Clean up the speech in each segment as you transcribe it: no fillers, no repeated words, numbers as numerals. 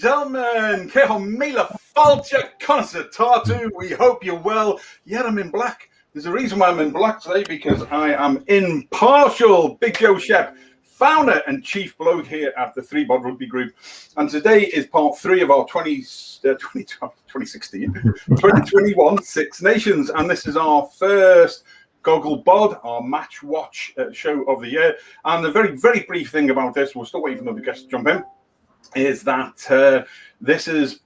gentlemen, Mila Falcha Tatu. We hope you're well. Yeah, I'm in black. There's a reason why I'm in black today, because I am impartial. Big Joe Shepp, founder and chief bloke here at the ThreeBOD Rugby Group. And today is part 3 of our 2021 Six Nations. And this is our first Gogglebox, our match watch show of the year. And the very, very brief thing about this, we're still waiting for another guest to jump in, is that this is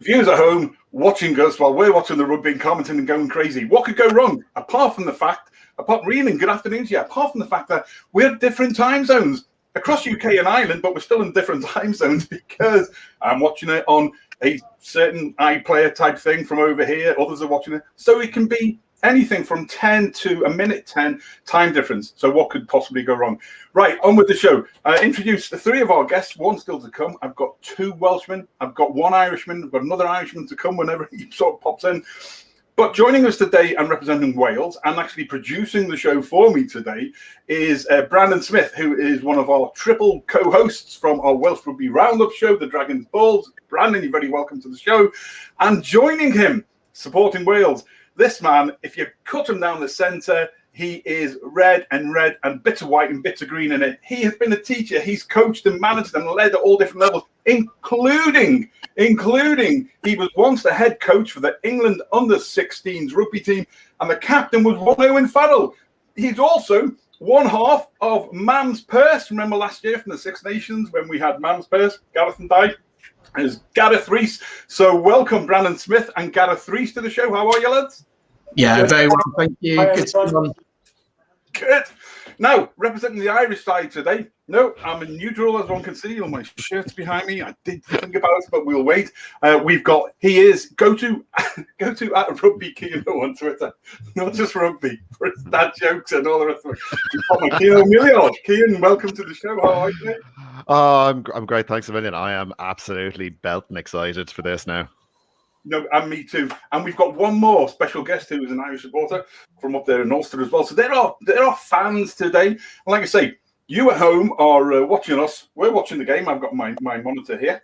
viewers at home watching us while we're watching the rugby and commenting and going crazy. What could go wrong? Apart from the fact, Rhiannon, good afternoon to you. Apart from the fact that we're different time zones across UK and Ireland, but we're still in different time zones because I'm watching it on a certain iPlayer type thing from over here. Others are watching it. So it can be anything from 10 to a minute 10 time difference. So what could possibly go wrong? Right, on with the show. Introduce the 3 of our guests, one still to come. I've got 2 Welshmen. I've got 1 Irishman. I've got another Irishman to come whenever he sort of pops in. But joining us today and representing Wales and actually producing the show for me today is Brandon Smith, who is one of our triple co-hosts from our Welsh Rugby Roundup show, The Dragons Balls. Brandon, you're very welcome to the show. And joining him, supporting Wales, this man, if you cut him down the centre, he is red and bits of white and bits of green in it. He has been a teacher. He's coached and managed and led at all different levels, including he was once the head coach for the England under-16s rugby team, and the captain was one Owen Farrell. He's also one half of Mam's Purse. Remember last year from the Six Nations when we had Mam's Purse, Gareth and Di? Is Gareth Rees. So welcome Brandon Smith and Gareth Rees to the show. How are you, lads? Yeah, very well, thank you. Good to be on. Good. Now, representing the Irish side today. No, I'm in neutral, as one can see on my shirts behind me. I did think about it, but we'll wait. We've got, he is go to at Rugby Kino on Twitter. Not just rugby, for his dad jokes and all the rest of it. We've got my Kino Milliard. Kian, welcome to the show. How are you? Oh, I'm great. Thanks a million. I am absolutely belting excited for this now. No, and me too. And we've got one more special guest who is an Irish supporter from up there in Ulster as well. So there are fans today. And like I say, you at home are watching us. We're watching the game. I've got my monitor here.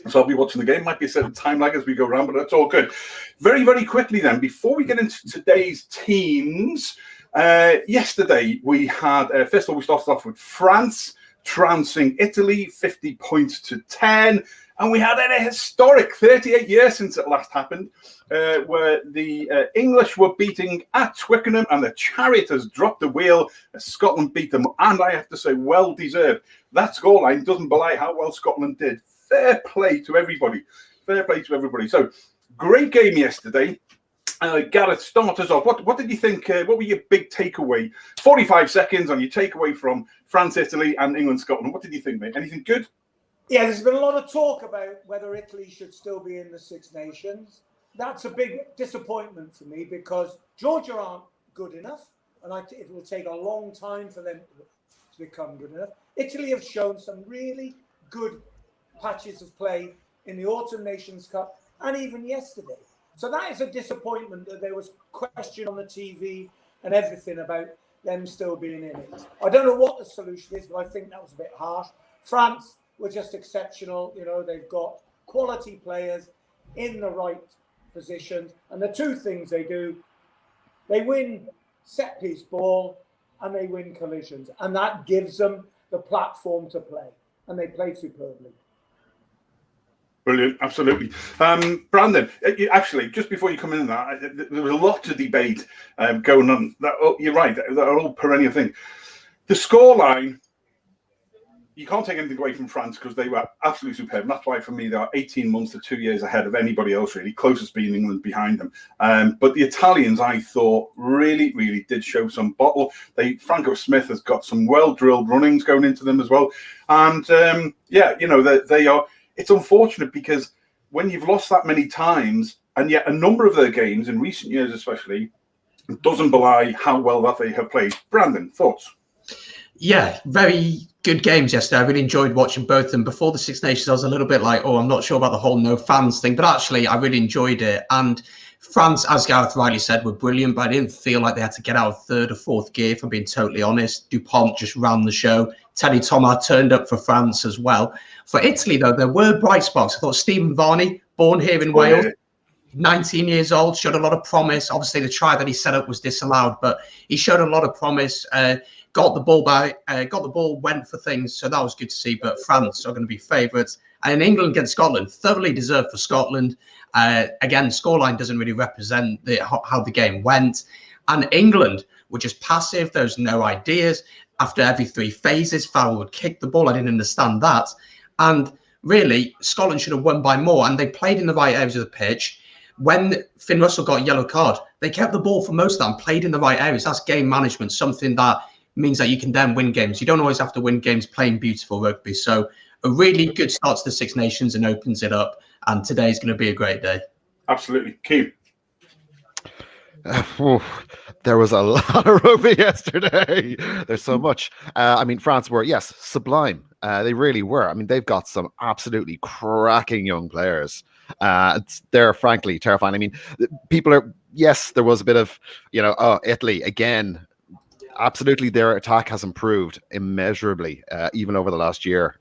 So I'll be watching the game. Might be a certain time lag as we go around, but that's all good. Very, very quickly then, before we get into today's teams, yesterday we had, first of all, we started off with France trouncing Italy 50 points to 10. And we had a historic 38 years since it last happened, where the English were beating at Twickenham and the Charioteers dropped the wheel as Scotland beat them. And I have to say, well deserved. That scoreline doesn't belie how well Scotland did. Fair play to everybody. Fair play to everybody. So, great game yesterday. Gareth, start us off. What did you think? What were your big takeaway? 45 seconds on your takeaway from France, Italy, and England, Scotland. What did you think, mate? Anything good? Yeah, there's been a lot of talk about whether Italy should still be in the Six Nations. That's a big disappointment for me because Georgia aren't good enough, and it will take a long time for them to become good enough. Italy have shown some really good patches of play in the Autumn Nations Cup and even yesterday. So that is a disappointment that there was question on the TV and everything about them still being in it. I don't know what the solution is, but I think that was a bit harsh. France were just exceptional. You know, they've got quality players in the right positions. And the 2 things they do, they win set piece ball and they win collisions. And that gives them the platform to play. And they play superbly. Brilliant, absolutely. Brandon, actually, just before you come in there was a lot to debate going on. You're right, they're all perennial thing. The scoreline, you can't take anything away from France because they were absolutely superb. And that's why, for me, they are 18 months to 2 years ahead of anybody else, really. Closest being England behind them. But the Italians, I thought, really, really did show some bottle. Franco Smith has got some well-drilled runnings going into them as well. And, they are... It's unfortunate because when you've lost that many times, and yet a number of their games, in recent years especially, doesn't belie how well that they have played. Brandon, thoughts? Yeah, very good games yesterday. I really enjoyed watching both of them. Before the Six Nations, I was a little bit like, I'm not sure about the whole no fans thing, but actually I really enjoyed it. And France, as Gareth rightly said, were brilliant, but I didn't feel like they had to get out of third or fourth gear, if I'm being totally honest. Dupont just ran the show. Teddy Thomas turned up for France as well. For Italy, though, there were bright spots. I thought Stephen Varney, born here in Wales, 19 years old, showed a lot of promise. Obviously, the try that he set up was disallowed, but he showed a lot of promise. Got the ball, went for things, so that was good to see. But France are going to be favourites. And in England against Scotland, thoroughly deserved for Scotland. Again, scoreline doesn't really represent how the game went. And England were just passive. There was no ideas. After every 3 phases, Farrell would kick the ball. I didn't understand that. And really, Scotland should have won by more. And they played in the right areas of the pitch. When Finn Russell got a yellow card, they kept the ball for most of that and played in the right areas. That's game management, something that means that you can then win games. You don't always have to win games playing beautiful rugby. So a really good start to the Six Nations and opens it up. And today's going to be a great day. Absolutely. Keith. There was a lot of rugby yesterday. There's so much. I mean, France were, yes, sublime. They really were. I mean, they've got some absolutely cracking young players. They're frankly terrifying. I mean, people are, yes, there was a bit of, Italy again. Absolutely, their attack has improved immeasurably, even over the last year.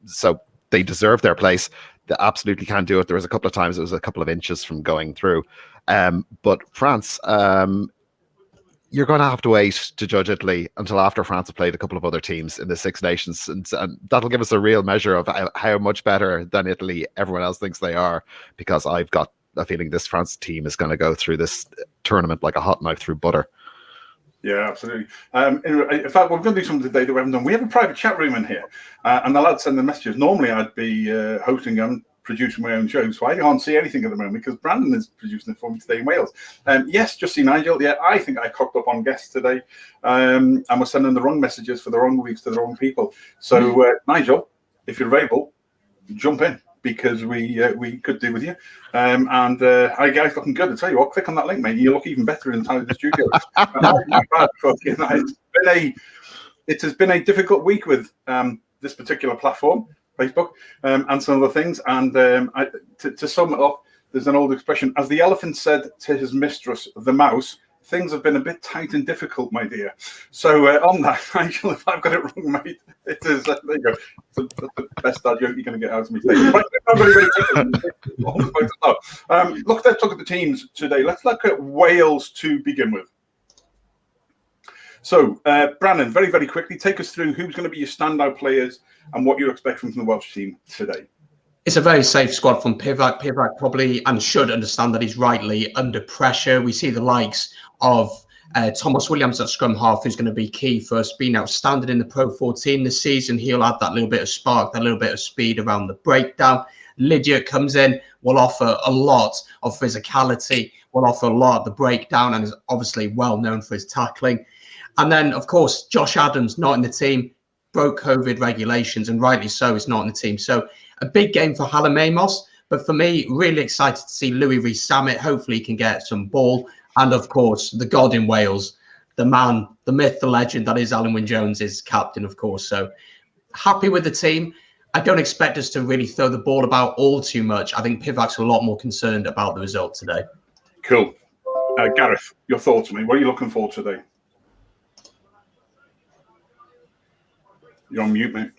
So they deserve their place. They absolutely can do it. There was a couple of times it was a couple of inches from going through. But France, you're going to have to wait to judge Italy until after France have played a couple of other teams in the Six Nations. And that'll give us a real measure of how much better than Italy everyone else thinks they are, because I've got a feeling this France team is going to go through this tournament like a hot knife through butter. Yeah, absolutely. In fact, we're going to do something today that we haven't done. We have a private chat room in here, and the lads send the messages. Normally, I'd be hosting and producing my own show, so I can't see anything at the moment because Brandon is producing it for me today in Wales. Yes, just see Nigel. Yeah, I think I cocked up on guests today, and we're sending the wrong messages for the wrong weeks to the wrong people. So, Nigel, if you're available, jump in, because we could do with you. Hi guys, looking good. I tell you what, click on that link, mate. You look even better inside the studio. It has been a difficult week with this particular platform, Facebook, and some other things. And to sum it up, there's an old expression: as the elephant said to his mistress, the mouse, things have been a bit tight and difficult, my dear. So on that, Nigel, if I've got it wrong, mate, it is, there you go. That's the best dad joke you're going to get out of me today. Look, let's look at the teams today. Let's look at Wales to begin with. So, Brandon, very, very quickly, take us through who's going to be your standout players and what you're expecting from the Welsh team today. It's a very safe squad from Pivac. Pivac probably and should understand that he's rightly under pressure. We see the likes of Thomas Williams at scrum half, who's going to be key for us, being outstanding in the Pro 14 this season. He'll add that little bit of spark, that little bit of speed around the breakdown. Lydia comes in, will offer a lot of physicality, will offer a lot of the breakdown, and is obviously well known for his tackling. And then, of course, Josh Adams, not in the team, broke COVID regulations, and rightly so, is not in the team. So a big game for Hallam Amos, but for me, really excited to see Louis Rees-Sammet. Hopefully he can get some ball. And of course, the god in Wales, the man, the myth, the legend that is Alan Wynne-Jones, is captain, of course. So happy with the team. I don't expect us to really throw the ball about all too much. I think Pivac's a lot more concerned about the result today. Cool. Gareth, your thoughts, mate. What are you looking for today? You're on mute, mate.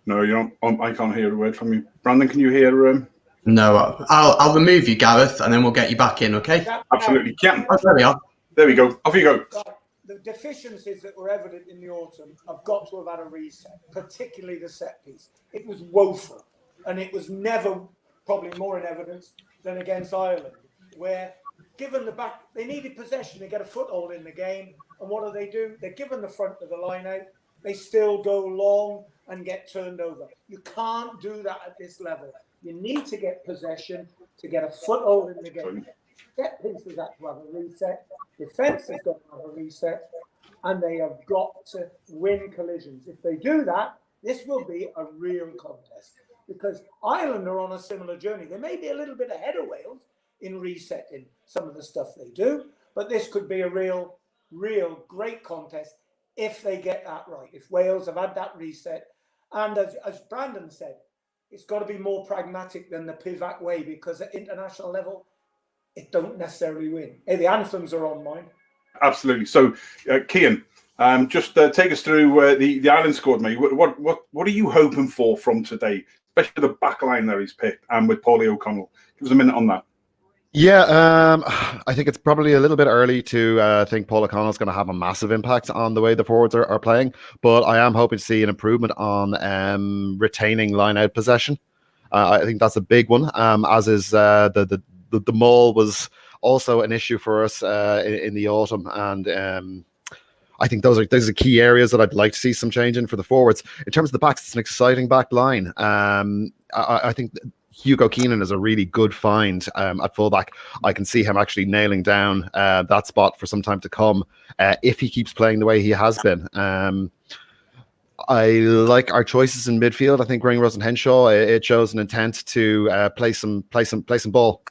No, you don't. I can't hear a word from you. Brandon, can you hear? No, I'll remove you, Gareth, and then we'll get you back in, okay? Absolutely. Can. Oh, there we are. There we go. Off you go. The deficiencies that were evident in the autumn have got to have had a reset, particularly the set piece. It was woeful, and it was never probably more in evidence than against Ireland, where given the back, they needed possession to get a foothold in the game, and what do? They're given the front of the line out, they still go long and get turned over. You can't do that at this level. You need to get possession to get a foothold in the game. Set pieces have to have a reset. Defence has got to have a reset. And they have got to win collisions. If they do that, this will be a real contest. Because Ireland are on a similar journey. They may be a little bit ahead of Wales in resetting some of the stuff they do. But this could be a real great contest if they get that right. If Wales have had that reset And as Brandon said, it's got to be more pragmatic than the Pivac way, because at international level, it don't necessarily win. Hey, the anthems are on mine. Absolutely. So, Cian, just take us through the Ireland squad, mate. What are you hoping for from today, especially the back line that he's picked, and with Paulie O'Connell? Give us a minute on that. Yeah, I think it's probably a little bit early to think Paul O'Connell's going to have a massive impact on the way the forwards are playing, but I am hoping to see an improvement on retaining line-out possession. I think that's a big one, as is the maul was also an issue for us in the autumn, and I think those are key areas that I'd like to see some change in for the forwards. In terms of the backs, it's an exciting back line. I think Hugo Keenan is a really good find at fullback. I can see him actually nailing down that spot for some time to come if he keeps playing the way he has been. I like our choices in midfield. I think Ringrose and Henshaw, it shows an intent to play some ball,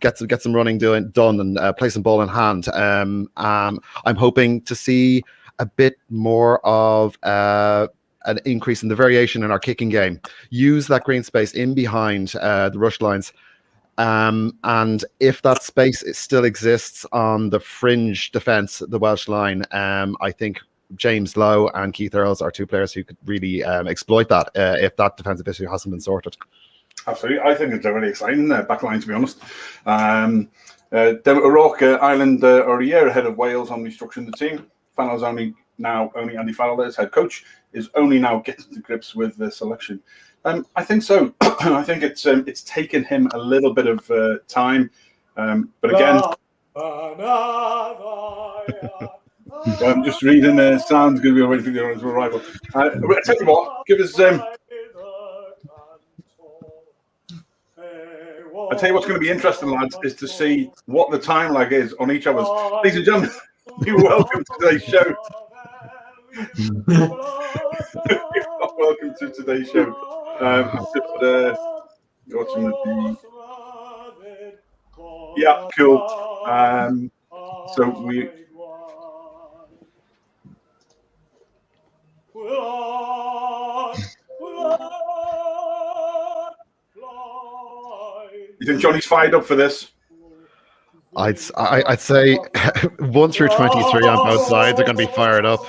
get some running done, and play some ball in hand. I'm hoping to see a bit more of an increase in the variation in our kicking game. Use that green space in behind the rush lines. And if that space still exists on the fringe defence, the Welsh line, I think James Lowe and Keith Earls are two players who could really exploit that if that defensive issue hasn't been sorted. Absolutely. I think it's a really exciting back line, to be honest. Dermot O'Rourke, Ireland are a year ahead of Wales on restructuring the team. Fallon's only Andy Fallon, as head coach, is only now getting to grips with the selection. I think so. I think it's taken him a little bit of time, but again, I'm just reading. Sounds good. We're waiting for the arrival. I'll tell you what. Give us. I'll tell you what's going to be interesting, lads, is to see what the time lag is on each of us. Ladies and gentlemen, you're welcome to today's show. Welcome to today's show. Just watching the. Yeah, cool. So we. You think Johnny's fired up for this? I'd say 1 through 23 on both sides are going to be fired up.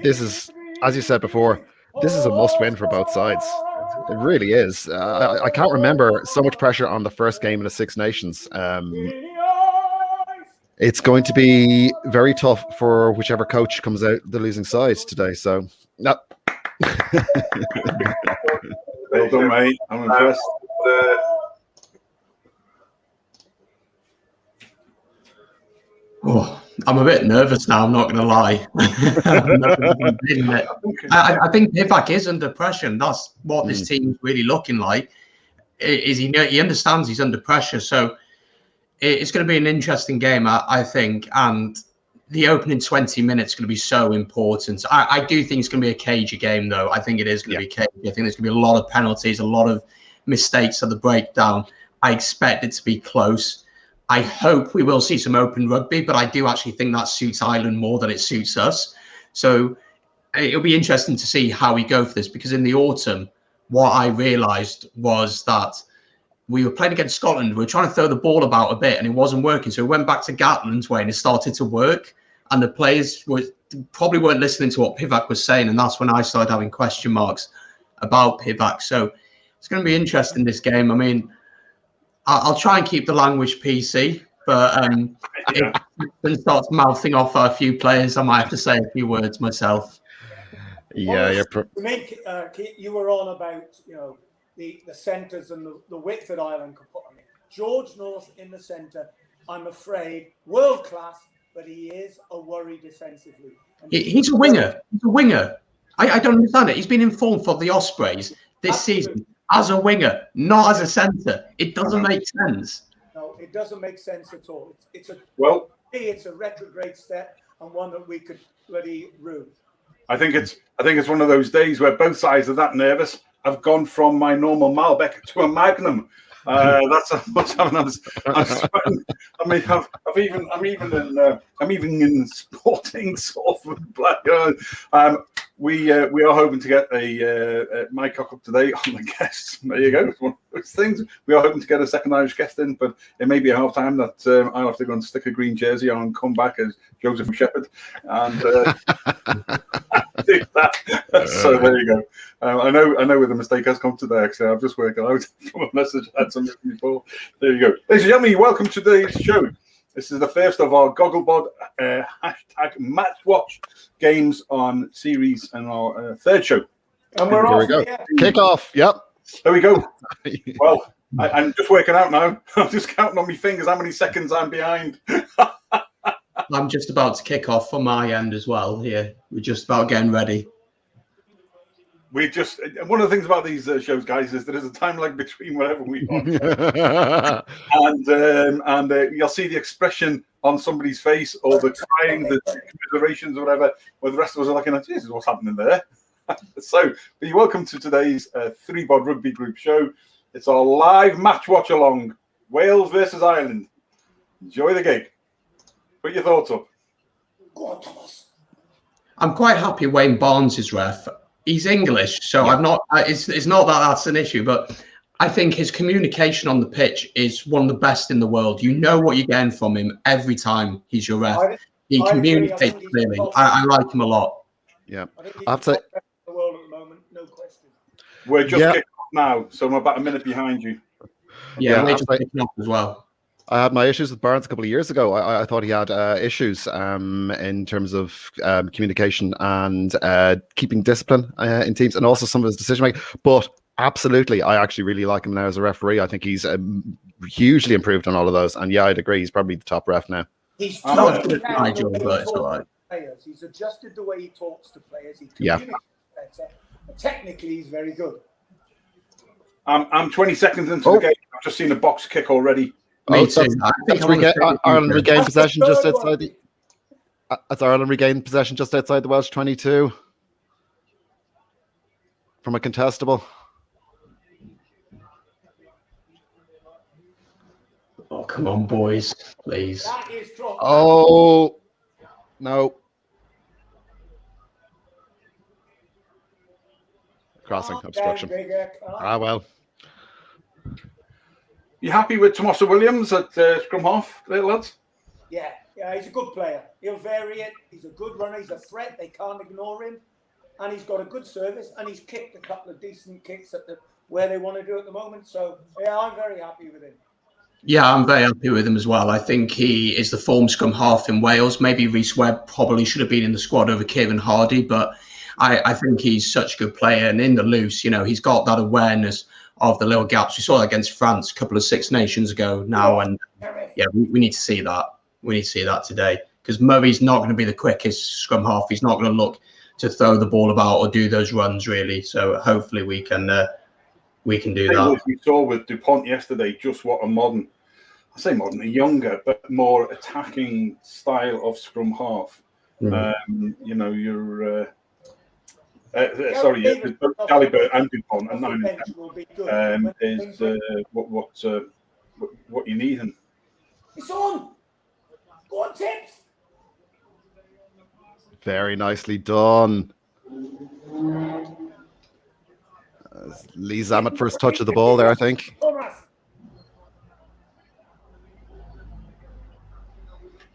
This is, as you said before, this is a must-win for both sides. It really is. I can't remember so much pressure on the first game in the Six Nations. It's going to be very tough for whichever coach comes out the losing side today. So, no. Well done, mate. I'm impressed. I'm a bit nervous now, I'm not going to lie. I think Pivac is under pressure, and that's what this team's really looking like. He understands he's under pressure, so it's going to be an interesting game, I think, and the opening 20 minutes is going to be so important. I do think it's going to be a cagey game, though. I think it is going to be cagey. I think there's going to be a lot of penalties, a lot of mistakes at the breakdown. I expect it to be close. I hope we will see some open rugby, but I do actually think that suits Ireland more than it suits us. So it'll be interesting to see how we go for this, because in the autumn, what I realised was that we were playing against Scotland. We were trying to throw the ball about a bit and it wasn't working. So we went back to Gatland's way and it started to work. And the players probably weren't listening to what Pivac was saying. And that's when I started having question marks about Pivac. So it's going to be interesting, this game. I mean, I'll try and keep the language PC, but if it starts mouthing off a few players, I might have to say a few words myself. Yeah, you were on about, the centres and the width that Ireland could put on it. George North in the centre, I'm afraid, world class, but he is a worry defensively. He's a winger. He's a winger. I don't understand it. He's been informed for the Ospreys this season as a winger, not as a centre. It doesn't make sense. No, it doesn't make sense at all. It's a retrograde step and one that we could bloody rue. I think it's one of those days where both sides are that nervous. I've gone from my normal Malbec to a Magnum. That's what's happening. I'm even in sporting sort of black. We are hoping to get a my cock up today on the guests. There you go. It's one of those things. We are hoping to get a second Irish guest in, but it may be a half time that I'll have to go and stick a green jersey on and come back as Joseph Shepherd and do that. So there you go. I know where the mistake has come today. Actually, I've just worked it out from a message I had something before. There you go, ladies and gentlemen. Welcome to today's show. This is the first of our Gogglebox hashtag match watch games on series and our third show. And we're Here off. we go. Yeah. Kick off. Yep. There we go. Well, I'm just working out now. I'm just counting on my fingers how many seconds I'm behind. I'm just about to kick off from my end as well. Here, we're just about getting ready. We just one of the things about these shows, guys, is there is a time lag between whatever we want, and you'll see the expression on somebody's face, or the crying, the commiserations, or whatever, where the rest of us are looking at, Jesus, what's happening there? So, be welcome to today's ThreeBOD Rugby Group show. It's our live match watch along, Wales versus Ireland. Enjoy the gig. Put your thoughts up. Go on, Thomas. I'm quite happy Wayne Barnes is ref. He's English, so I'm not. It's not that that's an issue, but I think his communication on the pitch is one of the best in the world. You know what you're getting from him every time he's your ref. He communicates clearly. I like him a lot. Yeah, I think he's I have the to. top best in the world at the moment, no question. We're just kicking off now, so I'm about a minute behind you. Yeah, we're just kicking off as well. I had my issues with Barnes a couple of years ago. I thought he had issues in terms of communication and keeping discipline in teams, and also some of his decision making. But absolutely, I actually really like him now as a referee. I think he's hugely improved on all of those. And yeah, I'd agree. He's probably the top ref now. He's Nigel, but it's all right. Players. He's adjusted the way he talks to players. He communicates better. Technically, he's very good. I'm 20 seconds into the game. I've just seen a box kick already. Me too. Ireland regained possession just outside the. That's Ireland regained possession just outside the Welsh 22 from a contestable. Oh, come on, boys, please. That is drop. Oh no! Crossing obstruction. Ah well. You happy with Tomasa Williams at scrum half, there, lads? Yeah, he's a good player. He'll vary it. He's a good runner. He's a threat. They can't ignore him. And he's got a good service. And he's kicked a couple of decent kicks at where they want to do at the moment. So, yeah, I'm very happy with him. Yeah, I'm very happy with him as well. I think he is the form scrum half in Wales. Maybe Rhys Webb probably should have been in the squad over Kieran Hardy, but I think he's such a good player. And in the loose, you know, he's got that awareness of the little gaps. We saw that against France a couple of Six Nations ago now. And yeah, we need to see that. We need to see that today, because Murray's not going to be the quickest scrum half. He's not going to look to throw the ball about or do those runs really. So hopefully we can do that. We saw with DuPont yesterday just what a modern, I say modern, a younger but more attacking style of scrum half. You know, you're Gallagher and DuPont and 9 and 10 is what you need. And it's on. Go on, Tips. Very nicely done. Lee Zammit first touch of the ball there, I think.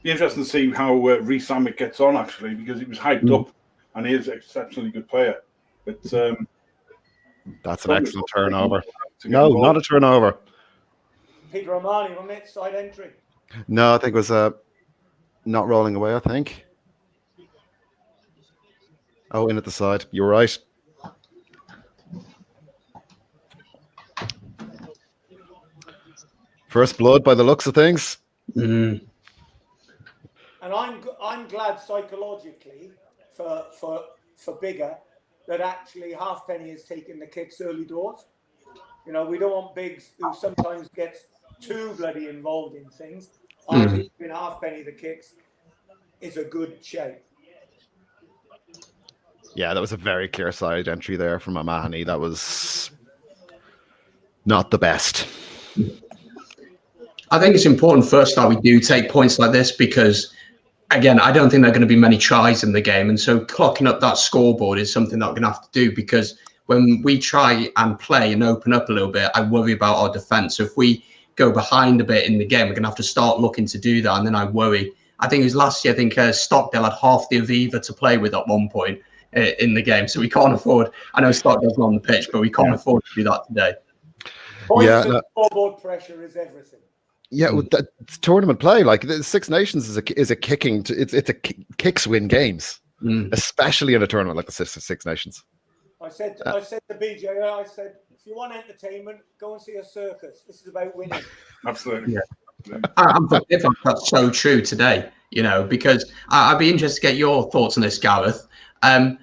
Be interesting to see how Rhys Zammit gets on, actually, because he was hyped up and he is an exceptionally good player. But that's an excellent turnover. No, not a turnover. Peter O'Malley on it, side entry. No, I think it was not rolling away, I think. Oh, in at the side. You're right. First blood by the looks of things. And I'm glad psychologically for Bigger that actually Halfpenny has taken the kicks early doors. You know, we don't want Biggs who sometimes gets too bloody involved in things. I think in Halfpenny the kicks is a good shape. Yeah, that was a very clear side entry there from O'Mahony. That was not the best. I think it's important first that we do take points like this because, again, I don't think there are going to be many tries in the game. And so clocking up that scoreboard is something that we're going to have to do because when we try and play and open up a little bit, I worry about our defence. So if we go behind a bit in the game, we're going to have to start looking to do that. And then I worry. I think it was last year, I think Stockdale had half the Aviva to play with at one point in the game. So we can't afford, I know Stockdale's not on the pitch, but we can't afford to do that today. Points and scoreboard pressure is everything. Yeah, with that tournament play, like the Six Nations is a kicking. It's a kicks win games, especially in a tournament like the Six Nations. I said to BJ, I said, if you want entertainment, go and see a circus. This is about winning. Absolutely. Yeah. That's so true today, because I'd be interested to get your thoughts on this, Gareth. I'm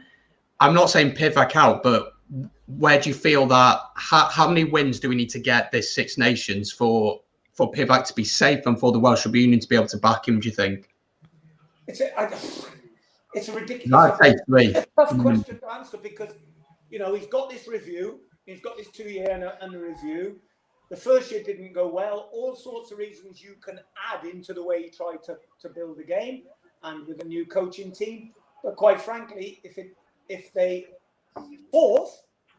not saying Pivac out, but where do you feel that, how many wins do we need to get this Six Nations for Pivac to be safe and for the Welsh Rugby Union to be able to back him, do you think? It's a ridiculous tough question to answer because, he's got this review. He's got this 2-year and the review. The first year didn't go well. All sorts of reasons you can add into the way he tried to build the game and with a new coaching team. But quite frankly, if they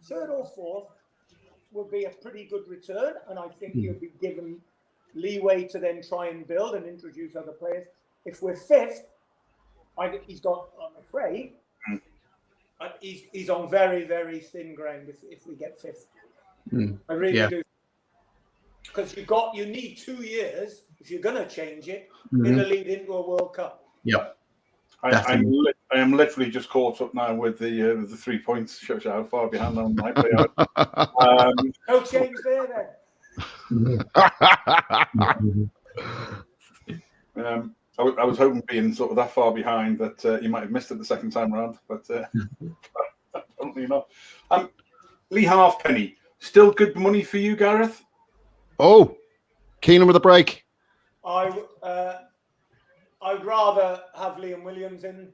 third or fourth would be a pretty good return. And I think he'll be given leeway to then try and build and introduce other players. If we're fifth, I'm afraid, he's on very, very thin ground if we get fifth. I really do. Because you need 2 years if you're going to change it in the lead into a World Cup. Yeah. I am literally just caught up now with the 3 points. Shows you how far behind I might be. No change there then. I was hoping being sort of that far behind that you might have missed it the second time around, but apparently not. Lee Halfpenny, still good money for you, Gareth? Oh, Keenan with a break. I'd rather have Liam Williams in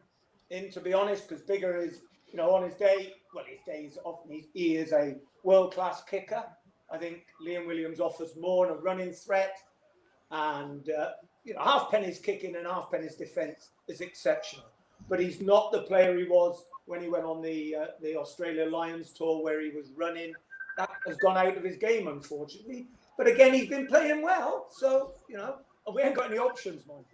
to be honest, because Bigger is, on his day, his days often he is a world-class kicker. I think Liam Williams offers more in a running threat, and Halfpenny's kicking and Halfpenny's defence is exceptional, but he's not the player he was when he went on the Australia Lions tour where he was running. That has gone out of his game, unfortunately. But again, he's been playing well, so we ain't got any options, man.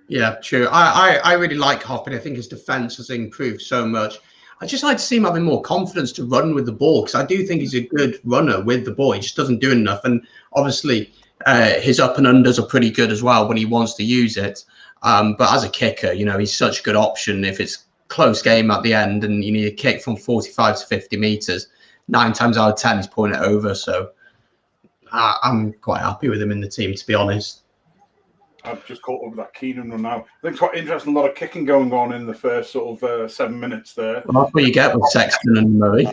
Yeah, true. I really like Halfpenny. I think his defence has improved so much. I just like to see him having more confidence to run with the ball because I do think he's a good runner with the ball. He just doesn't do enough, and obviously his up and unders are pretty good as well when he wants to use it. But as a kicker, he's such a good option if it's close game at the end and you need a kick from 45 to 50 metres. 9 times out of 10 he's pulling it over. So I'm quite happy with him in the team, to be honest. I've just caught up with that Keenan run now. I think it's quite interesting. A lot of kicking going on in the first sort of 7 minutes there. Well, that's what you get with Sexton and Murray.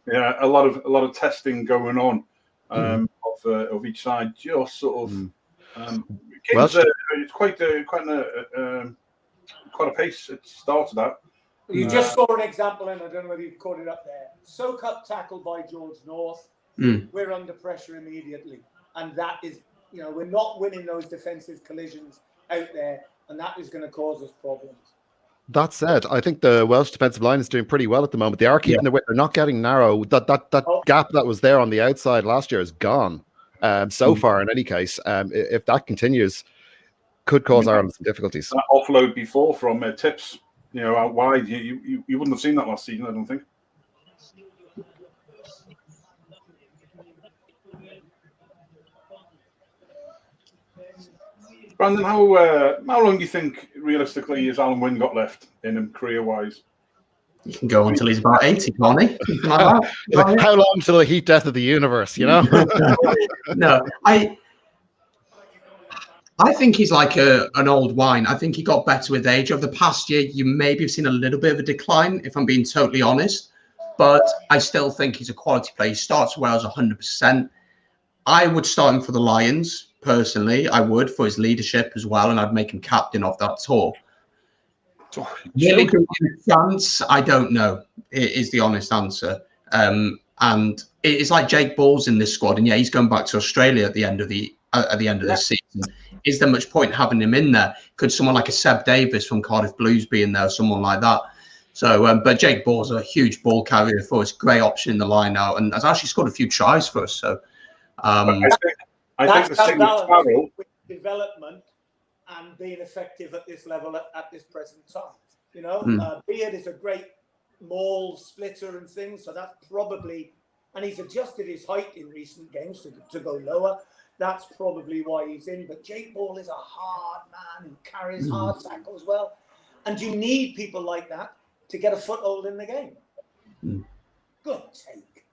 Yeah, a lot of testing going on of each side. Just sort of. It's quite a pace it started at. You just saw an example, and I don't know whether you've caught it up there. Soak up tackle by George North. We're under pressure immediately, and that is, we're not winning those defensive collisions out there, and that is going to cause us problems. That said, I think the Welsh defensive line is doing pretty well at the moment. They are keeping the width; they're not getting narrow. That gap that was there on the outside last year is gone. So far, in any case, if that continues, could cause Ireland some difficulties. That offload before from Tips. Out wide, you wouldn't have seen that last season, I don't think. Brandon, how long do you think realistically has Alan Wynne got left in him career-wise? He can go until he's about 80, can't he? How long till the heat death of the universe? No, I think he's like an old wine. I think he got better with age. Over the past year, you maybe have seen a little bit of a decline, if I'm being totally honest. But I still think he's a quality player. He starts Wales 100%. I would start him for the Lions, personally. I would, for his leadership as well, and I'd make him captain of that tour. Really good chance? I don't know, is the honest answer. And it's like Jake Ball's in this squad, and yeah, he's going back to Australia at the end of this season. Is there much point having him in there? Could someone like a Seb Davis from Cardiff Blues be in there, or someone like that? So, but Jake Ball's a huge ball carrier for us, great option in the line out, and has actually scored a few tries for us. So, I think the thing with Farrell, with development and being effective at this level at this present time. You know, Beard is a great maul splitter and things, so that's probably, and he's adjusted his height in recent games to go lower. That's probably why he's in. But Jake Ball is a hard man who carries hard tackles well, and you need people like that to get a foothold in the game. Good take.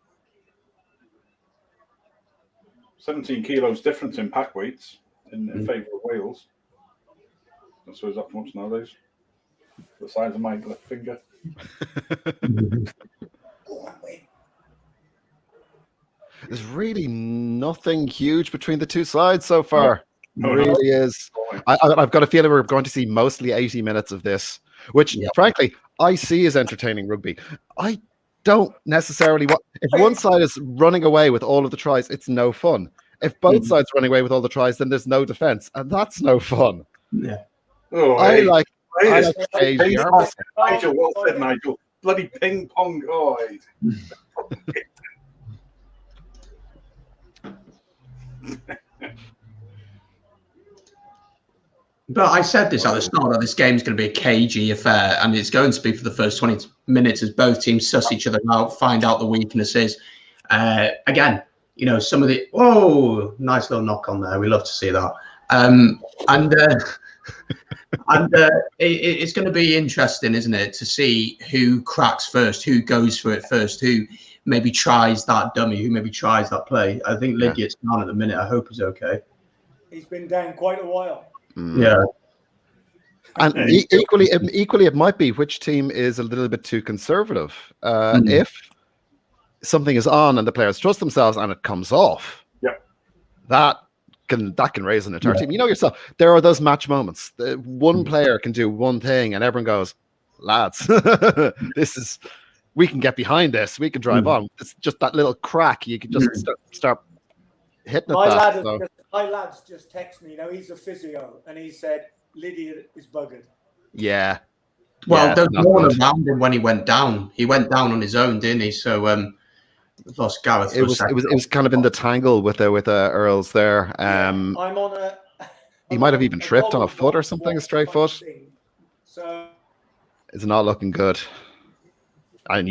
17 kilos difference in pack weights in favour of Wales. I suppose that's much nowadays. The size of my left finger. There's really nothing huge between the two sides so far. It really is. I've got a feeling we're going to see mostly 80 minutes of this, which, frankly, I see as entertaining rugby. I don't necessarily want. If one side is running away with all of the tries, it's no fun. If both sides are running away with all the tries, then there's no defense, and that's no fun. Yeah. Oh, I like Nigel, well said, Nigel. Bloody ping pong. Oh, But I said this at the start that this game is going to be a cagey affair, and it's going to be for the first 20 minutes as both teams suss each other out, find out the weaknesses. Again, you know, some of the nice little knock on there. We love to see that. It's going to be interesting, isn't it, to see who cracks first, who goes for it first, who maybe tries that dummy, who maybe tries that play. I think Lydiat's down at the minute. I hope he's okay. He's been down quite a while. Yeah. And equally, it might be which team is a little bit too conservative. If something is on and the players trust themselves and it comes off, that can raise an entire team. You know yourself, there are those match moments. One player can do one thing and everyone goes, lads, we can get behind this. We can drive on. It's just that little crack. You can just start hitting it. My lad's just texted me. You know, he's a physio, and he said Lydia is buggered. Yeah. Well, there's no one around him when he went down. He went down on his own, didn't he? So lost Gareth. It was kind of in the tangle with Earls there. I'm on a. He might have even tripped on a foot or something, a stray foot. So it's not looking good. And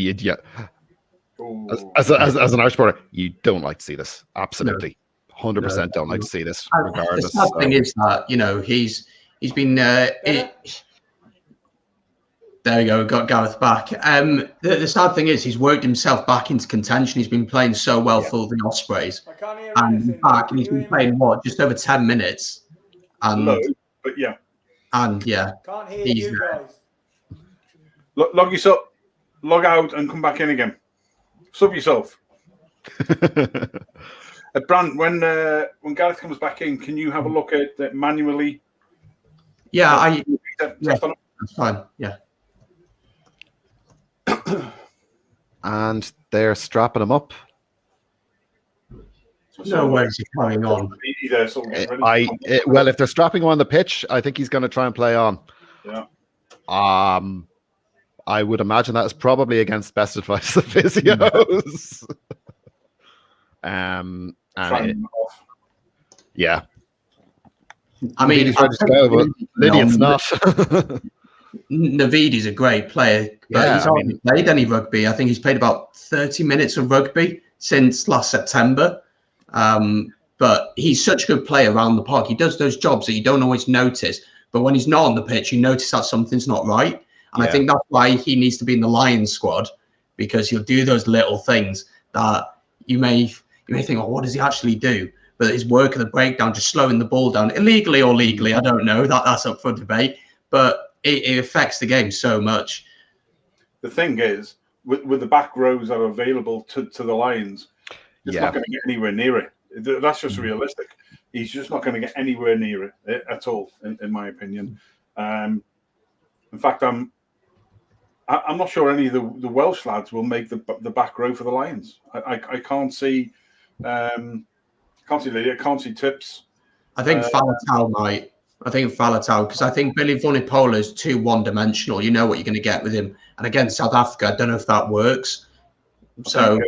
as an Irish supporter, you don't like to see this. Absolutely. 100% don't like to see this, regardless. The sad thing is that, you know, he's been there we go, got Gareth back. The sad thing is he's worked himself back into contention. He's been playing so well for the Ospreys. I can't hear And anything. back, and he's been playing just over 10 minutes. And low, but yeah. Can't hear you guys. Log yourself, log out and come back in again. Sub yourself. Brant, when Gareth comes back in, can you have a look at it manually? Yeah, that's fine. Yeah. And they're strapping him up. No way is he carrying on. Well, if they're strapping him on the pitch, I think he's going to try and play on. Yeah. I would imagine that is probably against best advice of physios. Yeah. I mean, he's ready to go, but Lydiat's not. Navidi's a great player, but he's hardly played any rugby. I think he's played about 30 minutes of rugby since last September. But he's such a good player around the park. He does those jobs that you don't always notice, but when he's not on the pitch, you notice that something's not right. And I think that's why he needs to be in the Lions squad, because he'll do those little things that you may think, what does he actually do? But his work at the breakdown, just slowing the ball down, illegally or legally, I don't know. That's up for debate. But it affects the game so much. The thing is, with the back rows that are available to the Lions, it's not going to get anywhere near it. That's just realistic. He's just not going to get anywhere near it at all, in my opinion. In fact, I'm I'm not sure any of the Welsh lads will make the back row for the Lions. I can't see. Can't see Lydia. Can't see Tips. I think Faletau might. I think Faletau, because I think Billy Vunipola is too one-dimensional. You know what you're going to get with him. And against South Africa, I don't know if that works. So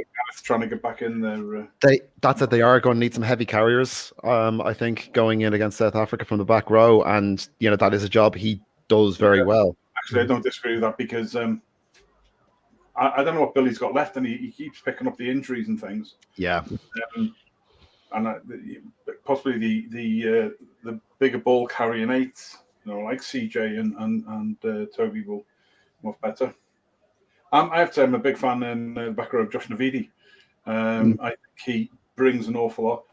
trying to get back in there. That's it. They are going to need some heavy carriers. I think going in against South Africa from the back row, and that is a job he does very well. Actually, I don't disagree with that because I don't know what Billy's got left, and he keeps picking up the injuries and things. Yeah, and possibly the bigger ball carrying eights, like CJ and Toby will much better. I have to say I'm a big fan in the back row of Josh Navidi. I think he brings an awful lot,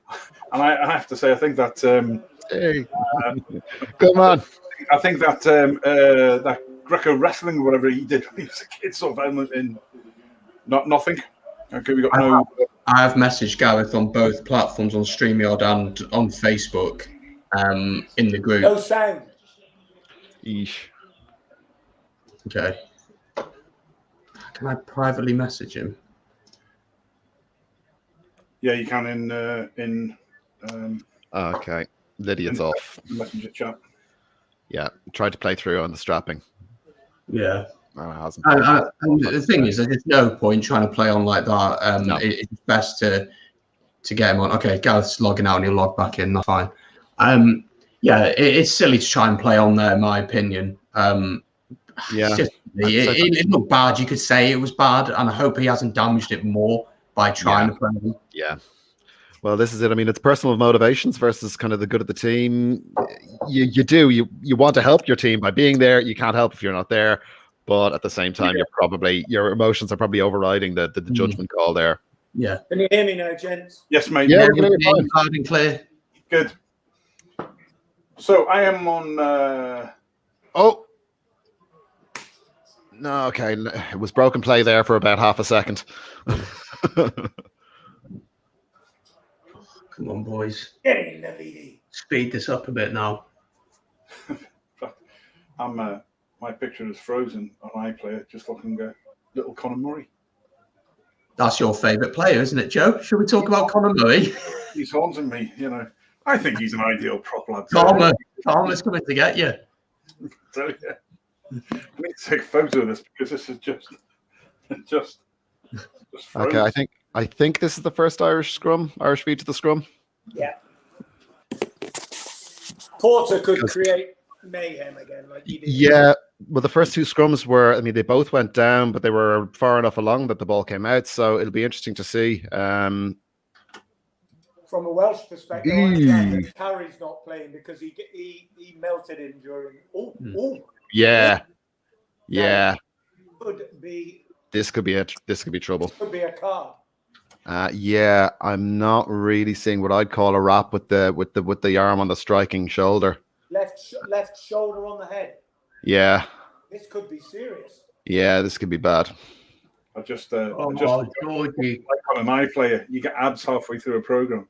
and I have to say I think that hey, come on. I think that that Greco wrestling or whatever he did when he was a kid, sort of element in nothing. Okay, we got no. I have messaged Gareth on both platforms, on StreamYard and on Facebook, in the group. No sound. Eesh. Okay. Can I privately message him? Yeah, you can in. Okay, Lydia's off. Messenger chat. Yeah, tried to play through on the strapping. Yeah. Oh, it hasn't. And the thing is, there's no point trying to play on like that. No. It's best to get him on. Okay, Gareth's logging out and he'll log back in. That's fine. Yeah, it's silly to try and play on there, in my opinion. Yeah. It looked bad. You could say it was bad, and I hope he hasn't damaged it more by trying to play him. Yeah. Well, this is it. I mean, it's personal motivations versus kind of the good of the team. You want to help your team by being there. You can't help if you're not there. But at the same time, your emotions are probably overriding the judgment call there. Yeah. Can you hear me now, gents? Yes, mate. Yeah, Loud and clear. Good. So I am on. Oh. No, okay. It was broken play there for about half a second. Come on, boys. Get in, Navidi. Speed this up a bit now. My picture is frozen on iPlayer, just looking at little Conor Murray. That's your favourite player, isn't it, Joe? Should we talk about Conor Murray? He's haunting me, I think he's an ideal prop lad. Karma's coming to get you. So, yeah. I need to take a photo of this because this is just frozen. Okay, I think this is the first Irish feed to the scrum. Yeah. Porter could create mayhem again, like he did. Yeah, well, the first two scrums were, they both went down, but they were far enough along that the ball came out. So it'll be interesting to see. From a Welsh perspective, I understand that Carey's not playing because he melted him during. Yeah. Could be. This could be it. This could be trouble. Could be a card. Yeah, I'm not really seeing what I'd call a wrap with the arm on the striking shoulder. Left shoulder on the head. Yeah. This could be serious. Yeah, this could be bad. Georgie. Like on an iPlayer, you get abs halfway through a program.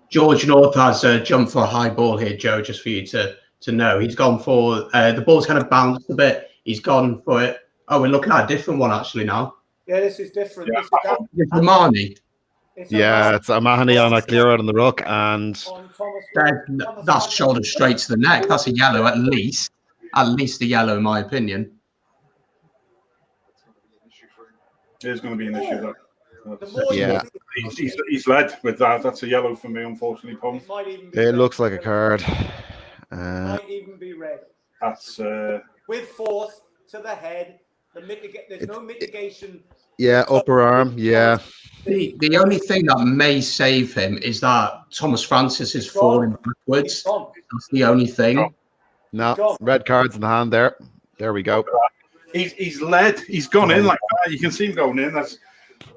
George North has jumped for a high ball here, Joe, just for you to know. He's gone for the ball's kind of bounced a bit. He's gone for it. Oh, we're looking at a different one actually now. Yeah, this is different. Yeah. It's Romani. It's O'Mahony on a clear out on the ruck, and That's shoulder straight to the neck. That's a yellow at least. At least a yellow, in my opinion. There's going to be an issue there. Yeah. He's led with that. That's a yellow for me, unfortunately, Pom. It looks like a card. Might even be red. That's with force to the head. There's no mitigation. Yeah, upper arm. Yeah. The only thing that may save him is that Thomas Francis is falling backwards. That's the only thing. No, red cards in the hand there. There we go. He's led. He's gone in like that. You can see him going in.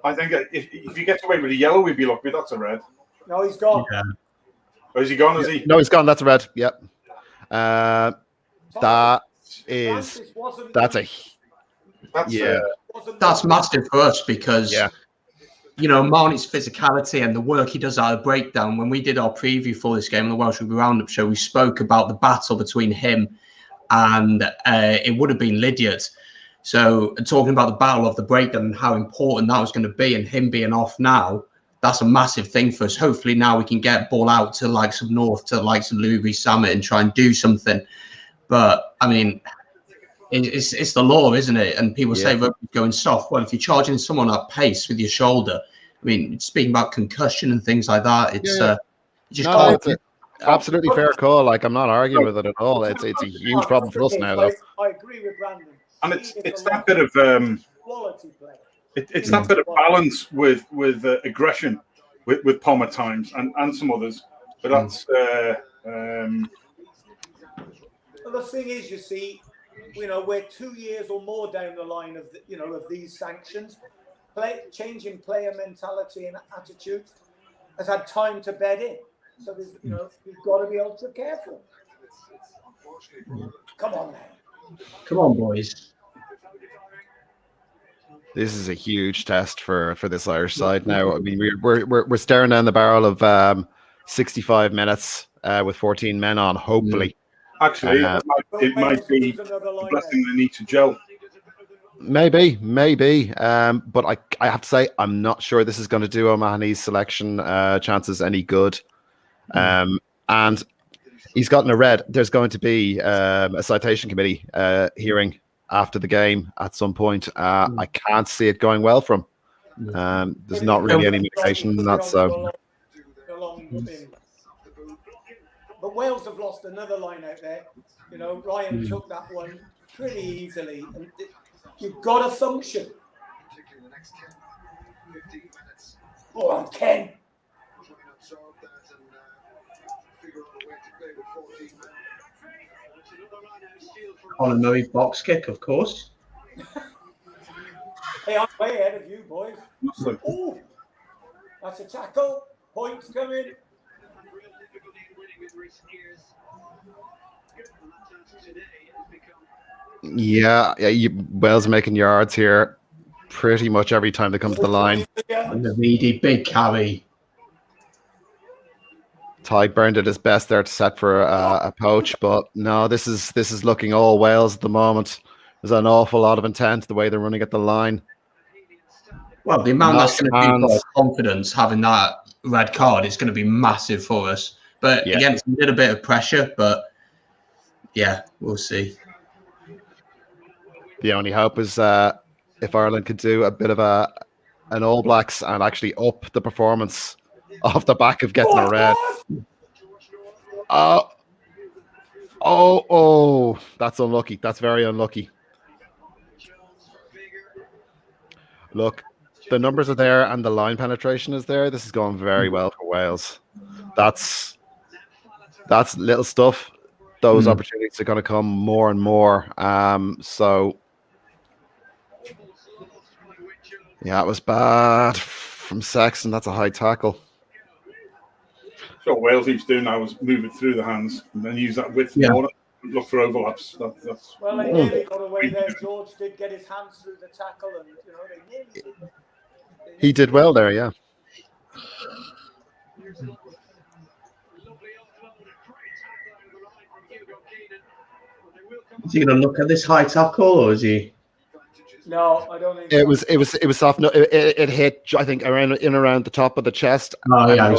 I think if you get away with a yellow, we'd be lucky. That's a red. No, he's gone. Yeah. Oh, is he gone? Is he? No, he's gone. That's a red. Yep. That's massive for us because Marnie's physicality and the work he does out of breakdown. When we did our preview for this game on the Welsh Rugby Roundup show, we spoke about the battle between him and it would have been Lydiard. So talking about the battle of the breakdown and how important that was going to be, and him being off now, that's a massive thing for us. Hopefully now we can get ball out to likes of North, to likes of Louis Summit, and try and do something. But I mean, it's the law, isn't it? And people say rugby's going soft. Well, if you're charging someone at pace with your shoulder, I mean, speaking about concussion and things like that, it's you just can't. It's absolutely fair call. Like, I'm not arguing with it at all. It's a huge problem for us now, though. I agree with Brandon. And it's that bit of quality play. It's that bit of balance with aggression with Palmer times and some others. But that's Well, the thing is, you see, we're 2 years or more down the line of of these sanctions. Changing player mentality and attitude has had time to bed in. So there's, you've got to be ultra careful. Come on now. Come on, boys. This is a huge test for this Irish side now. I mean, we're staring down the barrel of 65 minutes with 14 men on. Hopefully, actually, it might be the blessing they need to gel. Maybe. But I have to say, I'm not sure this is going to do O'Mahony's selection chances any good. And he's gotten a red. There's going to be a citation committee hearing after the game at some point. I can't see it going well for him. There's not really any indication in that. So, but Wales have lost another line out there. Ryan took that one pretty easily, and you've got to function. Oh, I'm Ken. On a Murray box kick, of course. Hey, I'm way ahead of you, boys. Oh, that's a tackle. Points coming. Yeah, Wales making yards here pretty much every time they come to the line. And the Reedy, big carry. Tyburn did his best there to set for a poach, but no, this is looking all Wales at the moment. There's an awful lot of intent the way they're running at the line. Well, the amount that's going to be for confidence having that red card is going to be massive for us. But again, it's a little bit of pressure, but yeah, we'll see. The only hope is if Ireland could do a bit of an All Blacks and actually up the performance off the back of getting a red. Oh, that's unlucky. That's very unlucky. Look, the numbers are there and the line penetration is there. This is going very well for Wales. That's little stuff. Those opportunities are going to come more and more. So, yeah, it was bad from Sexton. That's a high tackle. So what Wales needs to do now is move it through the hands and then use that width more. Look for overlaps. That's well, they nearly got away there. George did get his hands through the tackle, and they nearly did. He did well there, yeah. Is he going to look at this high tackle, or is he? No, I don't think it was soft. No, it hit, I think, around the top of the chest. Oh yeah,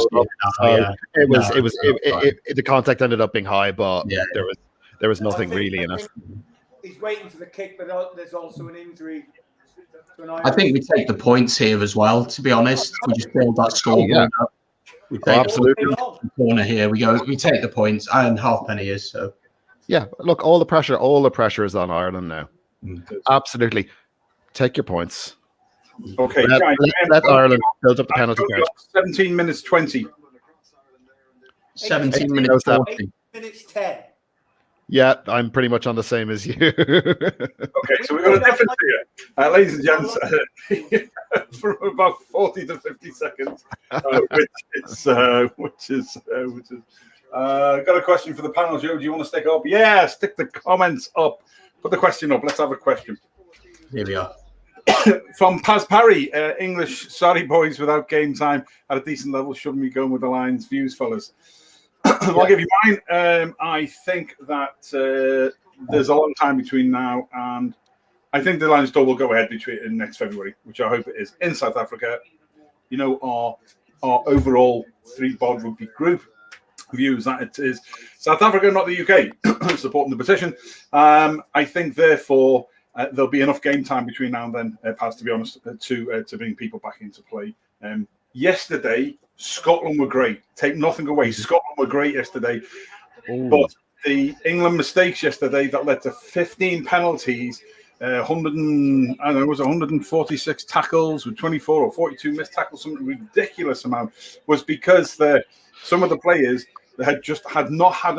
the contact ended up being high, but there was nothing really in it. He's waiting for the kick, but there's also an injury. I think we take the points here as well. To be honest, we just build that score. We take absolutely the corner here. We take the points, and halfpenny is so. Yeah, look, all the pressure is on Ireland now. Absolutely. Take your points. Okay, let Ireland build up the penalty count. 17 minutes 20. 17 minutes 40. 8 minutes 10. Yeah, I'm pretty much on the same as you. Okay, so we've got a difference here. Ladies and gents, from about 40 to 50 seconds, which is got a question for the panel, Joe. Do you want to stick up? Yeah, stick the comments up. Put the question up. Let's have a question. Here we are. From Paz Parry, English, sorry boys, without game time at a decent level, shouldn't be going with the Lions' views, fellas. I'll give you mine. I think that there's a long time between now and I think the Lions tour will go ahead in next February, which I hope it is in South Africa. You know, our overall ThreeBOD Rugby Group views that it is South Africa, not the UK, supporting the petition. I think, therefore, there'll be enough game time between now and then, Paz, to be honest, to bring people back into play. Yesterday, Scotland were great. Take nothing away. Scotland were great yesterday. Ooh. But the England mistakes yesterday that led to 15 penalties, 146 tackles with 24 or 42 missed tackles, some ridiculous amount, was because some of the players had not had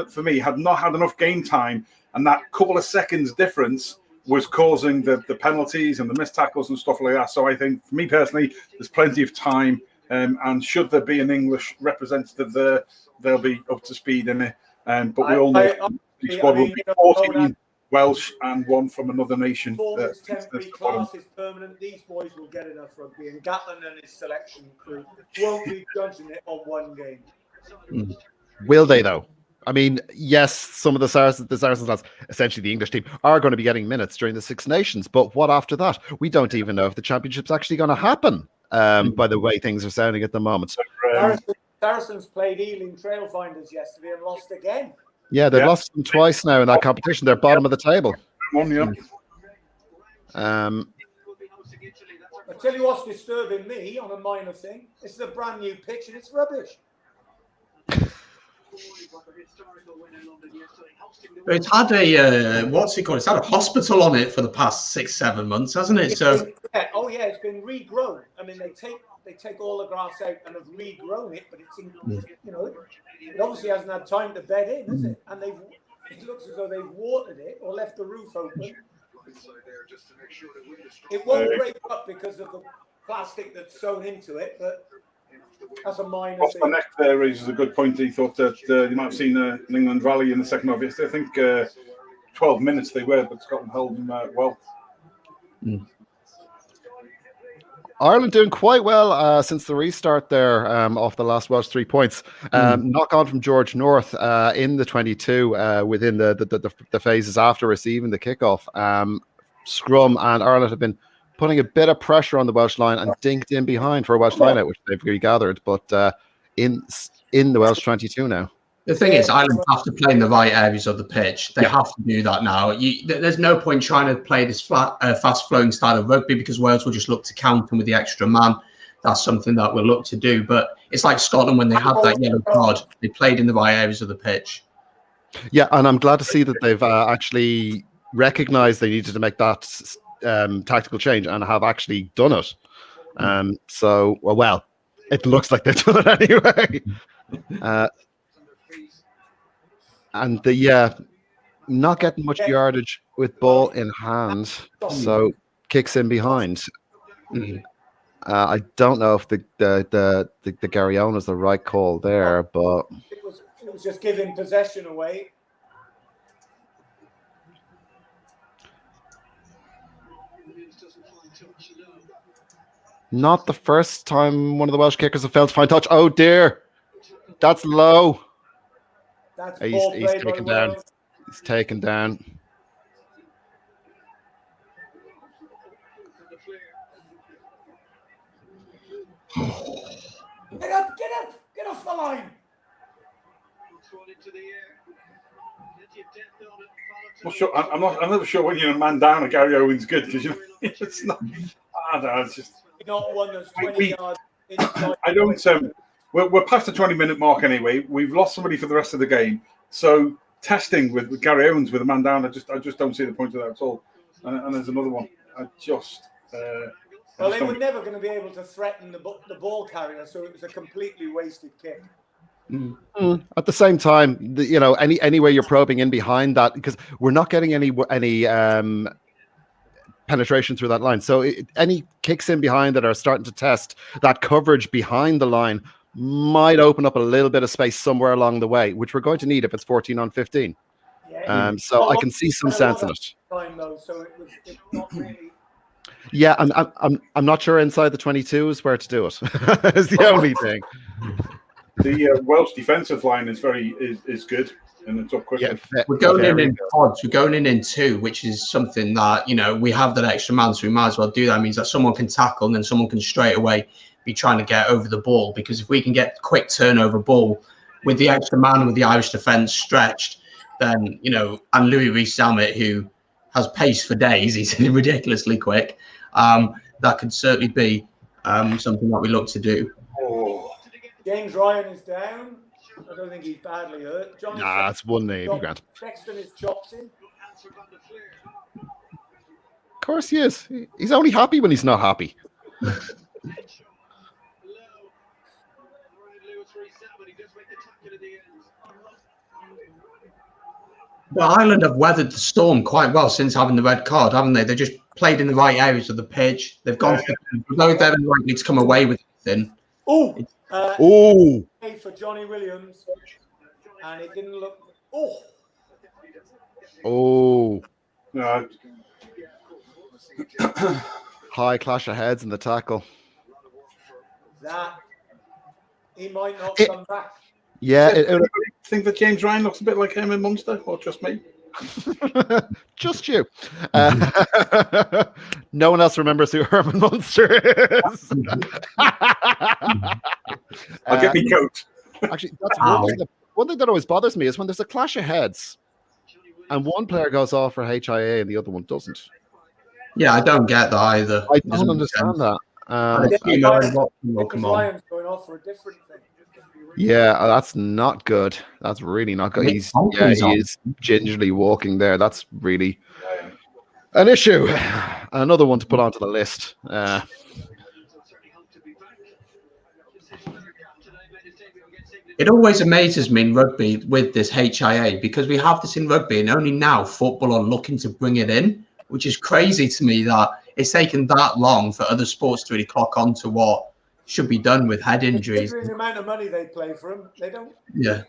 enough game time, and that couple of seconds difference was causing the penalties and the missed tackles and stuff like that. So I think, for me personally, there's plenty of time, and should there be an English representative there, they'll be up to speed in it. But we all know the squad will be 14 Welsh and one from another nation. This temporary class is permanent. These boys will get enough rugby, and Gatland and his selection crew won't be judging it on one game. Will they, though? I mean, yes, some of the Saracens lads, essentially the English team, are going to be getting minutes during the Six Nations. But what after that? We don't even know if the championship's actually going to happen, by the way things are sounding at the moment. Saracens played Ealing Trailfinders yesterday and lost again. Yeah, they've lost them twice now in that competition. They're bottom of the table. I tell you what's disturbing me on a minor thing. This is a brand new pitch and it's rubbish. It's had a what's it called? It's had a hospital on it for the past 6-7 months, hasn't it? So it's been regrown. I mean, they take all the grass out and have regrown it, but it's it obviously hasn't had time to bed in, has it? And it looks as though they've watered it or left the roof open. It won't break up because of the plastic that's sewn into it, but that's a minor thing. The neck there raises a good point. He thought that you might have seen an England rally in the second half yesterday. I think 12 minutes they were, but Scotland held them well. Ireland doing quite well since the restart there off the last Welsh 3 points. Knock on from George North in the 22 within the phases after receiving the kickoff. Scrum, and Ireland have been putting a bit of pressure on the Welsh line and dinked in behind for a Welsh line out, which they've regathered, but in the Welsh 22 now. The thing is, Ireland have to play in the right areas of the pitch. They have to do that now. There's no point trying to play this fast-flowing style of rugby because Wales will just look to counter with the extra man. That's something that we'll look to do. But it's like Scotland when they had that yellow card. They played in the right areas of the pitch. Yeah, and I'm glad to see that they've actually recognised they needed to make that tactical change and have actually done it. So, well, it looks like they've done it anyway. And not getting much yardage with ball in hand, so kicks in behind. I don't know if the Gary Owen is the right call there, but it was just giving possession away. Not the first time one of the Welsh kickers have failed to find touch. Oh dear, that's low. He's taken down. He's taken down. Get off the line. I'm never sure when you're a man down, Gary Owen's good because it's not. I don't know. It's just not one that's 20 yards. I don't. We're past the 20-minute mark anyway. We've lost somebody for the rest of the game. So testing with Gary Owens with a man down, I just don't see the point of that at all. And there's another one. Well, they were never going to be able to threaten the ball carrier, so it was a completely wasted kick. At the same time, any way you're probing in behind that, because we're not getting any penetration through that line. So any kicks in behind that are starting to test that coverage behind the line might open up a little bit of space somewhere along the way, which we're going to need if it's 14 on 15. So I can see some sense in it. It's not really. Yeah, I'm not sure inside the 22 is where to do it. Is the only thing. The Welsh defensive line is good. and it's up quickly. We're going in pods. We're going in two, which is something that, you know, we have that extra man, so we might as well do that. It means that someone can tackle and then someone can straight away be trying to get over the ball, because if we can get quick turnover ball with the extra man, with the Irish defence stretched, then, you know, and Louis Rees-Zammit, who has pace for days, he's ridiculously quick, that could certainly be something that we look to do. James Ryan is down. I don't think he's badly hurt. Nah, it's one name. Sexton is chops in. Of course he is. He's only happy when he's not happy. Well, Ireland have weathered the storm quite well since having the red card, haven't they? They just played in the right areas of the pitch. They've gone they're likely to come away with anything. Oh, for Johnny Williams, and it didn't look. No. High clash of heads in the tackle. That he might not come back. Yeah, think that James Ryan looks a bit like Herman Munster, or just me? Just you. No one else remembers who Herman Munster is. I'll get me coat. Actually, that's one thing that always bothers me is when there's a clash of heads and one player goes off for HIA and the other one doesn't. Yeah, I don't get that either. I don't understand that. Ryan's going off for a different thing. Yeah, that's not good. That's really not good. He is gingerly walking there. That's really an issue. Another one to put onto the list. It always amazes me in rugby with this HIA, because we have this in rugby and only now football are looking to bring it in, which is crazy to me that it's taken that long for other sports to really clock on to what should be done with head injuries. Considering the amount of money they play for him, they don't. Yeah,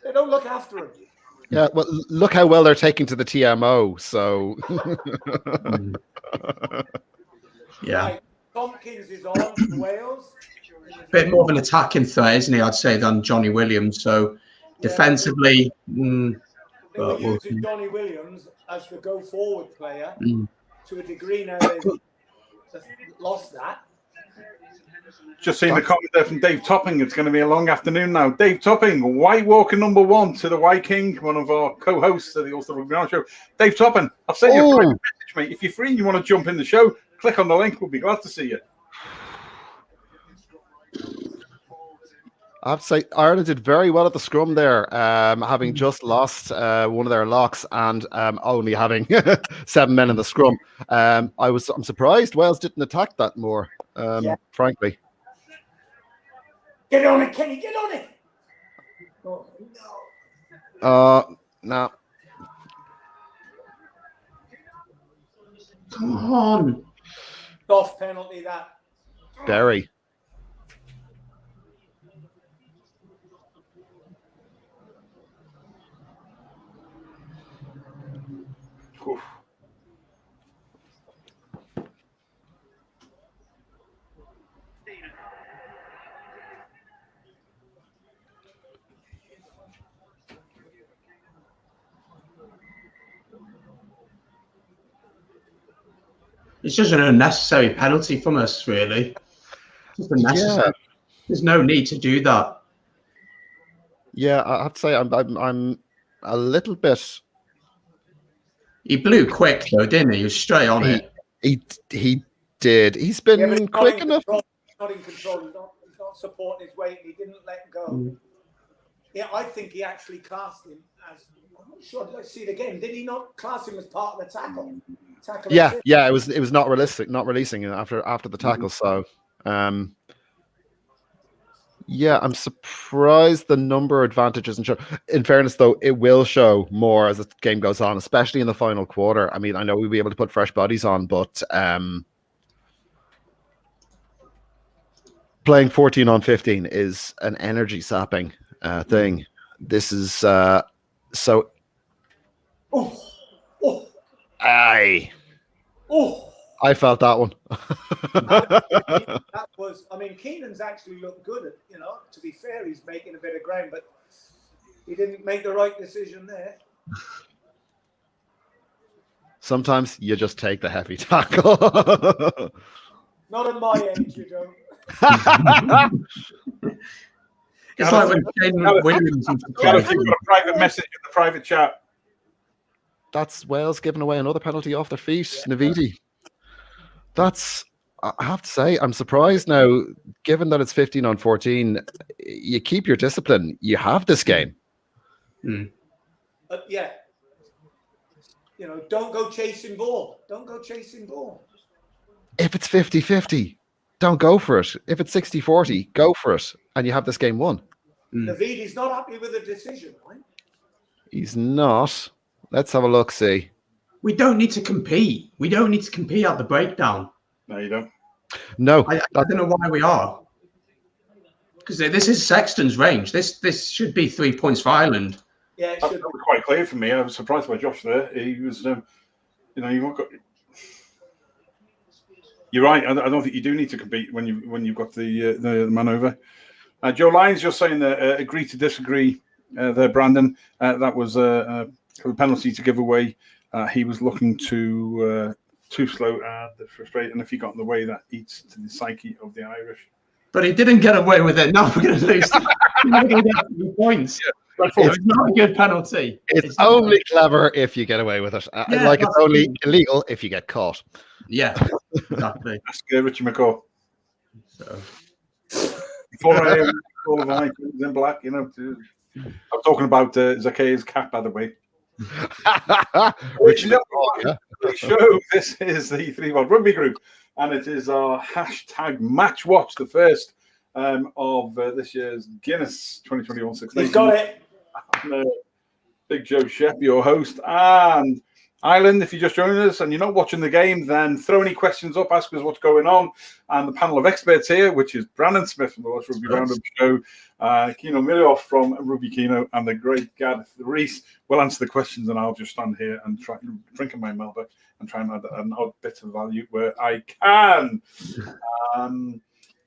they don't look after him. Yeah, well, look how well they're taking to the TMO. So, yeah. Right. Tompkins is on for Wales. A bit more of an attacking threat, isn't he? I'd say than Johnny Williams. So, defensively, they were using Johnny Williams as the go-forward player to a degree. Now they've lost that. Just seeing the comment there from Dave Topping. It's going to be a long afternoon now. Dave Topping, White Walker #1 to the White King, one of our co-hosts of the Ulster Rugby Round Show. Dave Topping, I've sent you a private message, mate. If you're free and you want to jump in the show, click on the link. We'll be glad to see you. I have to say, Ireland did very well at the scrum there, having just lost one of their locks and only having 7 men in the scrum. I'm surprised Wales didn't attack that more, frankly. Get on it, Kenny, get on it. Oh, no. Come on. Soft penalty, that. Very. Oof. It's just an unnecessary penalty from us, really. Just unnecessary. Yeah. There's no need to do that. Yeah, I have to say, I'm a little bit. He blew quick though, didn't he? He was straight on it. He did. He's been quick enough. He's not in control. He's not supporting his weight. He didn't let go. Yeah, I think he actually classed him as. I'm not sure. Let's see it again. Did he not class him as part of the tackle? Yeah. It was not realistic. Not releasing it after the tackle. So, yeah, I'm surprised the number advantage isn't show. In fairness, though, it will show more as the game goes on, especially in the final quarter. I mean, I know we'll be able to put fresh bodies on, but playing 14 on 15 is an energy sapping thing. This is so. I felt that one. That was. I mean, Keenan's actually looked good. To be fair, he's making a bit of ground, but He didn't make the right decision there. Sometimes you just take the heavy tackle. Not at my age, you don't. It's like when Shane Williams used to Got play. a private message in the private chat. That's Wales giving away another penalty off their feet. Navidi. That's, I have to say, I'm surprised now, given that it's 15-on-14, you keep your discipline. You have this game. Yeah. You know, don't go chasing ball. Don't go chasing ball. If it's 50-50, don't go for it. If it's 60-40, go for it. And you have this game won. Navidi's not happy with the decision, right? He's not. Let's have a look, see. We don't need to compete. We don't need to compete at the breakdown. No, you don't. No. I don't know why we are. Because this is Sexton's range. This should be 3 points for Ireland. Yeah, it That should be. was quite clear for me. I was surprised by Josh there. He was, you know, you've got. You're right. I don't think you do need to compete when you've got the man over. Joe Lyons just saying that agree to disagree there, Brandon. That was a penalty to give away. He was looking too slow and frustrated, and if he got in the way, that eats to the psyche of the Irish. But he didn't get away with it. Now we're going to lose. We're going to get 3 points. Yeah. It's not a good penalty. It's only clever if you get away with it. Like it's only illegal if you get caught. Yeah, exactly. Ask Richie McCaw. So. Before I all of my in black, you know. I'm talking about Zacchaeus' cap, by the way. Richard, Show. This is the ThreeBOD Rugby Group, and it is our hashtag match watch, the first of this year's Guinness 2021 Six Nations. He's got it. Big Joe Shepp, your host, and Ireland. If you're just joining us and you're not watching the game, then throw any questions up, ask us what's going on. And the panel of experts here, which is Brandon Smith from the Welsh Rugby Roundup Show, Kino Milioff from Rugby Kino, and the great Gareth Rees will answer the questions, and I'll just stand here and try drinking my Melba and try and add an odd bit of value where I can.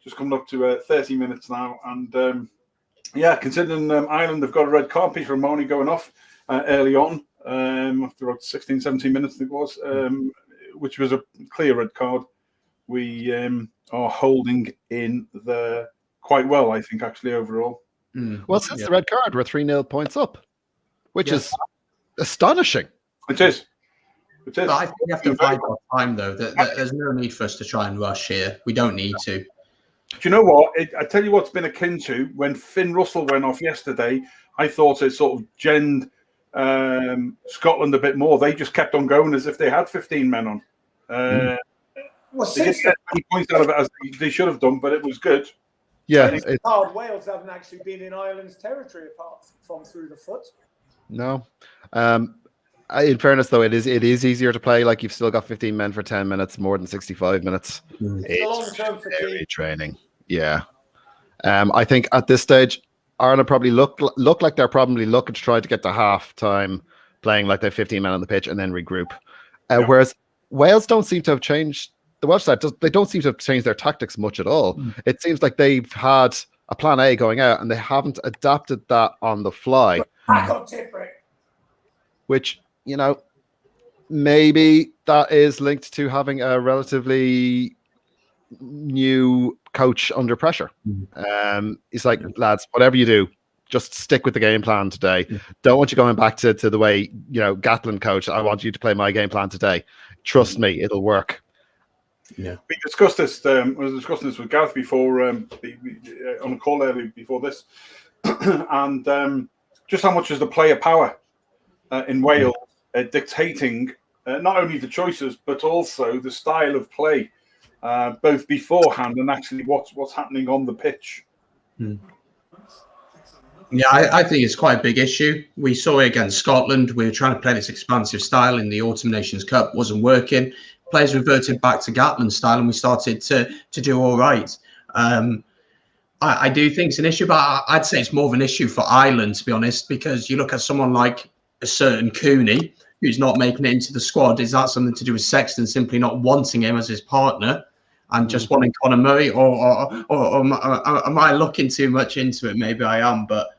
Just coming up to 30 minutes now, and yeah, considering Ireland have got a red card, Peter Romani going off early on after about 16, 17 minutes, I think it was, which was a clear red card. We are holding in the quite well, I think, actually, overall. Well, since the red card, we're 3-0 points up, which is astonishing. It is. It is. But I think we have to bide our time, though. There's no need for us to try and rush here. We don't need to. Do you know what? I tell you what's been akin to when Finn Russell went off yesterday. I thought it sort of genned Scotland a bit more. They just kept on going as if they had 15 men on. Well, they didn't get many points out of it as they should have done, but it was good. Yeah. Wales haven't actually been in Ireland's territory apart from through the foot. No. In fairness, though, it is easier to play. Like you've still got 15 men for 10 minutes, more than 65 minutes. It's long-term fatigue. Training. Yeah. I think at this stage, Ireland probably look like they're probably looking to try to get to half time playing like they're 15 men on the pitch and then regroup. Whereas Wales don't seem to have changed. The Welsh side, they don't seem to have changed their tactics much at all. It seems like they've had a plan A going out and they haven't adapted that on the fly. Which, you know, maybe that is linked to having a relatively new coach under pressure. He's like, lads, whatever you do, just stick with the game plan today. Don't want you going back to the way, you know, Gatlin coach, I want you to play my game plan today. Trust me, it'll work. Yeah, we discussed this. I was discussing this with Gareth before on a call earlier before this, and just how much is the player power in Wales dictating not only the choices but also the style of play, both beforehand and actually what's happening on the pitch. Yeah, I think it's quite a big issue. We saw it against Scotland. We were trying to play this expansive style in the Autumn Nations Cup, wasn't working. Players reverted back to Gatlin style, and we started to do all right. I do think it's an issue, but I'd say it's more of an issue for Ireland, to be honest, because you look at someone like a certain Cooney, who's not making it into the squad. Is that something to do with Sexton simply not wanting him as his partner and just wanting Conor Murray, or am I looking too much into it? Maybe I am, but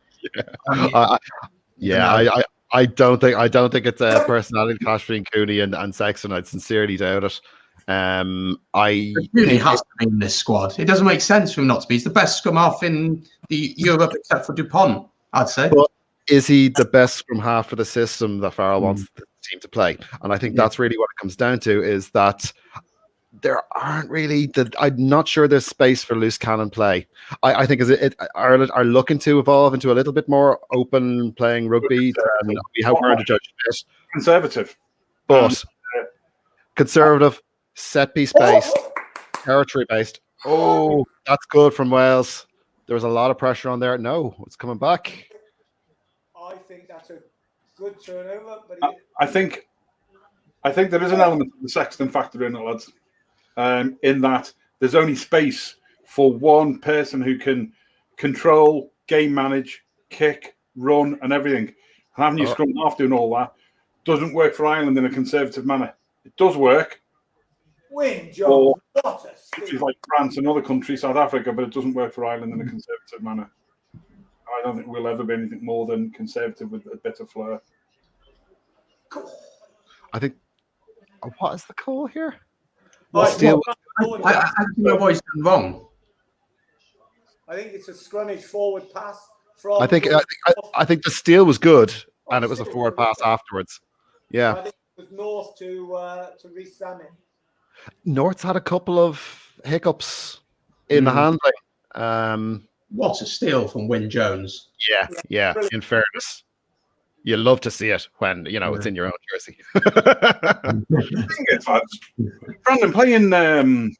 I don't think it's a personality clash between Cooney and Sexton. I sincerely doubt it. Cooney has to be in this squad. It doesn't make sense for him not to be. He's the best scrum half in the Europe except for Dupont, I'd say. But is he the best scrum half for the system that Farrell wants the team to play? And I think that's really what it comes down to, is that there aren't really I'm not sure there's space for loose cannon play. I think Ireland are looking to evolve into a little bit more open playing rugby. And we have learned to judge this. Conservative. But conservative, set piece based, territory based. Oh, that's good from Wales. There was a lot of pressure on there. No, it's coming back. I think that's a good turnover. But I think there is an element of the Sexton factor in it, lads. In that there's only space for one person who can control, game manage, kick, run, and everything. And having you scrum half doing all that doesn't work for Ireland in a conservative manner. It does work. Win, Joe. Countries like France and other countries, South Africa, but it doesn't work for Ireland in a conservative manner. I don't think we'll ever be anything more than conservative with a bit of flair. I think. What is the call here? I don't know what he's done wrong. I think it's a scrummage forward pass from. I think the steal was good, and it was a forward pass afterwards. Yeah. I think it was North to Reece Salmon. North's had a couple of hiccups in the handling. What a steal from Wyn Jones. Yeah. In fairness, you love to see it when it's in your own jersey. Brandon,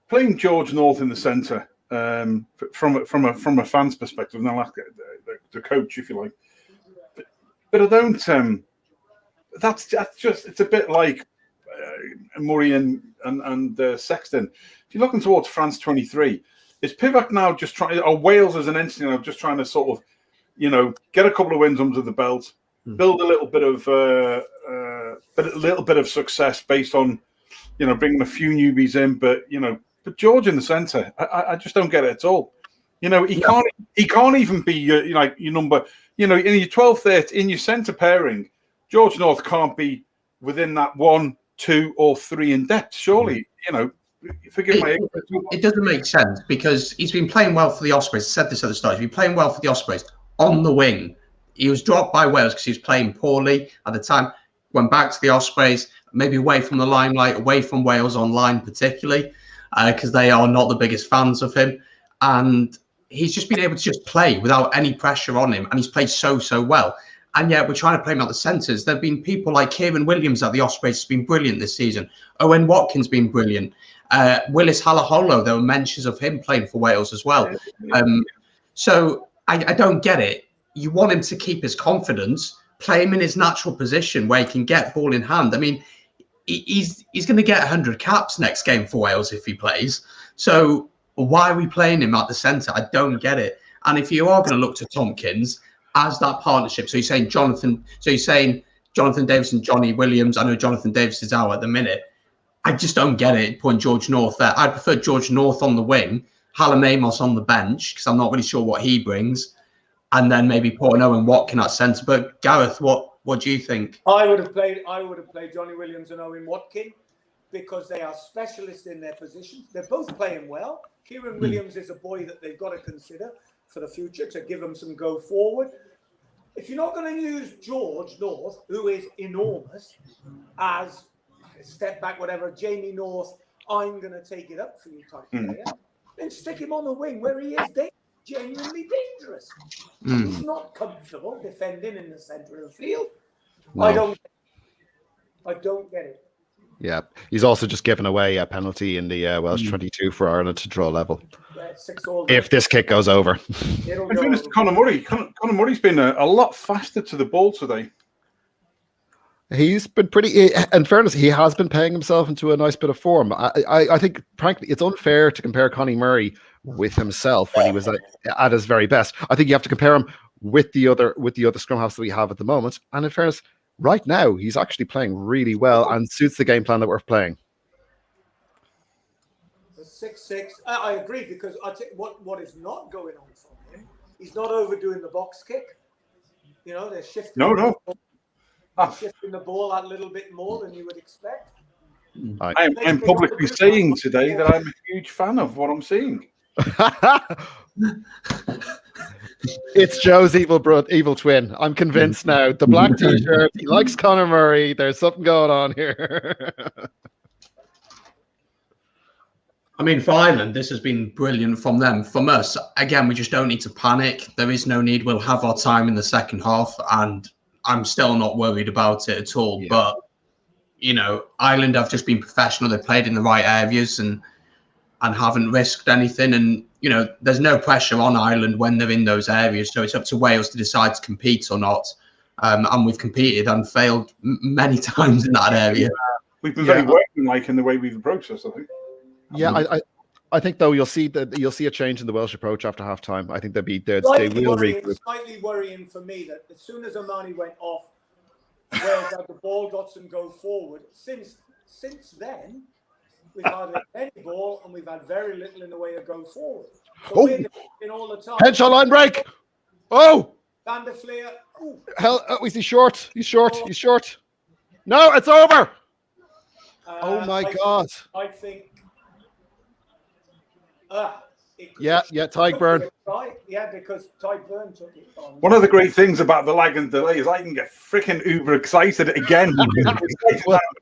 playing George North in the centre, from a fan's perspective, and I'll ask the coach if you like. But I don't. That's just it's a bit like Murray and Sexton. If you're looking towards France 23, is Pivac now just trying, or Wales as an entity now just trying to sort of, get a couple of wins under the belt, build a little bit of success based on, bringing a few newbies in, but George in the centre, I just don't get it at all. He can't even be your number, in your 12, 13, in your centre pairing, George North can't be within that 1, 2, or 3 in depth. Surely, forgive my ignorance. It doesn't make sense because he's been playing well for the Ospreys. I said this at the start. He's been playing well for the Ospreys on the wing. He was dropped by Wales because he was playing poorly at the time. Went back to the Ospreys, maybe away from the limelight, away from Wales online particularly, because they are not the biggest fans of him. And he's just been able to just play without any pressure on him. And he's played so well. And yet we're trying to play him out the centres. There have been people like Kieran Williams at the Ospreys has been brilliant this season. Owen Watkins been brilliant. Willis Halaholo, there were mentions of him playing for Wales as well. So I don't get it. You want him to keep his confidence, play him in his natural position where he can get ball in hand. I mean, he's going to get 100 caps next game for Wales if he plays. So why are we playing him at the centre? I don't get it. And if you are going to look to Tompkins as that partnership, so you're saying Jonathan Davis and Johnny Williams. I know Jonathan Davis is out at the minute. I just don't get it, putting George North there. I prefer George North on the wing, Hallam Amos on the bench, because I'm not really sure what he brings, and then maybe put an Owen Watkin at centre. But Gareth, what do you think? I would have played Johnny Williams and Owen Watkin because they are specialists in their positions. They're both playing well. Kieran Williams is a boy that they've got to consider for the future to give them some go forward. If you're not going to use George North, who is enormous, as step back, whatever, Jamie North, I'm going to take it up for you type player, then stick him on the wing where he is genuinely dangerous. He's not comfortable defending in the centre of the field. No. I don't get it. Yeah, he's also just given away a penalty in the Welsh 22 for Ireland to draw level. If this kick goes over. In fairness to Conor Murray, Conor Murray's been a lot faster to the ball today. He's been in fairness, he has been paying himself into a nice bit of form. I think, frankly, it's unfair to compare Conor Murray with himself when he was at his very best. I think you have to compare him with the other scrum halves that we have at the moment. And in fairness, right now, he's actually playing really well and suits the game plan that we're playing. The 6-6, I agree, because I think what is not going on from him He's not overdoing the box kick. You know, they're shifting. No. Shifting the ball a little bit more than you would expect. I'm publicly saying today that I'm a huge fan of what I'm seeing. It's Joe's evil twin. I'm convinced now. The black t-shirt. He likes Conor Murray. There's something going on here. I mean, for Ireland, this has been brilliant from them. From us, again, we just don't need to panic. There is no need. We'll have our time in the second half, and I'm still not worried about it at all. Yeah. But, you know, Ireland have just been professional. They played in the right areas and haven't risked anything. And, you know, there's no pressure on Ireland when they're in those areas. So it's up to Wales to decide to compete or not. And we've competed and failed many times in that area. We've been very workmanlike in the way we've approached this, I think. Yeah, I think though you'll see a change in the Welsh approach after half time. I think they will regroup. Slightly worrying for me that as soon as Omani went off, Wales had the ball, got some go forward. Since then, we've hardly any ball and we've had very little in the way of go forward. So we're in all the time. Henshaw line break. Oh, Van der Fleer. Hell, is he short? He's short. He's short. No, it's over. Oh my God! I think. Tadhg Beirne. Yeah, because Tadhg Beirne took it on. One of the great things about the lag and delay is I can get freaking uber excited again.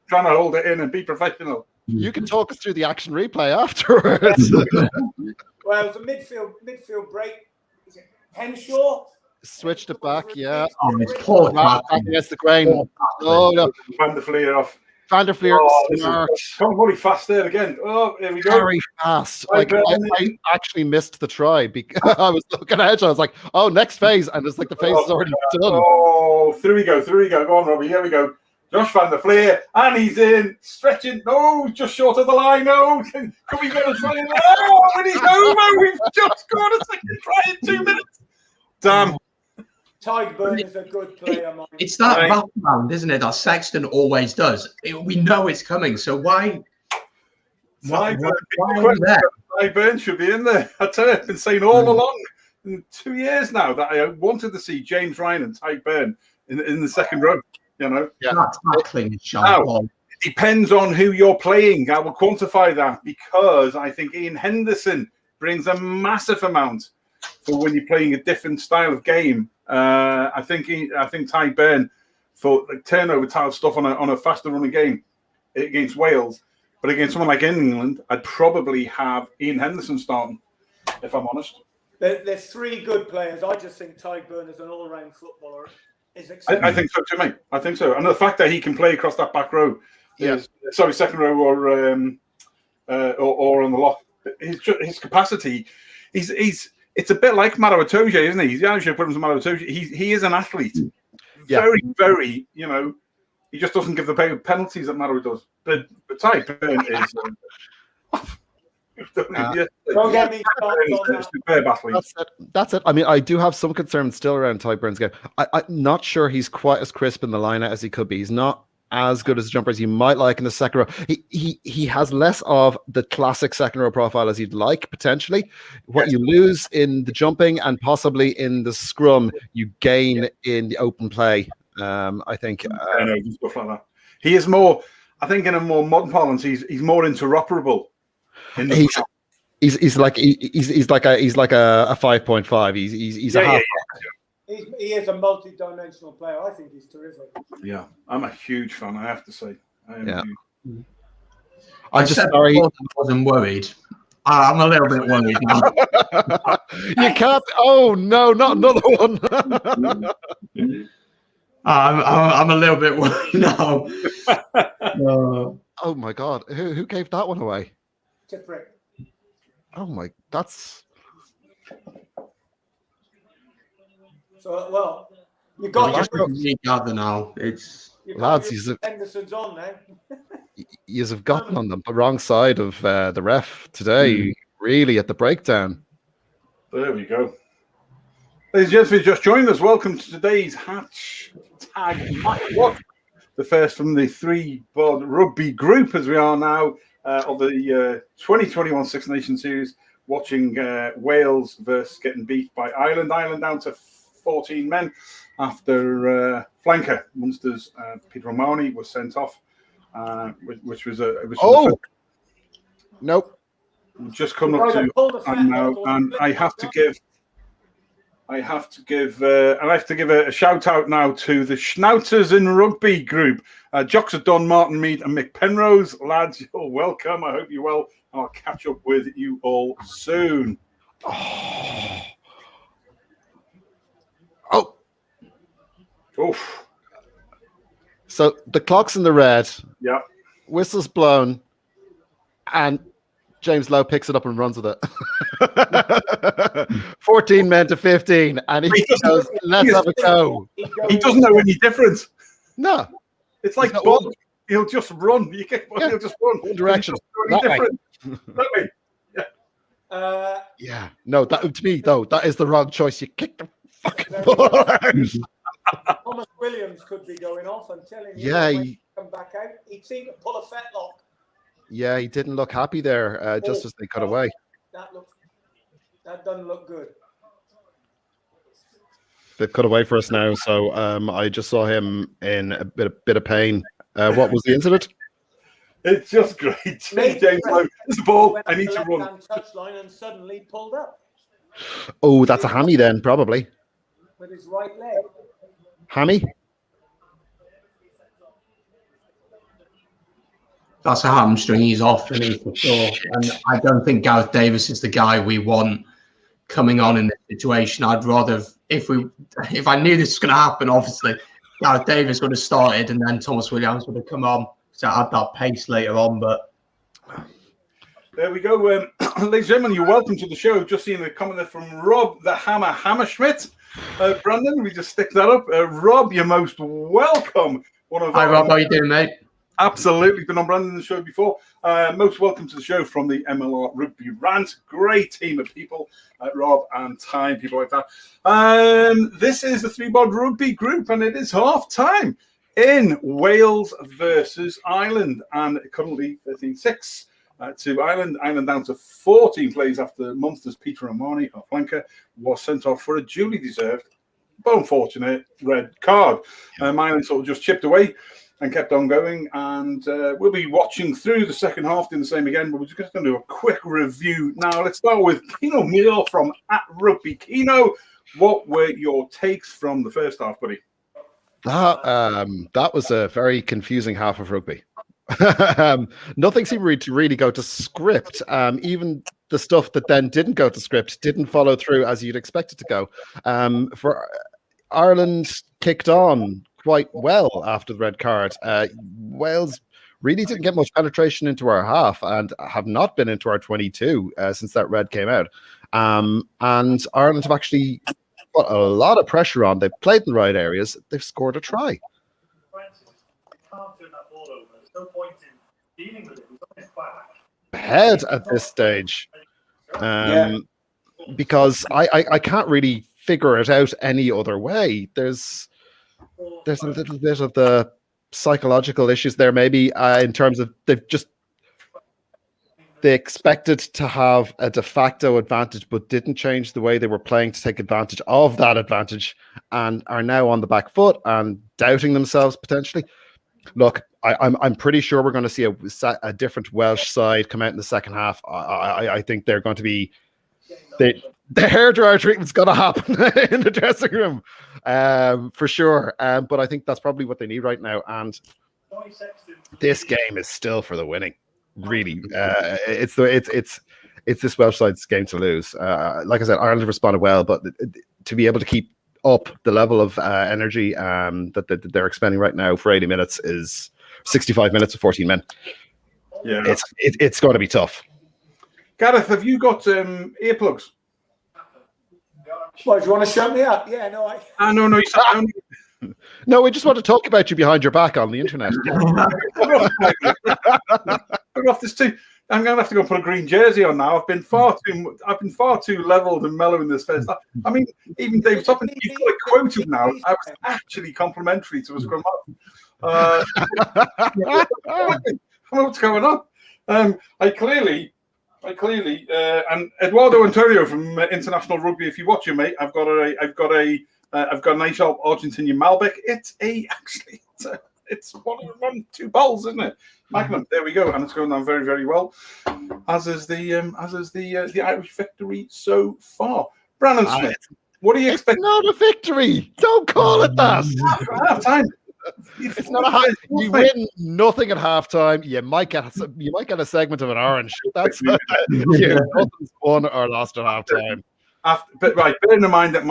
Trying to hold it in and be professional. You can talk us through the action replay afterwards. Well, it was a midfield break. Is it Henshaw? Switched it back, yeah. Oh, it's poor back against the grain. Oh, no. Van der Fleer off. Van der Fleer, come really fast there again. Oh, here we go. Very fast. Like I actually missed the try because I was looking at it. I was like, "Oh, next phase," and it's like the phase is already done. Oh, through we go. Go on, Robbie. Here we go. Josh Van der Fleer, and he's in, stretching. No, just short of the line. No, can we get a try? Oh, and he's over. We've just got a second try in 2 minutes. Damn. Tadhg Beirne is a good player. It's that background, isn't it? That Sexton always does. We know it's coming, so why? Tadhg Beirne should be in there. I tell you, I've been saying all along, in 2 years now, that I wanted to see James Ryan and Tadhg Beirne in the second row. You know, now, it depends on who you're playing. I will quantify that because I think Ian Henderson brings a massive amount for when you're playing a different style of game. I think Tadhg Beirne for like turnover style stuff on a faster running game against Wales, but against someone like England, I'd probably have Ian Henderson starting, if I'm honest. There's three good players. I just think Tadhg Beirne is an all-round footballer. I think so too, mate. I think so, and the fact that he can play across that back row, second row or on the lock, his capacity, it's a bit like Maro Itoje, isn't he? Yeah, I should put him to Maro Itoje. He is an athlete. Very, very, you know, he just doesn't give the penalties that Maro does. But Tadhg Beirne is... Don't get me started. That's it. I mean, I do have some concerns still around Tadhg Beirne's game. I'm not sure he's quite as crisp in the line out as he could be. He's not as good as a jumper as you might like in the second row. He has less of the classic second row profile as you'd like, potentially. What you lose in the jumping and possibly in the scrum, you gain in the open play. I think. Stuff like that. He is more, I think in a more modern parlance, he's more interoperable. He's like a 5.5. He's a half. He is a multi-dimensional player. I think he's terrific. Yeah, I'm a huge fan. I have to say. I'm just sorry. I wasn't worried. I'm a little bit worried now. You can't. Oh no, not another one. I'm a little bit worried now. Oh my God, who gave that one away? Tiprick. Oh my, that's. So well, you got your gather now. It's lads. Henderson's on now. You have gotten on the wrong side of the ref today. Really, at the breakdown. There we go. Ladies and gentlemen, just joined us. Welcome to today's hashtag Match Watch, the first from the ThreeBOD Rugby Group, as we are now of the 2021 Six Nations Series. watching Wales versus getting beat by Ireland. Ireland down to 14 men after flanker Munster's Peter O'Mahony was sent off, which was nope. Just come up to and now, and I have to give a shout out now to the Schnauzers in Rugby Group. Jocks of Don Martin Mead and Mick Penrose. Lads, you're welcome. I hope you're well. I'll catch up with you all soon. Oh. Oof. So the clock's in the red. Yeah. Whistle's blown. And James Lowe picks it up and runs with it. 14 men to 15. And he goes, let's have a go. He doesn't know any difference. No. It's like Bob. He'll just run. You kick, he'll just run. One direction. That way. Yeah. Yeah. No, that to me though, that is the wrong choice. You kick the fucking ball out. Thomas Williams could be going off. I'm telling you. Yeah. When he come back out, he'd seem to pull a fetlock. Yeah, he didn't look happy there, just as they cut away. That doesn't look good. They've cut away for us now, so I just saw him in a bit of pain. What was the incident? It's just great. James Lowe, there's the ball. I need to run. Touchline and suddenly pulled up. Oh, that's a hammy then, probably. With his right leg. Hammy? That's a hamstring. He's off, and he's for sure. And I don't think Gareth Davis is the guy we want coming on in this situation. I'd rather, if I knew this was going to happen, obviously, Gareth Davis would have started, and then Thomas Williams would have come on to add that pace later on. But there we go, ladies and gentlemen. You're welcome to the show. Just seeing a comment there from Rob the Hammerschmidt. Brandon, we just stick that up. Rob, you're most welcome. Hi, Rob. How you doing, mate? Absolutely, been on Brandon's show before. Most welcome to the show from the MLR Rugby Rant. Great team of people, Rob and Ty, people like that. This is the ThreeBOD Rugby Group, and it is half time in Wales versus Ireland, and currently 13-6 to Ireland. Ireland down to 14 plays after Munster's Peter O'Mahony, our flanker, was sent off for a duly deserved, but unfortunate red card. Ireland sort of just chipped away and kept on going, and we'll be watching through the second half, doing the same again, but we're just going to do a quick review now. Let's start with Keno Neal from @Rugby Keno. What were your takes from the first half, buddy? That was a very confusing half of rugby. Nothing seemed to really go to script. Even the stuff that then didn't go to script didn't follow through as you'd expect it to go. For Ireland kicked on quite well after the red card. Wales really didn't get much penetration into our half and have not been into our 22 since that red came out. And Ireland have actually got a lot of pressure on. They've played in the right areas. They've scored a try. Ahead at this stage. Because I can't really figure it out any other way. There's a little bit of the psychological issues there, maybe in terms of they expected to have a de facto advantage, but didn't change the way they were playing to take advantage of that advantage, and are now on the back foot and doubting themselves potentially. Look, I'm pretty sure we're going to see a different Welsh side come out in the second half. I think they're going to be the hairdryer treatment's going to happen in the dressing room, for sure. But I think that's probably what they need right now. And this game is still for the winning. Really, it's this Welsh side's game to lose. Like I said, Ireland responded well, but to be able to keep up the level of energy that they're expending right now for 80 minutes is 65 minutes of 14 men. Yeah, it's going to be tough. Gareth, have you got earplugs? Well, do you want to shut me up? Yeah, no, no. You sound... No, we just want to talk about you behind your back on the internet. I'm going to have to go put a green jersey on now. I've been far too leveled and mellow in this first. I mean, even Dave Toppin, you've got it quoted now. I was actually complimentary to a scrum half. What's going on? I clearly Quite clearly. And Eduardo Antonio from International Rugby. If you watch him, mate, I've got a nice Argentinian Malbec. It's one 2 bowls, isn't it? Magnum. There we go, and it's going down very, very well. As is the Irish victory so far. Brandon Smith, what do you expect? It's not a victory. Don't call it that. Half time. It's not a half. You win nothing at halftime. You might get a segment of an orange. That's nothing's won or lost at halftime. But right, bearing in mind that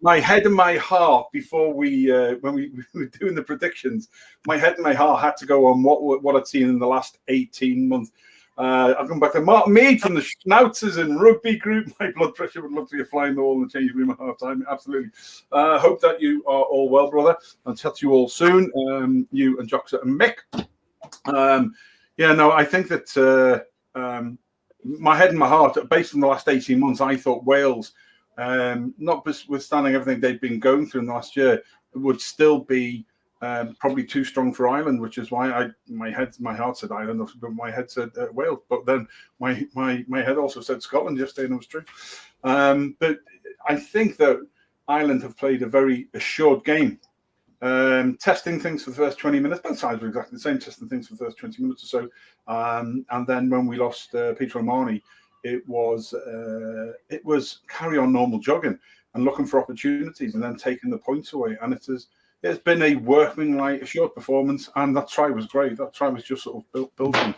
my head and my heart before when we were doing the predictions, my head and my heart had to go on what I'd seen in the last 18 months. I've gone back to Mark Mead from the Schnauzers and Rugby Group. My blood pressure would love to be flying the wall in the change room at half time. Absolutely. Hope that you are all well, brother. I'll chat to you all soon. You and Joxer and Mick. I think that my head and my heart, based on the last 18 months, I thought Wales, notwithstanding everything they've been going through in the last year, would still be probably too strong for Ireland, which is why my heart said Ireland, but my head said Wales. But then my head also said Scotland yesterday, and it was true. But I think that Ireland have played a very assured game, testing things for the first 20 minutes. Both sides were exactly the same, testing things for the first 20 minutes or so. And then when we lost Peter O'Mahony, it was carry on normal jogging and looking for opportunities and then taking the points away. And it's been a workmanlike, assured performance, and that try was great. That try was just sort of building.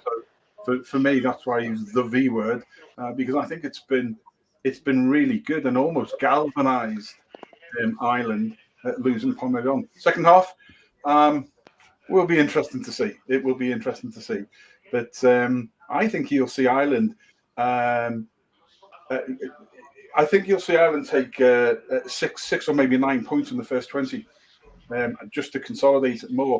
So for me, that's why I use the V word, because I think it's been really good and almost galvanised Ireland losing Pomerleon. Second half will be interesting to see. It will be interesting to see. But I think you'll see Ireland. I think you'll see Ireland take 6 or maybe 9 points in the first 20. Just to consolidate it more.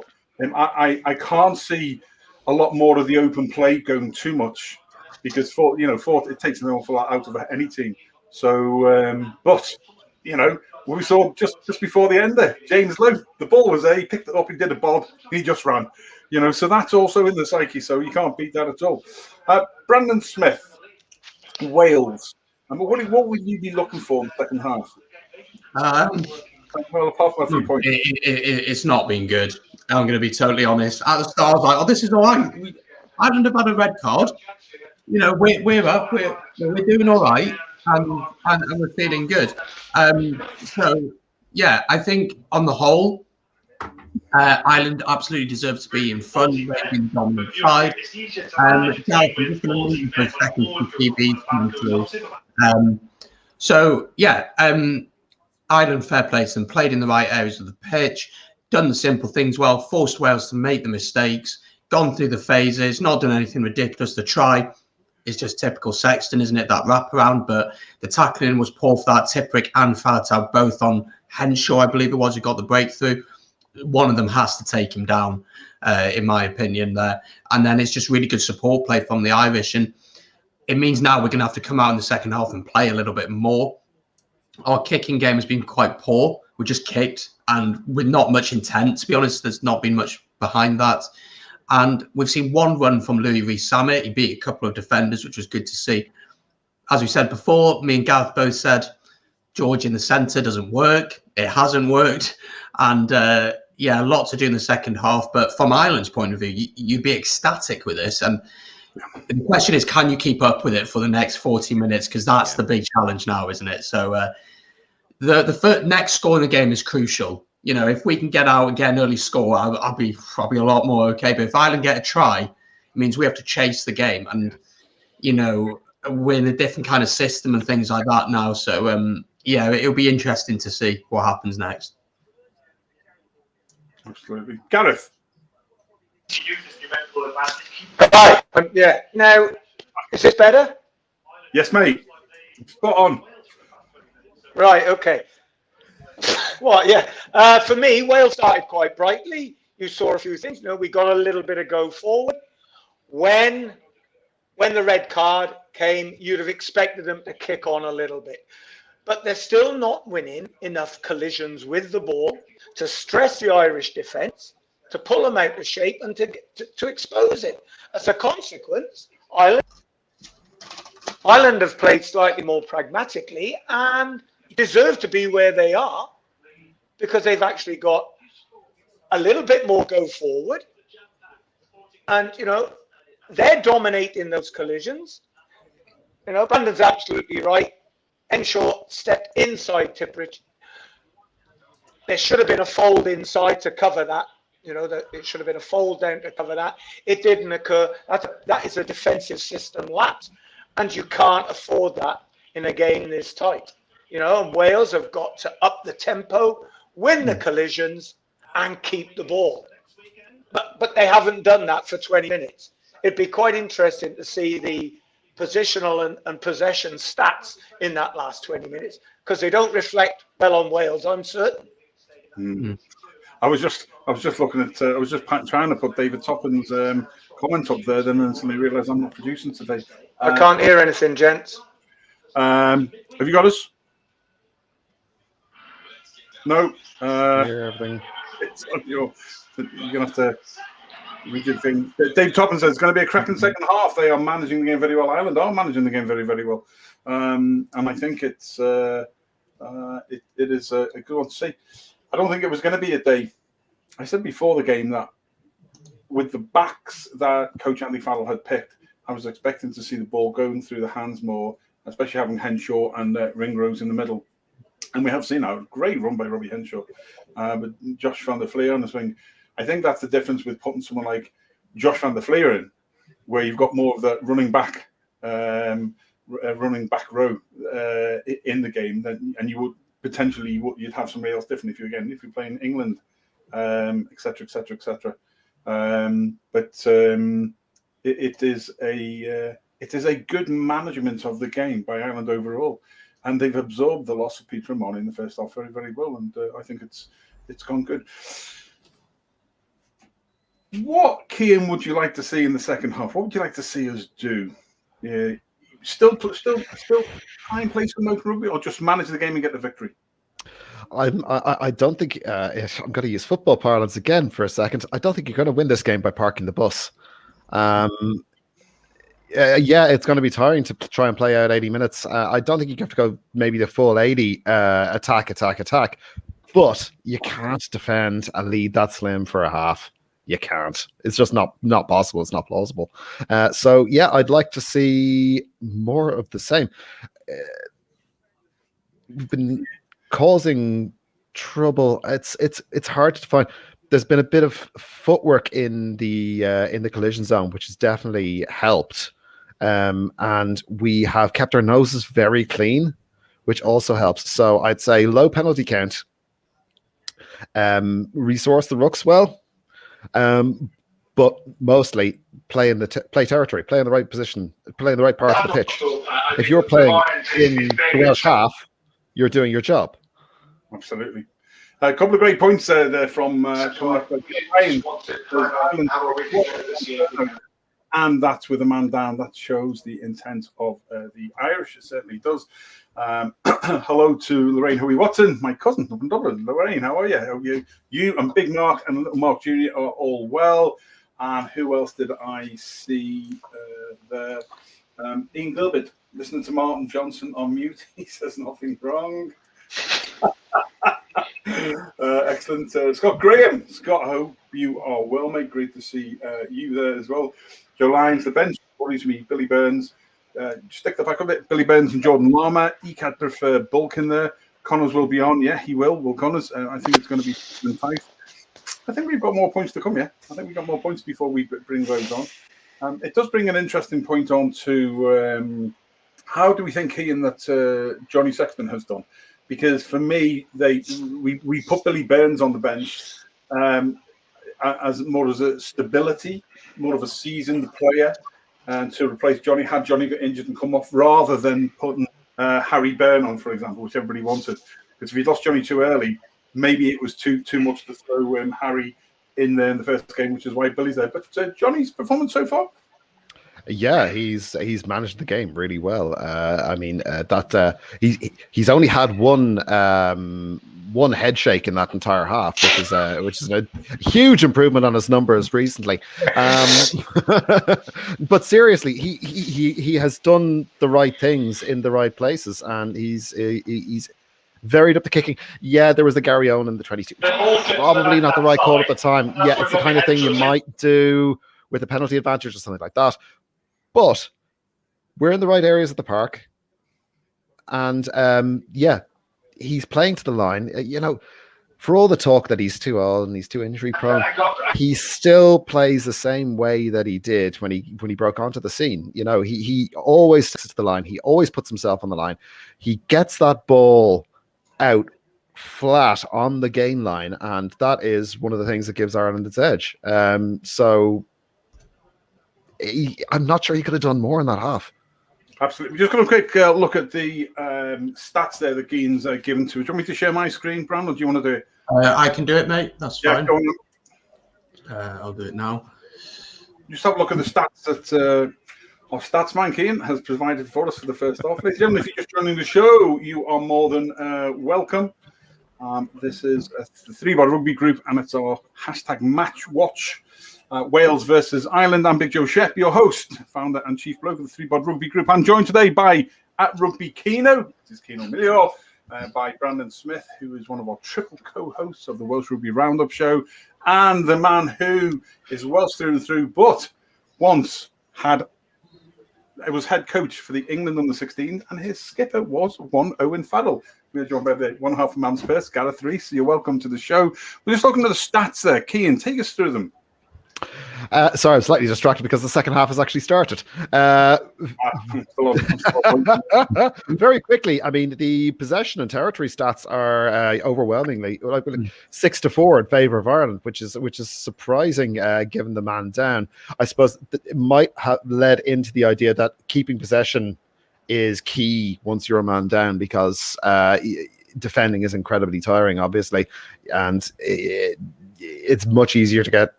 I can't see a lot more of the open play going too much because it takes an awful lot out of any team. So, but we saw just before the end there, James Lowe, the ball was there, he picked it up, he did a bob, he just ran. So that's also in the psyche. So you can't beat that at all. Brandon Smith, Wales. What would you be looking for in the second half? Well, apart from 3 points, it's not been good. I'm going to be totally honest. At the start, I was like, "Oh, this is all right." Ireland have had a red card. We're up. We're doing all right, and we're feeling good. So yeah, I think on the whole, Ireland absolutely deserve to be in front, in the dominant side. I'm just going to leave for a second for TVs coming through. So yeah. Ireland, fair play to them, played in the right areas of the pitch, done the simple things well, forced Wales to make the mistakes, gone through the phases, not done anything ridiculous. The try is just typical Sexton, isn't it? That wraparound, but the tackling was poor for that. Tipuric and Falatau both on Henshaw, I believe it was, who got the breakthrough. One of them has to take him down, in my opinion, there. And then it's just really good support play from the Irish. And it means now we're going to have to come out in the second half and play a little bit more. Our kicking game has been quite poor. We just kicked and with not much intent, to be honest. There's not been much behind that. And we've seen one run from Louis Rees-Zammit. He beat a couple of defenders, which was good to see. As we said before, me and Gareth both said George in the centre doesn't work. It hasn't worked. And a lot to do in the second half. But from Ireland's point of view, you'd be ecstatic with this. And the question is, can you keep up with it for the next 40 minutes? Because that's the big challenge now, isn't it? So the next score in the game is crucial. If we can get out and get an early score, I'll be probably a lot more okay. But if Ireland get a try, it means we have to chase the game. And, we're in a different kind of system and things like that now. So, it'll be interesting to see what happens next. Absolutely. Gareth. Right. Yeah. Now, is this better? Yes, mate. Spot on. Right. Okay. Well, yeah. For me, Wales started quite brightly. You saw a few things. We got a little bit of go forward. When the red card came, you'd have expected them to kick on a little bit. But they're still not winning enough collisions with the ball to stress the Irish defence, to pull them out of shape and to expose it. As a consequence, Ireland have played slightly more pragmatically and deserve to be where they are because they've actually got a little bit more go forward. And, they're dominating those collisions. Brandon's absolutely right. Henshaw stepped inside Tipperich. There should have been a fold inside to cover that. That it should have been a fold down to cover that. It didn't occur. That is a defensive system lapse. And you can't afford that in a game this tight. And Wales have got to up the tempo, win the collisions, and keep the ball. But they haven't done that for 20 minutes. It'd be quite interesting to see the positional and possession stats in that last 20 minutes because they don't reflect well on Wales, I'm certain. Mm. I was just looking at. I was just trying to put David Toppin's comment up there, then suddenly realised I'm not producing today. I can't hear anything, gents. Have you got us? No. Hear everything. You're gonna have to read your thing. Dave Toppin says it's going to be a cracking second half. They are managing the game very well. Ireland are managing the game very, very well, and I think it is a good one to see. I don't think it was going to be a day. I said before the game that with the backs that Coach Andy Farrell had picked, I was expecting to see the ball going through the hands more, especially having Henshaw and Ringrose in the middle. And we have seen a great run by Robbie Henshaw, but Josh van der Fleer on the swing. I think that's the difference with putting someone like Josh van der Fleer in, where you've got more of the running back row in the game, and you would potentially you'd have somebody else different if you're playing England, etc. It is a good management of the game by Ireland overall, and they've absorbed the loss of Peter Amon in the first half very, very well, and I think it's gone good. What, Cian, would you like to see in the second half? What would you like to see us do? Yeah, still try and play some open rugby, or just manage the game and get the victory? I don't think I'm going to use football parlance again for a second. I don't think you're going to win this game by parking the bus. Yeah, it's going to be tiring to try and play out 80 minutes. I don't think you have to go maybe the full 80 attack. But you can't defend a lead that slim for a half. You can't. It's just not possible. It's not plausible. So yeah, I'd like to see more of the same. We've been causing trouble. It's hard to find. There's been a bit of footwork in the collision zone, which has definitely helped. And we have kept our noses very clean, which also helps. So I'd say low penalty count. Resource the rucks well. But mostly play territory, play in the right position, play in the right part of the pitch. If you're playing in the Welsh half, you're doing your job. Absolutely. A couple of great points there from Ryan. And that's with a man down. That shows the intent of the Irish. It certainly does. Hello to Lorraine Huey Watson, my cousin from Dublin. Lorraine, how are you? How are you? You and Big Mark and Little Mark Jr. are all well. And who else did I see there? Ian Gilbert, listening to Martin Johnson on mute. He says nothing wrong. Excellent. Scott Graham. Scott, I hope you are well, mate. Great to see you there as well. Joe Lyons, the bench worries me. Billy Burns. Stick the back of it. Billy Burns and Jordan Lama. Ecad prefer Bulk in there. Connors will be on. Yeah, he will. Will Connors. I think it's going to be tight. I think we've got more points to come, yeah. I think we've got more points before we bring those on. It does bring an interesting point on to how do we think Ian that Johnny Sexton has done? Because for me, we put Billy Burns on the bench as more as a stability, more of a seasoned player, and to replace Johnny had Johnny got injured and come off, rather than putting Harry Byrne on, for example, which everybody wanted. Because if he'd lost Johnny too early, maybe it was too much to throw Harry in there in the first game, which is why Billy's there. But Johnny's performance so far? Yeah, he's managed the game really well. I mean, that he's only had one head shake in that entire half, which is a huge improvement on his numbers recently. But seriously, he has done the right things in the right places, and he's varied up the kicking. Yeah, there was the Gary Owen in the 22. Probably not the right call at the time. Yeah, it's the kind of thing you might do with a penalty advantage or something like that. But we're in the right areas of the park. And yeah, he's playing to the line. For all the talk that he's too old and he's too injury prone, he still plays the same way that he did when he broke onto the scene. He always sticks to the line. He always puts himself on the line. He gets that ball out flat on the gain line, and that is one of the things that gives Ireland its edge. So I'm not sure he could have done more in that half. Absolutely. We're just going to quick look at the stats there that Gean's given to us. Do you want me to share my screen, Bram, or do you want to do it? I can do it, mate. That's fine. Go on. I'll do it now. Just have a look at the stats that our stats man, Cian, has provided for us for the first half. Ladies and gentlemen, if you're just joining the show, you are more than welcome. This is the ThreeBOD Rugby Group, and it's our hashtag match watch. Wales versus Ireland. I'm Big Joe Shepp, your host, founder and chief bloke of the ThreeBOD Rugby Group. I'm joined today by @RugbyKino, this is Kino Milior, by Brandon Smith, who is one of our triple co-hosts of the Welsh Rugby Roundup show, and the man who is Welsh through and through, but once was head coach for the England under-16, and his skipper was one Owen Farrell. We're joined by the one half of man's purse, Gareth Rees. You're welcome to the show. We're just looking at the stats there. Cian, take us through them. Sorry, I'm slightly distracted because the second half has actually started. Very quickly, I mean, the possession and territory stats are overwhelmingly 6-4 in favour of Ireland, which is surprising given the man down. I suppose it might have led into the idea that keeping possession is key once you're a man down, because defending is incredibly tiring, obviously, and it's much easier to get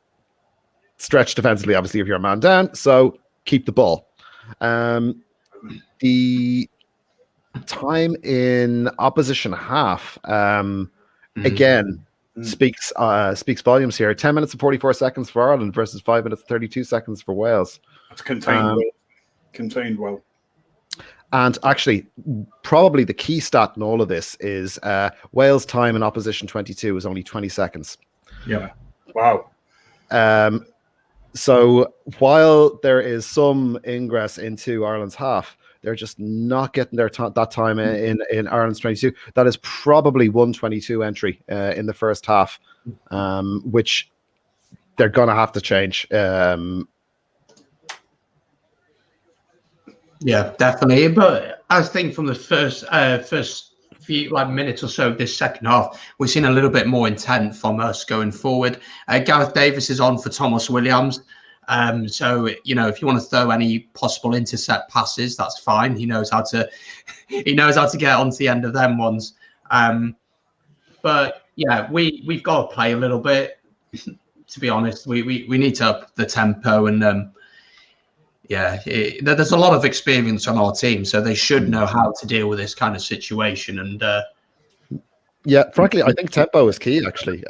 stretched defensively, obviously, if you're a man down. So keep the ball. The time in opposition half again speaks volumes here. 10 minutes and 44 seconds for Ireland versus 5 minutes and 32 seconds for Wales. That's contained well. And actually, probably the key stat in all of this is Wales' time in opposition 22 is only 20 seconds. Yeah. Wow. So while there is some ingress into Ireland's half, they're just not getting their that time in Ireland's 22. That is probably 1:22 entry in the first half, which they're going to have to change. Yeah, definitely. But I think from the first few minutes or so of this second half, we've seen a little bit more intent from us going forward. Gareth Davis is on for Thomas Williams. So, if you want to throw any possible intercept passes, that's fine. He knows how to get onto the end of them ones. But yeah, we've got to play a little bit. To be honest, we need to up the tempo, and there's a lot of experience on our team, so they should know how to deal with this kind of situation. And frankly, I think tempo is key, actually,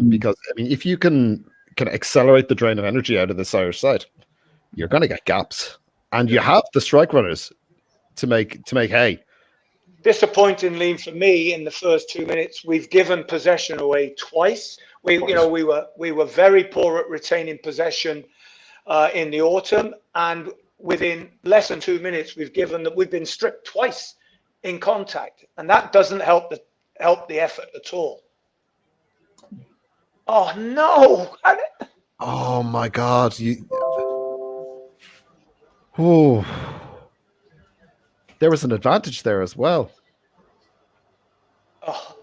because I mean, if you can accelerate the drain of energy out of this Irish side, you're going to get gaps, and you have the strike runners to make hay. Disappointingly for me, in the first 2 minutes, we've given possession away twice. We were very poor at retaining possession in the autumn, and within less than 2 minutes, we've been stripped twice in contact, and that doesn't help the effort at all. Oh no! Oh my God! There was an advantage there as well. Oh.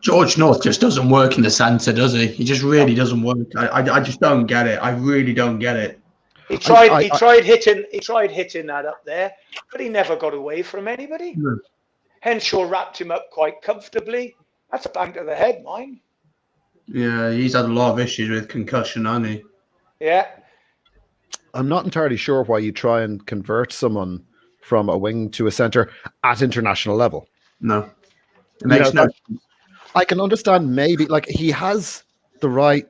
George North just doesn't work in the centre, does he? He just really doesn't work. I just don't get it. I really don't get it. He tried hitting that up there, but he never got away from anybody. No. Henshaw wrapped him up quite comfortably. That's a bang to the head, mine. Yeah, he's had a lot of issues with concussion, hasn't he? Yeah. I'm not entirely sure why you try and convert someone from a wing to a centre at international level. No. It makes no sense. I can understand maybe, like, he has the right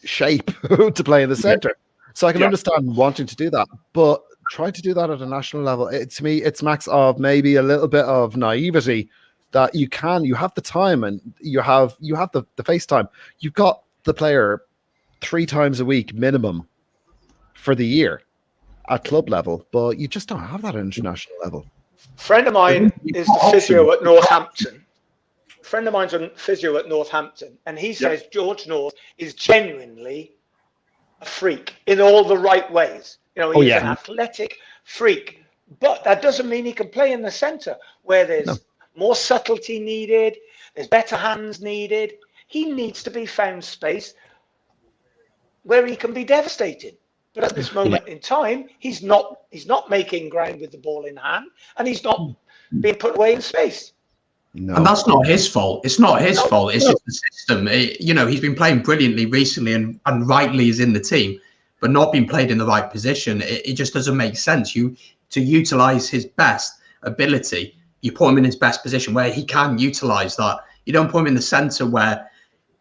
shape to play in the centre. So I can understand wanting to do that. But trying to do that at a national level, to me, it smacks of maybe a little bit of naivety that you have the time and you have the face time. You've got the player 3 times a week minimum for the year at club level, but you just don't have that at international level. Friend of mine is the physio at Northampton. Friend of mine's a physio at Northampton, and he says George North is genuinely a freak in all the right ways. You know, he's an athletic freak, but that doesn't mean he can play in the centre where there's more subtlety needed, there's better hands needed. He needs to be found space where he can be devastated. But at this moment in time, he's not making ground with the ball in hand, and he's not being put away in space. No. And that's not his fault. It's not his fault. It's just the system. He's been playing brilliantly recently and rightly is in the team, but not being played in the right position. It just doesn't make sense. To utilise his best ability, you put him in his best position where he can utilise that. You don't put him in the centre where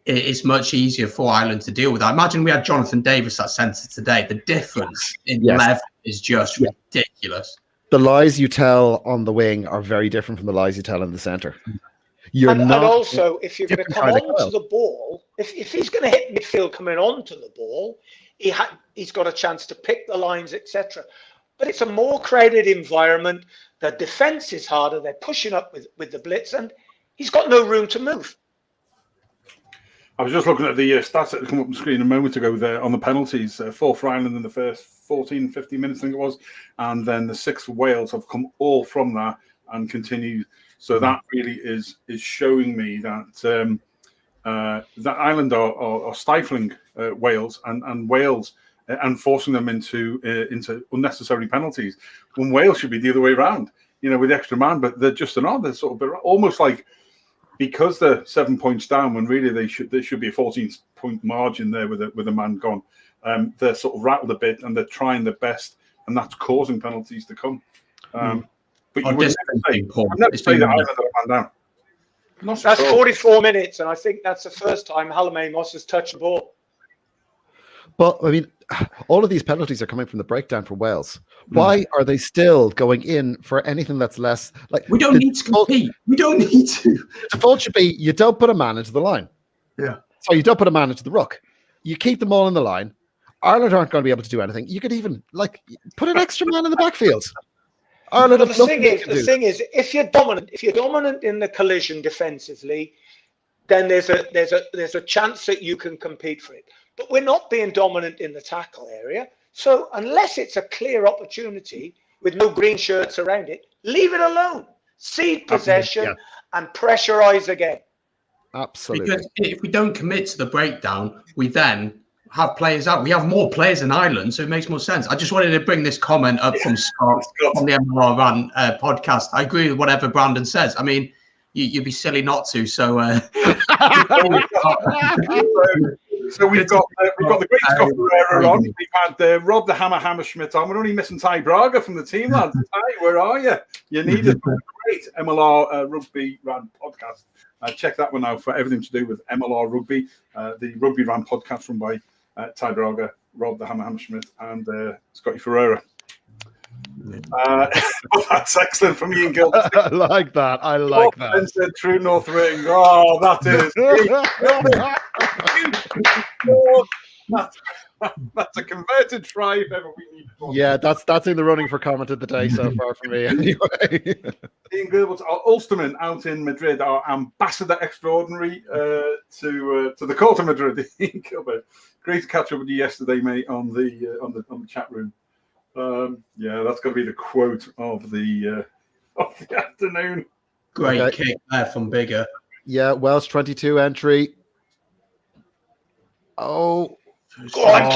it's much easier for Ireland to deal with that. Imagine we had Jonathan Davis at centre today. The difference in level is just ridiculous. The lies you tell on the wing are very different from the lies you tell in the centre. And also, if you're going to come onto the ball, if he's going to hit midfield coming onto the ball, he's got a chance to pick the lines, etc. But it's a more crowded environment. The defence is harder. They're pushing up with the blitz, and he's got no room to move. I was just looking at the stats that come up on the screen a moment ago there on the penalties. 4 for Ireland in the first 14, 15 minutes, I think it was. And then the 6 for Wales have come all from that and continue. So that really is showing me that that Ireland are stifling Wales and Wales and forcing them into unnecessary penalties when Wales should be the other way around, with extra man. But they're just not. They're sort of almost like, because they're 7 points down when really there should be a 14-point margin there with a man gone. They're sort of rattled a bit and they're trying their best, and that's causing penalties to come. But you would never say that Ireland are a man down. That's 44 minutes, and I think that's the first time Hallam Amos has touched the ball. But I mean, all of these penalties are coming from the breakdown for Wales. Why are they still going in for anything that's less like? We don't need to compete. We don't need to. The default should be you don't put a man into the line. Yeah. So you don't put a man into the ruck. You keep them all in the line. Ireland aren't going to be able to do anything. You could even put an extra man in the backfield. Ireland. Well, the thing is, if you're dominant in the collision defensively, then there's a chance that you can compete for it. But we're not being dominant in the tackle area. So unless it's a clear opportunity with no green shirts around it, leave it alone. Cede possession and pressurise again. Absolutely. Because if we don't commit to the breakdown, we then have players out. We have more players in Ireland, so it makes more sense. I just wanted to bring this comment up from Scott on the MLR Run podcast. I agree with whatever Brandon says. I mean, you'd be silly not to. So, So we've got the great Scott Ferreira on. We've had Rob the Hammerschmidt on. We're only missing Ty Braga from the team, lads. Ty, where are you? You need a great MLR Rugby Ran podcast. Check that one out for everything to do with MLR Rugby. The Rugby Ran podcast run by Ty Braga, Rob the Hammerschmidt, and Scotty Ferreira. That's excellent from Ian Gilbert. I like that. And said True North Ring. Oh, that is. That's a converted try if ever we need one. Yeah, that's in the running for comment of the day so far for me anyway. Ian Gilbert, our Ulsterman out in Madrid, our ambassador extraordinary to the court of Madrid. Ian Gilbert, great to catch up with you yesterday, mate, on the chat room. That's got to be the quote of the afternoon. Great kick there from Bigger. Yeah, Welsh 22 entry. Oh, go on,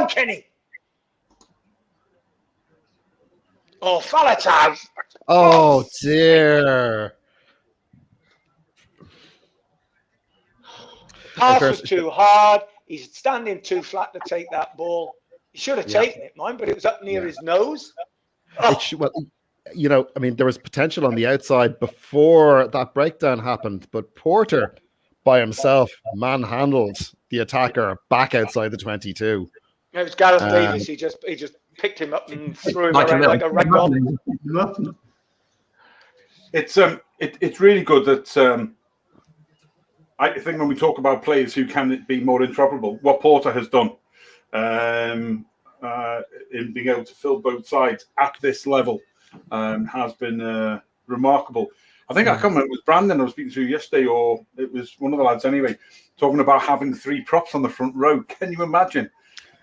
Kenny! Oh, Falatau! Oh dear. Pass was too hard. He's standing too flat to take that ball. He should have taken it, mind, but it was up near his nose. Well, I mean, there was potential on the outside before that breakdown happened, but Porter by himself manhandled the attacker back outside the 22. It was Gareth Davis. He just picked him up and threw him around like a rag doll. It's really good that I think when we talk about players who can be more interoperable, what Porter has done in being able to fill both sides at this level has been remarkable. I think I can't remember, it was Brandon I was speaking to yesterday, or it was one of the lads anyway, talking about having 3 props on the front row. Can you imagine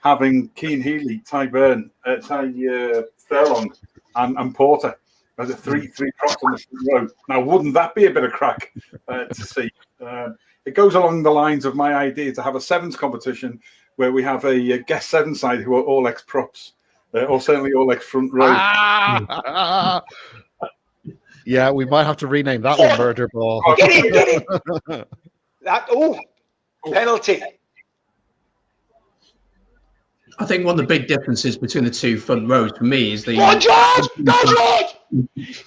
having Keane Healy, Ty Furlong, and Porter as a three props on the front row? Now, wouldn't that be a bit of crack to see? It goes along the lines of my idea to have a sevens competition where we have a guest 7 side who are all ex-props, or certainly all ex-front row. Yeah, we might have to rename that one Murder Ball. Get it! Penalty. I think one of the big differences between the 2 front rows for me is the. Go on, George! Go, George!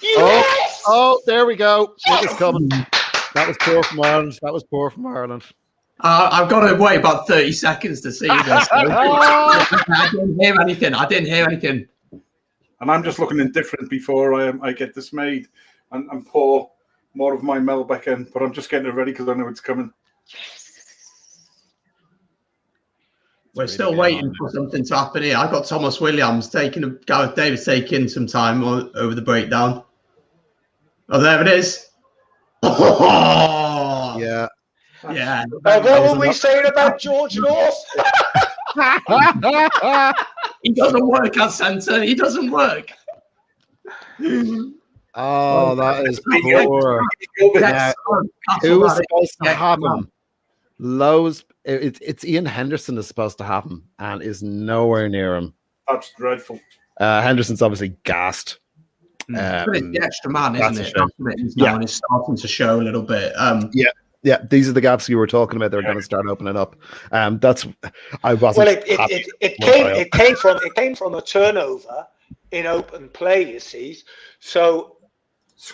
Yes! Oh, there we go. It was coming. That was poor from Ireland. I've got to wait about 30 seconds to see this. I didn't hear anything. And I'm just looking indifferent before I get dismayed and pour more of my Melbeck in. But I'm just getting it ready because I know it's coming. We're still waiting for something to happen here. I've got Thomas Williams Gareth Davis taking some time over the breakdown. Oh, there it is. Yeah. Yeah. What were we saying about George North? He doesn't work at centre. He doesn't work. Oh, that is poor. Yeah. Who was supposed to have him? Lowe's. It's Ian Henderson is supposed to have him and is nowhere near him. That's dreadful. Henderson's obviously gassed. But it's the extra man, isn't it? Yeah. It's starting to show a little bit. Yeah, these are the gaps you were talking about. They're going to start opening up. That's I wasn't. Well, it came from a turnover in open play. You see, so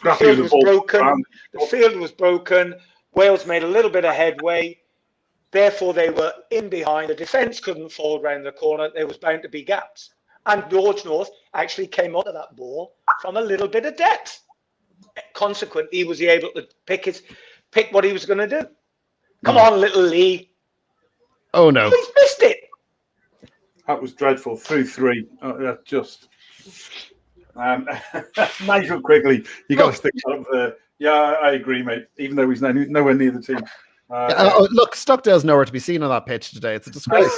the field was broken. The field was broken. Wales made a little bit of headway. Therefore, they were in behind. The defence couldn't fall around the corner. There was bound to be gaps. And George North actually came onto that ball from a little bit of depth. Consequently, he was able to pick what he was going to do. Come on, little Lee. Oh, no. He's missed it. That was dreadful. 3-3. That's just... Nigel Quigley, you got to stick that up there. Yeah, I agree, mate. Even though he's nowhere near the team. Look, Stockdale's nowhere to be seen on that pitch today. It's a disgrace.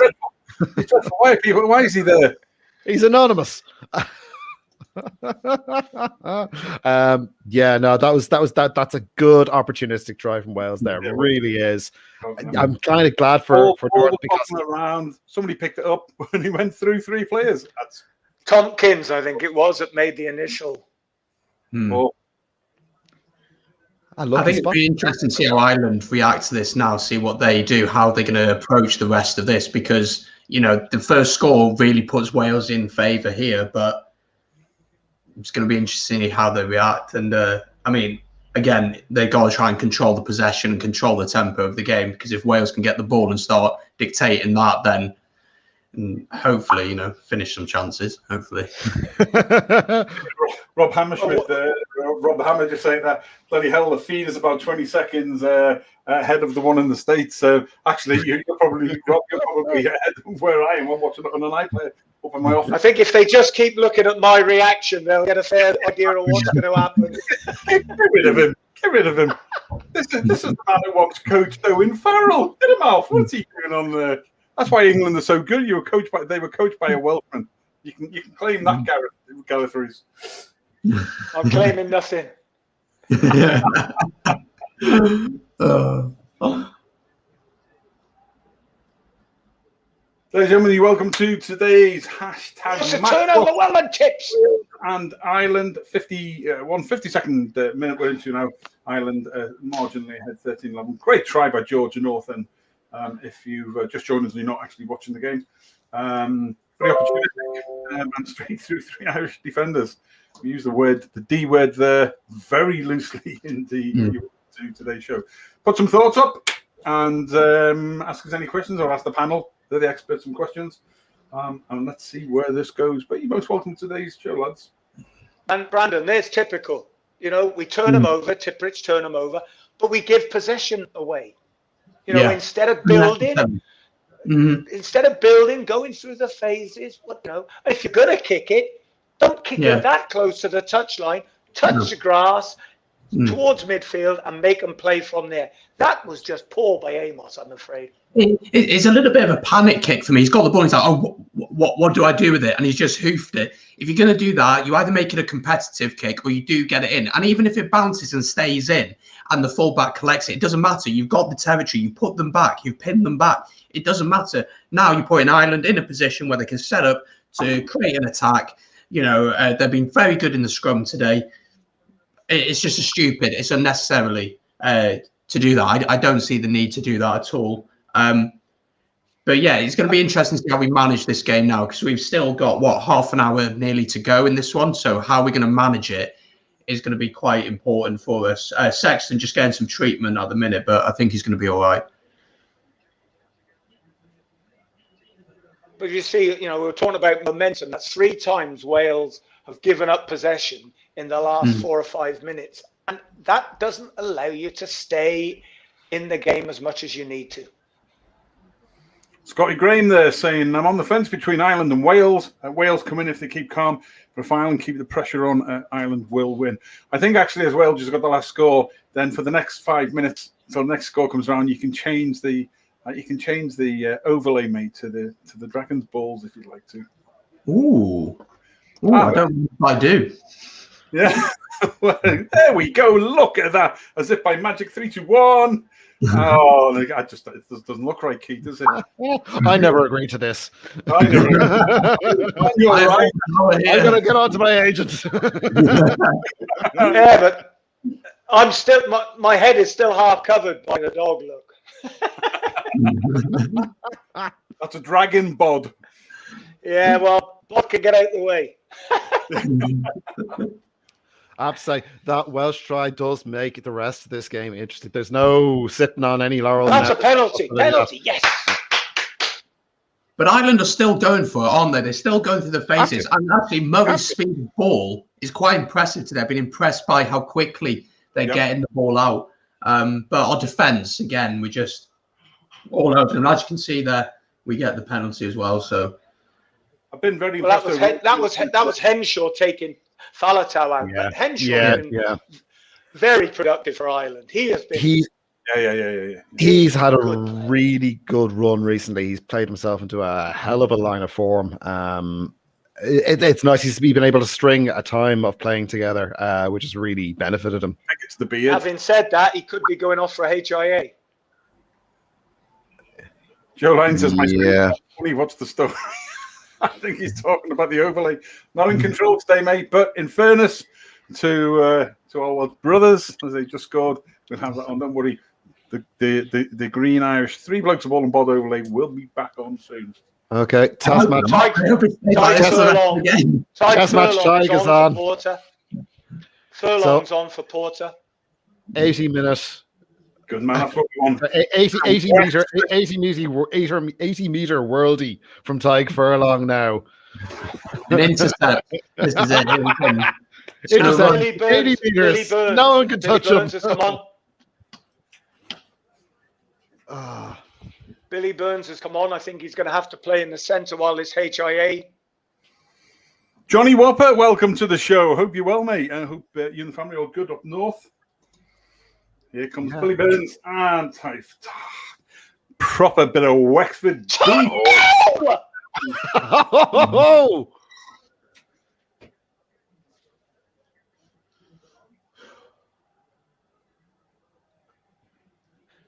Why is he there? He's anonymous. Yeah, no, that's a good opportunistic try from Wales there. It really is. I'm kind of glad for Jordan because around somebody picked it up when he went through 3 players. That's Tompkins, I think it was, that made the initial. I think it'd be interesting to see how Ireland react to this now, see what they do, how they're going to approach the rest of this, because, you know, the first score really puts Wales in favour here, but it's going to be interesting to see how they react. And, I mean, again, they've got to try and control the possession and control the tempo of the game, because if Wales can get the ball and start dictating that, then hopefully, you know, finish some chances, hopefully. Rob Hammerschmidt, Rob Hammer just saying that, bloody hell, the feed is about 20 seconds ahead of the one in the States. So actually, you're probably ahead of where I am. I'm watching it on an iPad up in my office. I think if they just keep looking at my reaction, they'll get a fair idea of what's going to happen. Get rid of him. Get rid of him. This is the man who once coached Owen Farrell. Get him off. What's he doing on there? That's why England are so good. They were coached by a Welshman. You can claim that, Gareth Rees. I'm claiming nothing. Ladies and gentlemen, you're welcome to today's hashtag What's the match turnover? watch Well done, tips. and Ireland 52nd minute we're into now. Ireland marginally ahead 13-11. Great try by George Norton. If you've just joined us and you're not actually watching the game. Very opportunistic and straight through 3 Irish defenders. We use the D word there very loosely in today's show. Put some thoughts up and ask us any questions or ask the panel. They're the experts some questions. And let's see where this goes. But you're most welcome to today's show, lads. And Brandon, there's typical. You know, we turn them over, Tipperich turn them over, but we give possession away. You know, instead of building, going through the phases, if you're going to kick it, don't kick it that close to the touchline. Touch the grass towards midfield and make them play from there. That was just poor by Amos, I'm afraid. It's a little bit of a panic kick for me. He's got the ball. He's like, "Oh, what do I do with it?" And he's just hoofed it. If you're going to do that, you either make it a competitive kick or you do get it in. And even if it bounces and stays in, and the fullback collects it, it doesn't matter. You've got the territory. You put them back. You pin them back. It doesn't matter. Now you're putting Ireland in a position where they can set up to create an attack. You know, they've been very good in the scrum today. It's just it's unnecessarily to do that. I don't see the need to do that at all. But yeah, it's going to be interesting to see how we manage this game now, because we've still got, half an hour nearly to go in this one. So how we're going to manage it is going to be quite important for us. Sexton just getting some treatment at the minute, but I think he's going to be all right. But you see, we were talking about momentum. That's 3 times Wales have given up possession in the last 4 or 5 minutes. And that doesn't allow you to stay in the game as much as you need to. Scotty Graham there saying, I'm on the fence between Ireland and Wales. Wales come in if they keep calm, but if Ireland keep the pressure on, Ireland will win. I think actually as well, just got the last score, then for the next 5 minutes, until the next score comes around, you can change the overlay, mate, to the Dragons balls if you'd like to. Ooh, I don't know if I do. Yeah. Well, there we go. Look at that. As if by magic. 3, 2, 1. Oh, it doesn't look right, Keith, does it? I never agreed to this. I never. You're right. I'm going to get on to my agent. Yeah, but I'm still, my head is still half covered by the dog look. That's a dragon bod. Yeah, well, bod can get out the way. I have to say, that Welsh try does make the rest of this game interesting. There's no sitting on any laurels. That's a penalty. Penalty, yes. But Ireland are still going for it, aren't they? They're still going through the phases. And actually, Murray's speed of ball is quite impressive today. I've been impressed by how quickly they're getting the ball out. But our defence, again, we're just all over them. As you can see there, we get the penalty as well. So I've been very impressed. That was Henshaw taking Falatau out. Yeah. Henshaw has been very productive for Ireland. He has been. He's had a really good run recently. He's played himself into a hell of a line of form. It's nice he's been able to string a time of playing together, which has really benefited him. I think it's the beard. Having said that, he could be going off for HIA. Joe Lyne says, what's the story? I think he's talking about the overlay. Not in control today, mate. But in fairness to our brothers, as they just scored, we'll have that on. Don't worry. The Green Irish 3 blokes of ball and bod overlay will be back on soon. Okay, test match. Test match. Tigers on. Furlong's on for Porter. 80 minutes. Good man, that's what we want. 80 meter worldie from Tig Furlong now. An intercept. This is it. Intercept. 80 meters. No one can touch him. Billy Burns has come on. I think he's going to have to play in the centre while this HIA. Johnny Whopper, welcome to the show. Hope you're well, mate. I hope you and the family are all good up north. Here comes Billy Burns and proper bit of Wexford.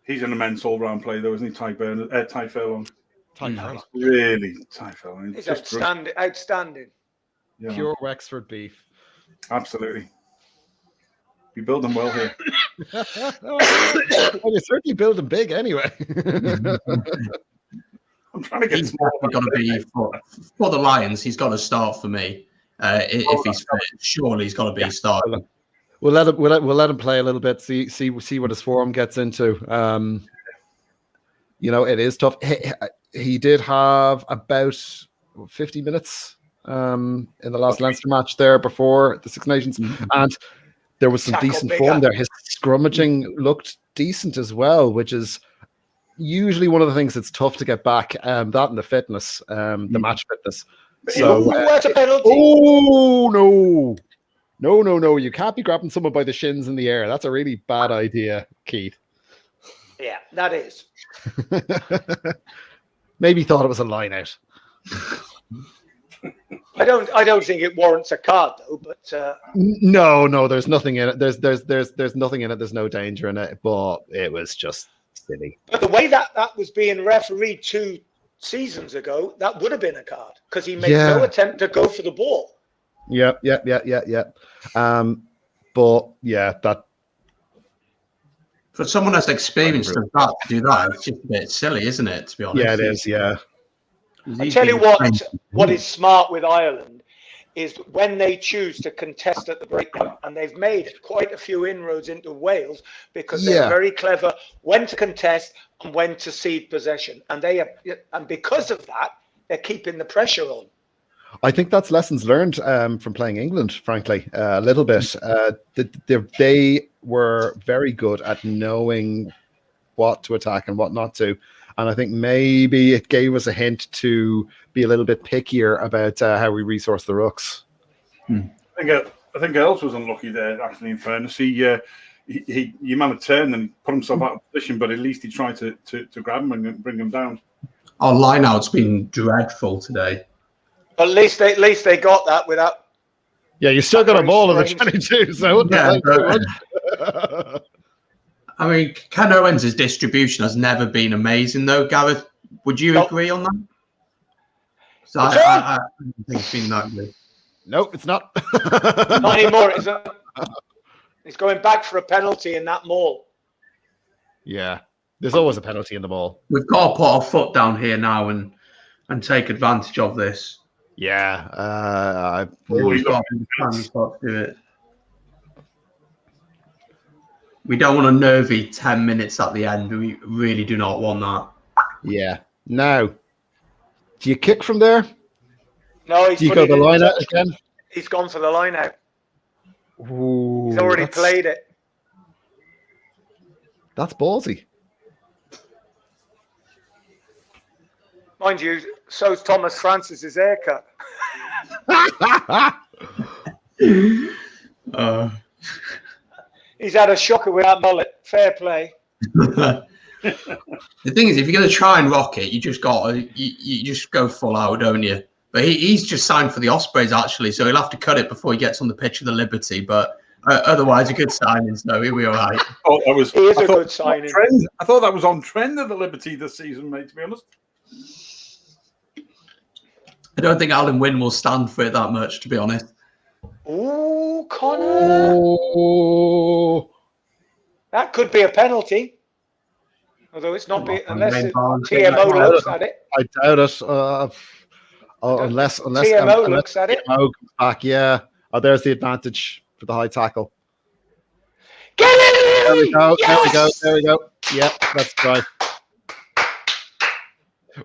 He's an immense all-round player, though, isn't he, Ty Furlong? Ty Furlong. Really, Ty Furlong. He's Just outstanding. yeah, Pure Wexford beef. absolutely. You're building well here. Well, you're certainly building big anyway. I'm trying to get He's small. definitely going to be for the Lions. He's got to start for me. If he's fit, surely he's got to be starting. We'll let him play a little bit. See what his form gets into. It is tough. He did have about 50 minutes in the last Leinster match there before the Six Nations, and there was some decent form there. His scrummaging looked decent as well, which is usually one of the things that's tough to get back. That and the fitness, the match fitness. So, where's a penalty? Oh no! You can't be grabbing someone by the shins in the air. That's a really bad idea, Keith. Yeah, that is. Maybe thought it was a line out. I don't think it warrants a card though, but No, there's nothing in it. There's nothing in it. There's no danger in it, but it was just silly. But the way that was being refereed 2 seasons ago, that would have been a card because he made no attempt to go for the ball. Yeah. But yeah, that For someone that's experienced of that to do that, it's just a bit silly, isn't it? To be honest. yeah, it is. Yeah. I tell you what is smart with Ireland is when they choose to contest at the breakdown, and they've made quite a few inroads into Wales because they're very clever when to contest and when to cede possession, and because of that, they're keeping the pressure on. I think that's lessons learned from playing England, frankly, a little bit. They were very good at knowing what to attack and what not to. And I think maybe it gave us a hint to be a little bit pickier about how we resource the rooks. I think Earls was unlucky there, actually, in fairness. He man of turn and put himself out of position, but at least he tried to grab him and bring him down. Our line-out's been dreadful today. At least they got that without. Yeah, you still got a ball in the 22, so I mean, Ken Owens' distribution has never been amazing, though. Gareth, would you agree on that? So I don't think it's been that good. Nope, it's not. Not anymore, is it? He's going back for a penalty in that maul. Yeah, there's always a penalty in the ball. We've got to put our foot down here now and take advantage of this. Yeah, We've got to do it. We don't want a nervy 10 minutes at the end. We really do not want that. Yeah. Now, do you kick from there? No, do you go the line out again? He's gone for the line out. Ooh, he's already played it. That's ballsy. Mind you, so's Thomas Francis's haircut. He's had a shocker with that mullet. Fair play. The thing is, if you're going to try and rock it, you just you just go full out, don't you? But he's just signed for the Ospreys, actually, so he'll have to cut it before he gets on the pitch of the Liberty. But otherwise, a good signing, so he'll be all right. Oh, that was. He is a good signing. I thought that was on trend at the Liberty this season, mate. To be honest, I don't think Alan Wynne will stand for it that much, to be honest. Ooh, Connor. Oh. That could be a penalty. Although it's not unless TMO looks at it. I doubt it. Unless TMO looks at it. TMO comes back, yeah. Oh, there's the advantage for the high tackle. Get it! There we go. Yes! There we go. Yep, that's right.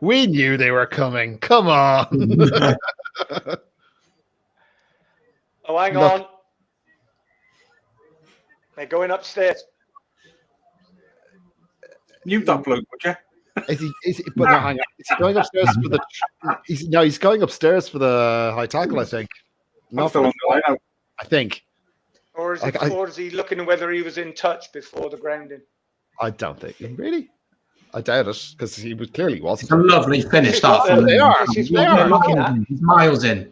We knew they were coming. Come on. Oh, hang on. They're going upstairs. Mute that bloke, would you? But no, hang on. Is he going upstairs for the? He's going upstairs for the high tackle, I think. Not for the line out. I think. Or is he looking whether he was in touch before the grounding? I don't think. Really? I doubt it because he was clearly wasn't. It's a lovely finish. They are. He's miles in.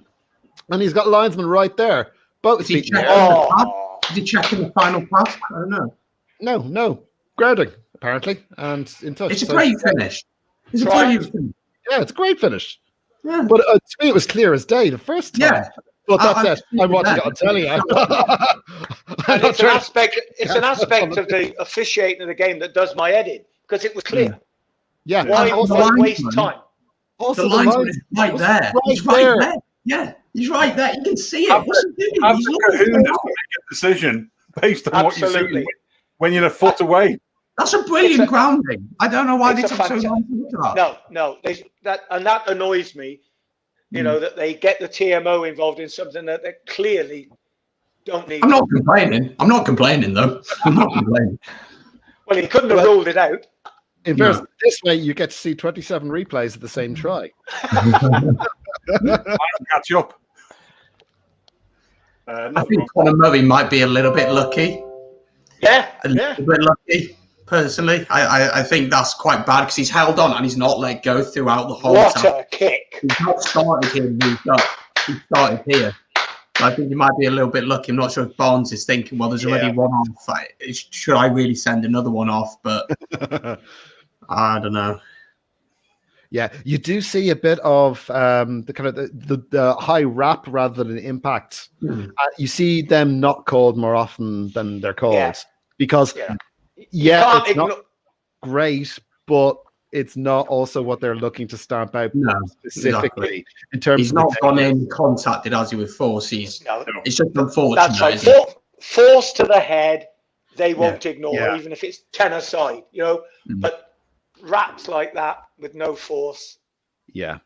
And he's got linesman right there. Both Is he feet. checking the final pass? I don't know. No. Grounding, apparently. And in touch. It's a great finish. It's a Try great finish. Yeah, it's a great finish. Yeah. But to me, it was clear as day the first time. Yeah. But that's it. I'm watching it on telly. And it's an aspect. It's an aspect of the officiating of the game that does my head in because it was clear. Yeah. Why waste time? The linesman is right there. He's right there. Yeah, he's right there. You can see it. What's he doing? Have He's the looking kahuna to for make a decision based on what you see Absolutely. when you're a foot away. That's a brilliant grounding. I don't know why they It's a took so long to look at that. No. That annoys me. You know, that they get the TMO involved in something that they clearly don't need. I'm not complaining. I'm not complaining, though. I'm not complaining. Well, he couldn't have ruled it out. In fairness, this way you get to see 27 replays of the same try. Catch up. I think Conor Murray might be a little bit lucky. Yeah, A little bit lucky, personally. I think that's quite bad because he's held on and he's not let go throughout the whole What time. a kick. He's not started here and moved up. He started here. So I think he might be a little bit lucky. I'm not sure if Barnes is thinking, well, there's already one off. Should I really send another one off? But I don't know. Yeah, you do see a bit of the kind of the high wrap rather than impact. You see them not called more often than they're called because it's not great, but it's not also what they're looking to stamp out specifically in terms. He's not gone in contacted, has he, with force? It's just unfortunate. That's right. Force to the head, they won't ignore, even if it's 10 aside, you know. But wraps like that with no force. Yeah.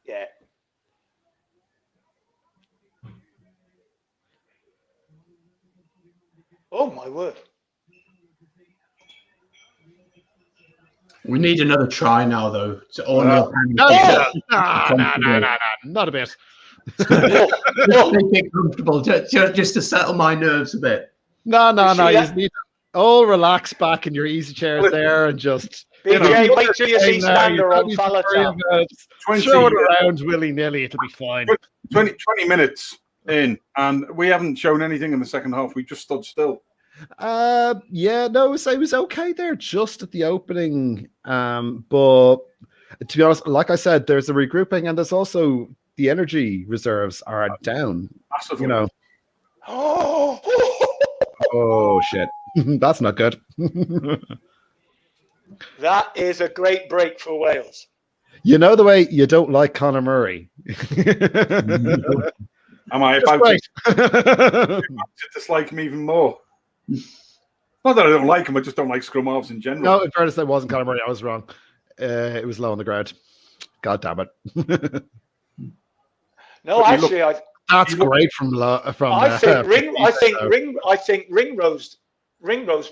Oh my word. We need another try now, though. No, not a bit. Just make it comfortable, just to settle my nerves a bit. No. You just need to all relax back in your easy chairs there and just. BJ, wait till you see Stander on Falatau. Throw it around willy-nilly, it'll be fine. 20 minutes in, and we haven't shown anything in the second half. We just stood still. It was okay there just at the opening. But to be honest, like I said, there's a regrouping and there's also the energy reserves are down. Massively. You know. Oh shit. That's not good. That is a great break for Wales. You know the way you don't like Conor Murray. Am I about to dislike him even more? Not that I don't like him, I just don't like scrum halves in general. No, in fairness, it wasn't Conor Murray. I was wrong. It was low on the ground. God damn it. No, actually, that's great from. I think Ringrose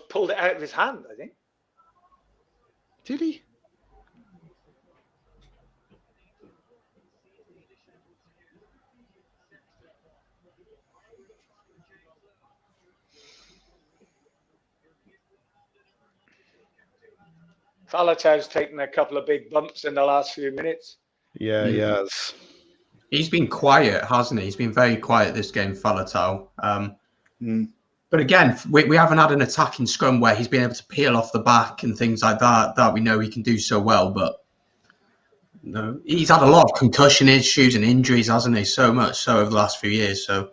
pulled it out of his hand. I think. Did he? Falatau's taken a couple of big bumps in the last few minutes. Yeah, he has. He's been quiet, hasn't he? He's been very quiet this game, Falatau. But again, we haven't had an attacking scrum where he's been able to peel off the back and things like that we know he can do so well. But no, he's had a lot of concussion issues and injuries, hasn't he? So much so over the last few years. So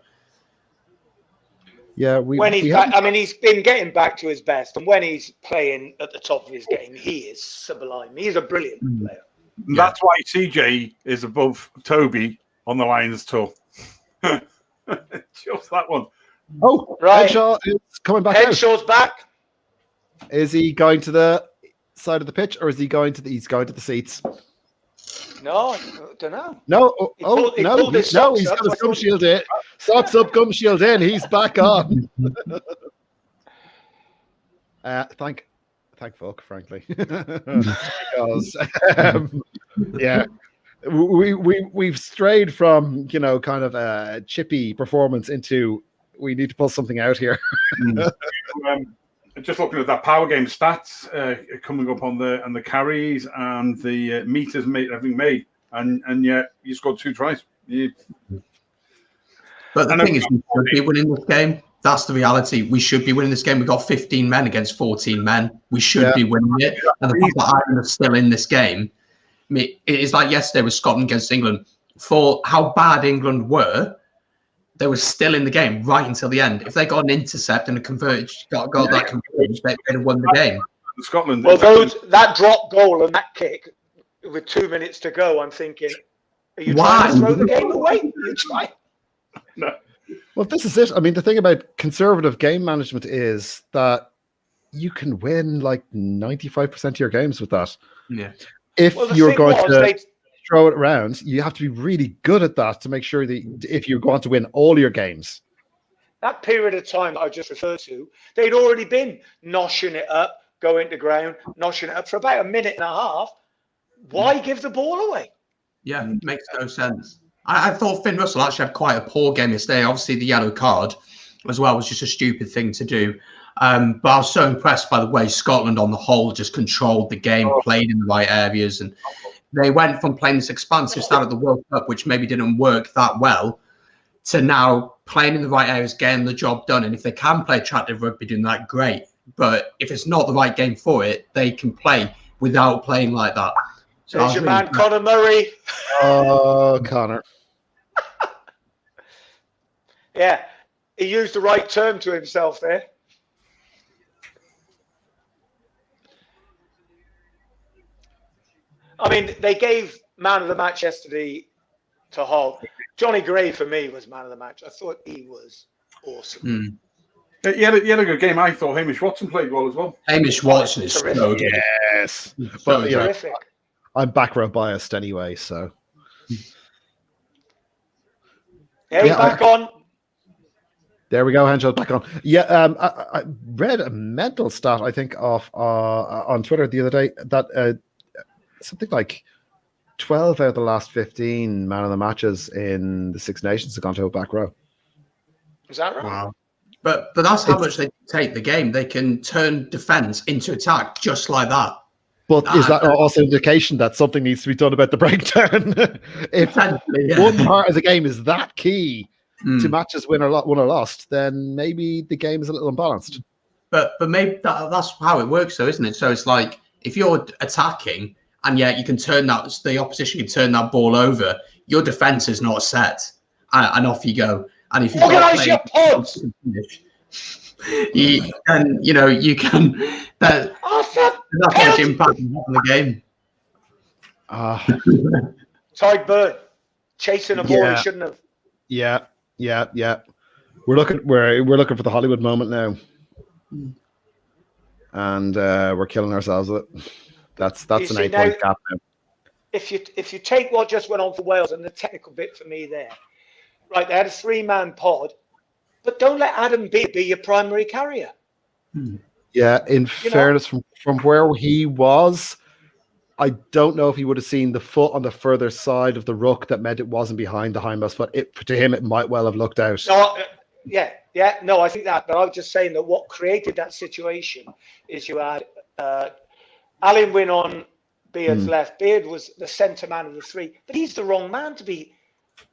yeah, he's been getting back to his best, and when he's playing at the top of his game, he is sublime. He's a brilliant player. That's why CJ is above Toby on the Lions tour. Just that one. Oh, right. Henshaw is coming back. Henshaw's back. Is he going to the side of the pitch, or is he going to the seats? No, I don't know. No, he's got his gum shield in. Socks up, gum shield in. He's back on. Thank fuck, frankly, because we've strayed from kind of a chippy performance into we need to pull something out here. Just looking at that power game stats coming up on the carries and the meters having made, and yet you scored 2 tries. But the thing is, we should be winning this game. That's the reality. We should be winning this game. We've got 15 men against 14 men. We should be winning it. And the fact that Ireland are still in this game mean, it's like yesterday with Scotland against England. For how bad England were, they were still in the game right until the end. If they got an intercept and a converge, got that converge, they'd have won the game. Scotland. Well, that drop goal and that kick with 2 minutes to go, I'm thinking, are you trying to throw the game away? You try. No. Well, this is it. I mean, the thing about conservative game management is that you can win like 95% of your games with that. Yeah. If you're going to throw it around, you have to be really good at that to make sure that if you're going to win all your games. That period of time that I just referred to, they'd already been noshing it up, going to ground, noshing it up for about a minute and a half. Why give the ball away? Yeah, makes no sense. I thought Finn Russell actually had quite a poor game yesterday. Obviously, the yellow card as well was just a stupid thing to do. But I was so impressed by the way Scotland on the whole just controlled the game, played in the right areas. And they went from playing this expansive style at the World Cup, which maybe didn't work that well, to now playing in the right areas, getting the job done. And if they can play attractive rugby doing that, great. But if it's not the right game for it, they can play without playing like that. So there's your man, Conor Murray. Oh, Conor. Yeah, he used the right term to himself there. I mean, they gave man of the match yesterday to Hull. Johnny Gray, for me, was man of the match. I thought he was awesome. He had a good game. I thought Hamish Watson played well as well. Hamish Watson is terrific. so good. Yes. But, terrific. I'm back row biased anyway, so. Yeah, he's back on. There we go, Henjo's back on. Yeah, I read a mental stat, I think, on Twitter the other day that something like 12 out of the last 15 man of the matches in the Six Nations have gone to a back row. Is that right? Wow. But that's how much they take the game. They can turn defense into attack just like that. But is that also an indication that something needs to be done about the breakdown? If one part of the game is that key to matches won or lost, then maybe the game is a little unbalanced. But maybe that's how it works, though, isn't it? So it's like if you're attacking and yet you can turn that, the opposition can turn that ball over, your defense is not set, and off you go. And if you organize your pods, you can. That's how much impact you have on the game. Tide Bird chasing a ball he shouldn't have. Yeah. We're looking for the Hollywood moment now, and we're killing ourselves with it. That's an 8-point gap now. If you take what just went on for Wales and the technical bit for me there, right? They had a 3-man pod, but don't let Adam be your primary carrier. Yeah, in fairness, from where he was, I don't know if he would have seen the foot on the further side of the ruck that meant it wasn't behind the hindmost foot. To him, it might well have looked out. No, no, I think that. But I was just saying that what created that situation is you had Alan Wynne on Beard's left. Beard was the centre man of the three, but he's the wrong man to be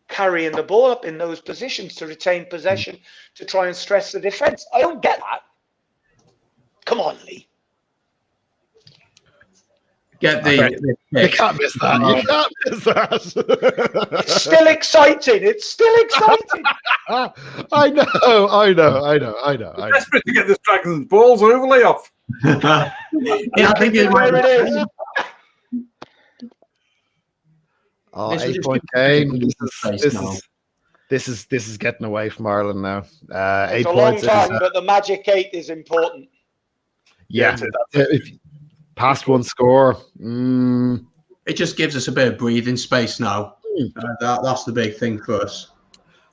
carrying the ball up in those positions to retain possession, to try and stress the defence. I don't get that. Come on, Lee. Get the you can't miss that. You can't miss that. It's still exciting. It's still exciting. I know. Desperate to get this Dragons balls overlay off. I think where it is. Oh, 8-point game. This is getting away from Ireland now. 8 points. It's a long time, but the magic 8 is important. Yeah, if past one score, it just gives us a bit of breathing space now. That's the big thing for us.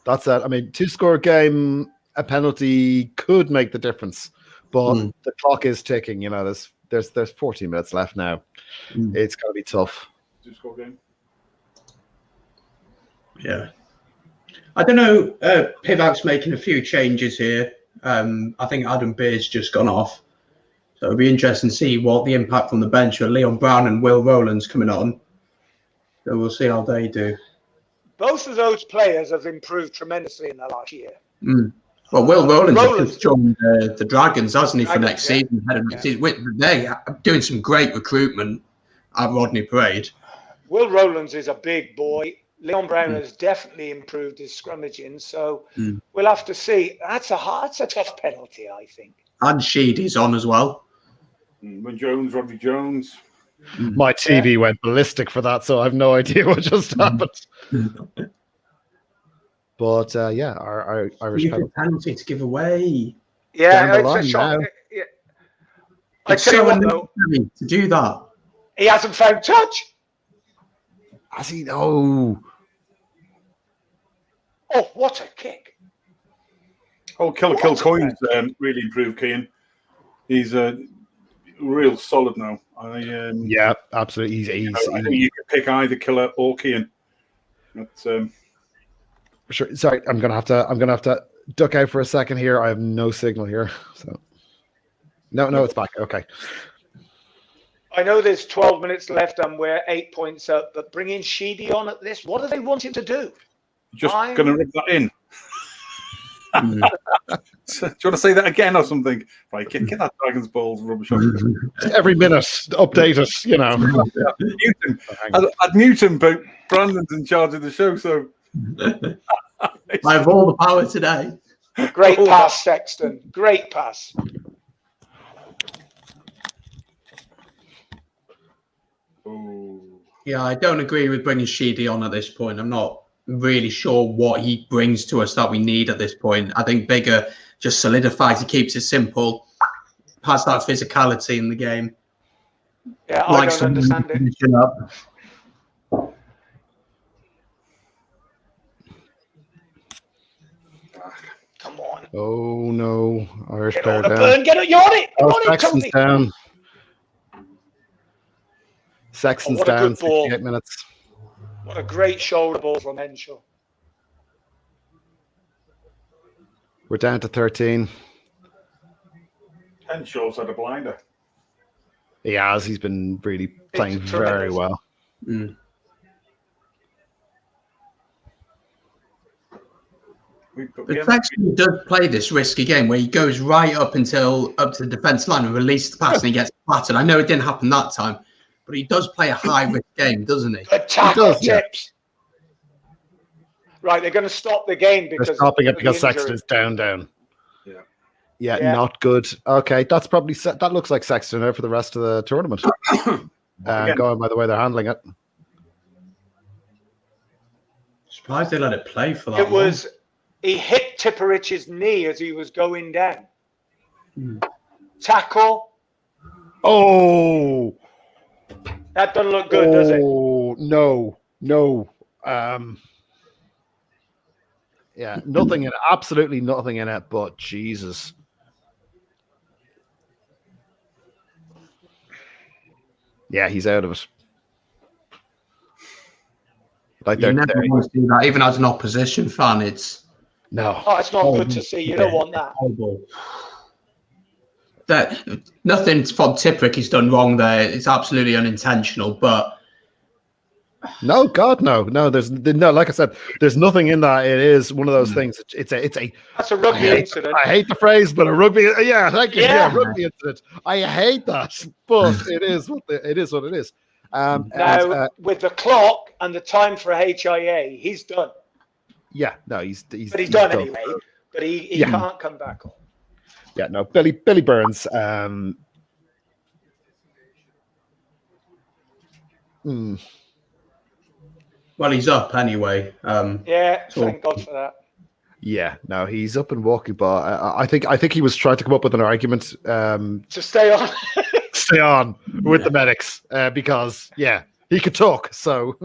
That's it. I mean, 2-score game, a penalty could make the difference, but the clock is ticking. You know, there's 14 minutes left now. It's going to be tough. 2-score game. Yeah, I don't know. Pivak's making a few changes here. I think Adam Beard's just gone off. So it'll be interesting to see what the impact on the bench are. Leon Brown and Will Rowland's coming on. So we'll see how they do. Both of those players have improved tremendously in the last year. Well, Will Rowland's just joined the Dragons, hasn't he, for next season? They're doing some great recruitment at Rodney Parade. Will Rowlands is a big boy. Leon Brown has definitely improved his scrummaging, so we'll have to see. That's a tough penalty, I think. And Sheedy's on as well. When Jones, Rodney Jones. My TV went ballistic for that, so I have no idea what just happened. But yeah, our Irish penalty to give away. Yeah, it's a shock. Yeah. I tell you what, though, to do that. He hasn't found touch. Has he? Oh, what a kick! Oh, Kilcoyne's really improved, Cian. He's real solid now. Yeah, absolutely. I think you could pick either Killer or Cian. But, sure. Sorry, I'm gonna have to duck out for a second here. I have no signal here, so no, it's back. Okay. I know there's 12 minutes left and we're 8 points up, but bringing Sheedy on at this, what do they want him to do? Just going to rub that in. Do you want to say that again or something? Right, get that Dragon's Balls rubbish off. Every minute, update us, you know. I'd mute him, but Brandon's in charge of the show, so... I have all the power today. Great pass, Sexton. Great pass. Yeah, I don't agree with bringing Sheedy on at this point. I'm not really sure what he brings to us that we need at this point. I think Bigger just solidifies, he keeps it simple, has that physicality in the game. Yeah, I don't understand it. Up. Come on. Oh no, Irish Get player on the down. burn. Get it. You're on it. You're on it, Sexton's Tony. down. Sexton's What a down. good ball. 68 minutes. What a great shoulder ball from Henshaw. We're down to 13. Henshaw's had a blinder. He has. He's been really playing very well. Mm. But Sexton does play this risky game where he goes right up to the defence line and releases the pass and he gets flattened. I know it didn't happen that time, but he does play a high-risk game, doesn't he? Good tackle, Tips. Right, they're going to stop the game because... They're stopping it because Sexton's down. Yeah, not good. Okay, that's probably... That looks like Sexton out for the rest of the tournament. Going by the way they're handling it. Surprised they let it play for that It was... He hit Tipperich's knee as he was going down. Tackle. Oh! That doesn't look good, does it? Oh, no. Yeah, nothing in it. Absolutely nothing in it, but Jesus. Yeah, he's out of it. Like you never want to see that. Even as an opposition fan, it's... No. Oh, it's not good to see. You don't want that. Nothing from Tipuric he's done wrong there. It's absolutely unintentional, but... No, God, no. There's no. Like I said, there's nothing in that. It is one of those things. It's a. That's a rugby incident. I hate the phrase, but a rugby. Yeah, thank you. Yeah, rugby incident. I hate that, but it is what it is. Now, with the clock and the time for HIA, he's done. Yeah, no, he's done anyway. But he can't come back on. Yeah, no, Billy Burns. Well, he's up anyway. Thank God for that. Yeah, no, he's up and walking, but I think he was trying to come up with an argument to stay on. Stay on with the medics because he could talk. So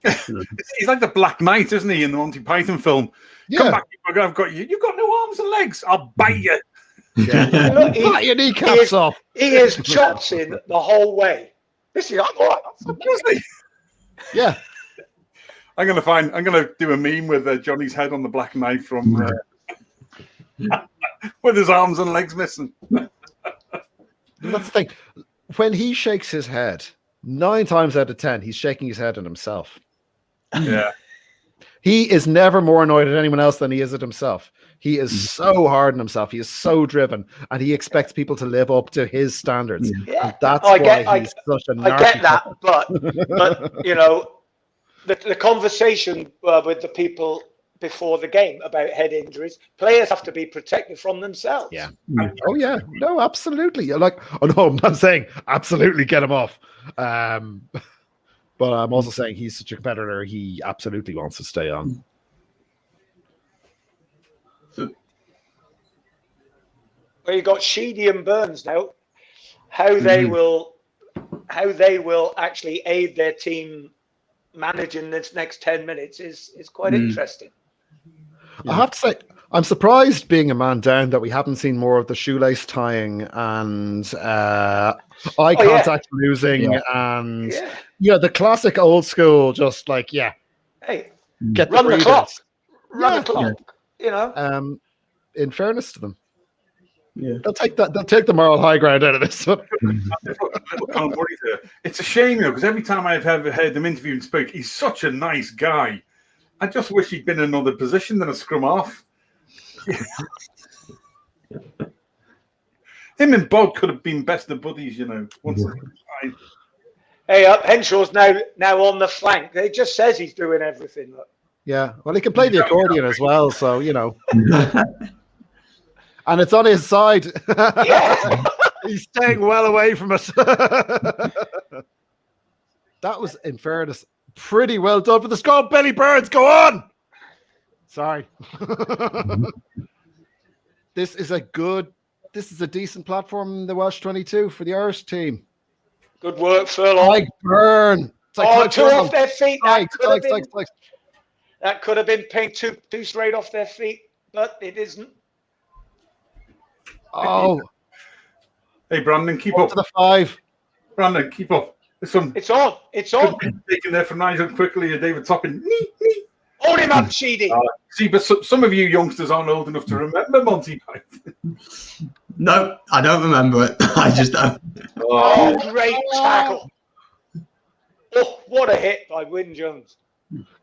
he's like the Black Knight, isn't he, in the Monty Python film? Yeah. Come back, I've got you. You've got no arms and legs. I'll bite you. Yeah. Look, bite your kneecaps off. He is chops in the whole way. This is Yeah. I'm gonna do a meme with Johnny's head on the Black Knight from with his arms and legs missing. That's the thing. When he shakes his head, 9 times out of 10, he's shaking his head at himself. Yeah. He is never more annoyed at anyone else than he is at himself. He is so hard on himself. He is so driven, and he expects people to live up to his standards. Yeah. And that's I why he's such a I get narky that, fucker. but the conversation with the people before the game about head injuries, players have to be protected from themselves. Yeah. Oh yeah. No, absolutely. Like, oh no, I'm not saying absolutely get him off. But I'm also saying he's such a competitor. He absolutely wants to stay on. Well, you got Sheedy and Burns now. How they will actually aid their team managing this next 10 minutes is quite interesting. I have to say, I'm surprised, being a man down, that we haven't seen more of the shoelace tying and eye contact losing and the classic old school, just like hey, get run the clock, run the clock. In fairness to them, they'll take the moral high ground out of this one. It's a shame, because every time I've ever heard him interview and speak, he's such a nice guy. I just wish he'd been in another position than a scrum half. Him and Bod could have been best of buddies, once Hey, Henshaw's now on the flank. It just says he's doing everything. Look. Yeah, well, he can play the accordion as well, so and it's on his side. Yeah. He's staying well away from us. That was, in fairness, pretty well done for the scrum. Billy Burns, go on. Sorry. This is a decent platform in the Welsh 22 for the Irish team. Good work, Furlong. Like Burn. Two off their feet. That could have been pinged two straight off their feet, but it isn't. Oh. Hey, Brandon, keep up. To the 5. Brandon, keep up. It's on. It's on. Taking there from Nigel quickly, and David Topping. Hold him up, Sheedy. See, but some of you youngsters aren't old enough to remember Monty Python. No, I don't remember it. I just don't. Oh, great tackle. Oh, what a hit by Wyn Jones.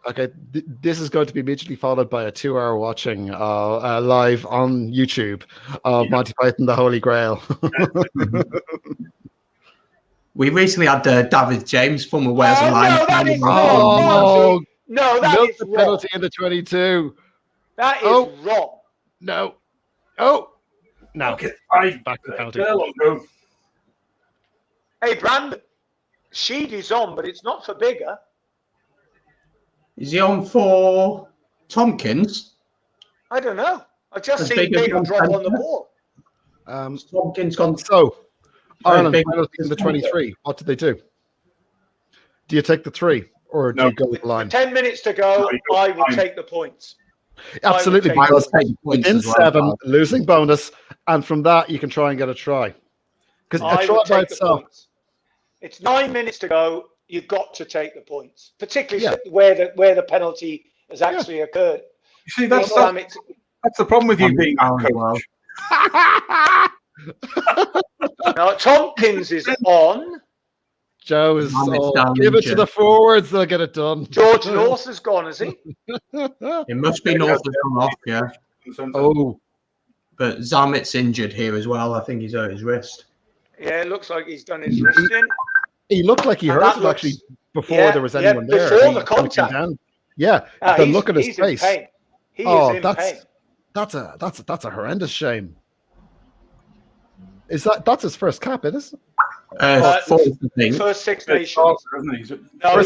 Okay, this is going to be immediately followed by a 2-hour watching live on YouTube of Monty Python, The Holy Grail. We recently had David James, former Wales and No, that is wrong. No, that is wrong. Penalty in the 22. That is wrong. No. Oh. No. Okay, back to the penalty. Hey, Brandon, Sheedy's on, but it's not for bigger. Is he on for Tompkins? I don't know. I just seen Bigger drop on the ball. Tompkins gone. So, Ireland penalty in the 23. What did they do? Do you take the 3 or do you go with the line? 10 minutes to go. I will take the points. Absolutely. Within 7, losing bonus, and from that you can try and get a try. Because a try by itself. It's 9 minutes to go. You've got to take the points, particularly where the penalty has actually occurred. You see, that's the problem with you being a coach. Now, Tompkins is on. Joe is on. Give it to the forwards, they'll get it done. George North has gone, has he? It must be North has gone off, yeah. Oh. But Zamet's injured here as well. I think he's hurt his wrist. Yeah, it looks like he's done his wrist in. He looked like he hurt it actually before there was anyone there. Before the contact. Yeah, the look at his face. In pain. He is in pain. That's a horrendous shame. That's his first cap, isn't it? First Six Nations. No,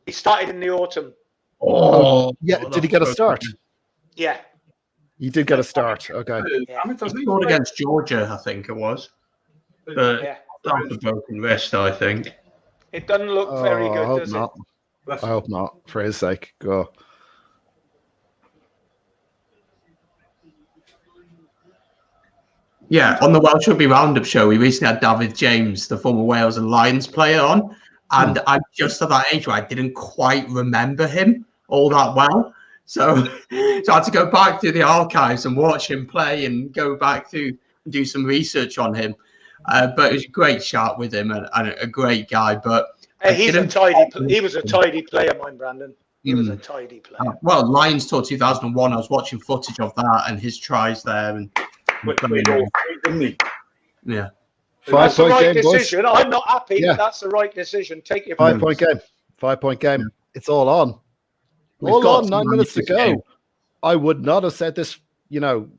he started in the autumn. Oh, yeah. Did he get a start? Yeah. He did get a start. Okay. He scored against Georgia, I think it was. But that's a broken wrist, I think. It doesn't look very good, does it? I hope not, for his sake. Go. Yeah, on the Welsh Rugby Roundup show, we recently had David James, the former Wales and Lions player, on. And I'm just at that age where I didn't quite remember him all that well. So I had to go back through the archives and watch him play and go back through and do some research on him. But it was a great chat with him and a great guy. But he was a tidy player, mine, Brandon. He was a tidy player. Well, Lions Tour 2001, I was watching footage of that and his tries there. And Didn't he? yeah. That's the 5-point right game, boys. decision. I'm not happy, Yeah. but that's the right decision. Take your 5-point game. 5-point game. It's all on. We've got 9 minutes to this go. game. I would not have said this,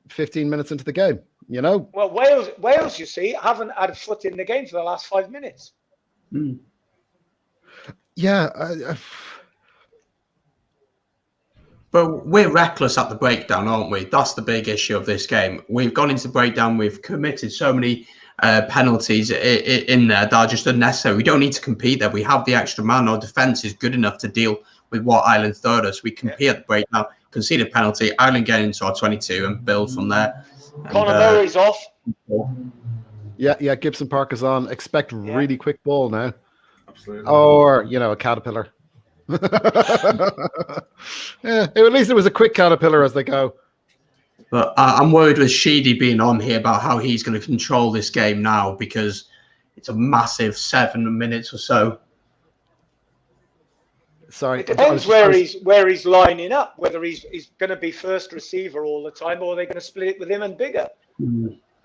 15 minutes into the game, Well, Wales, you see, haven't had a foot in the game for the last 5 minutes. Mm. Yeah. But we're reckless at the breakdown, aren't we? That's the big issue of this game. We've gone into breakdown. We've committed so many penalties in there that are just unnecessary. We don't need to compete there. We have the extra man. Our defence is good enough to deal with what Ireland throw us. We compete at the breakdown, concede a penalty, Ireland get into our 22 and build from there. Conor Murray's off. Yeah. Gibson Park is on. Expect really quick ball now. Absolutely. Or, a caterpillar. Yeah, at least it was a quick caterpillar as they go. But I'm worried with Sheedy being on here about how he's going to control this game now, because it's a massive 7 minutes or so. Sorry, It depends where he's lining up, whether he's going to be first receiver all the time, or they're going to split it with him and bigger.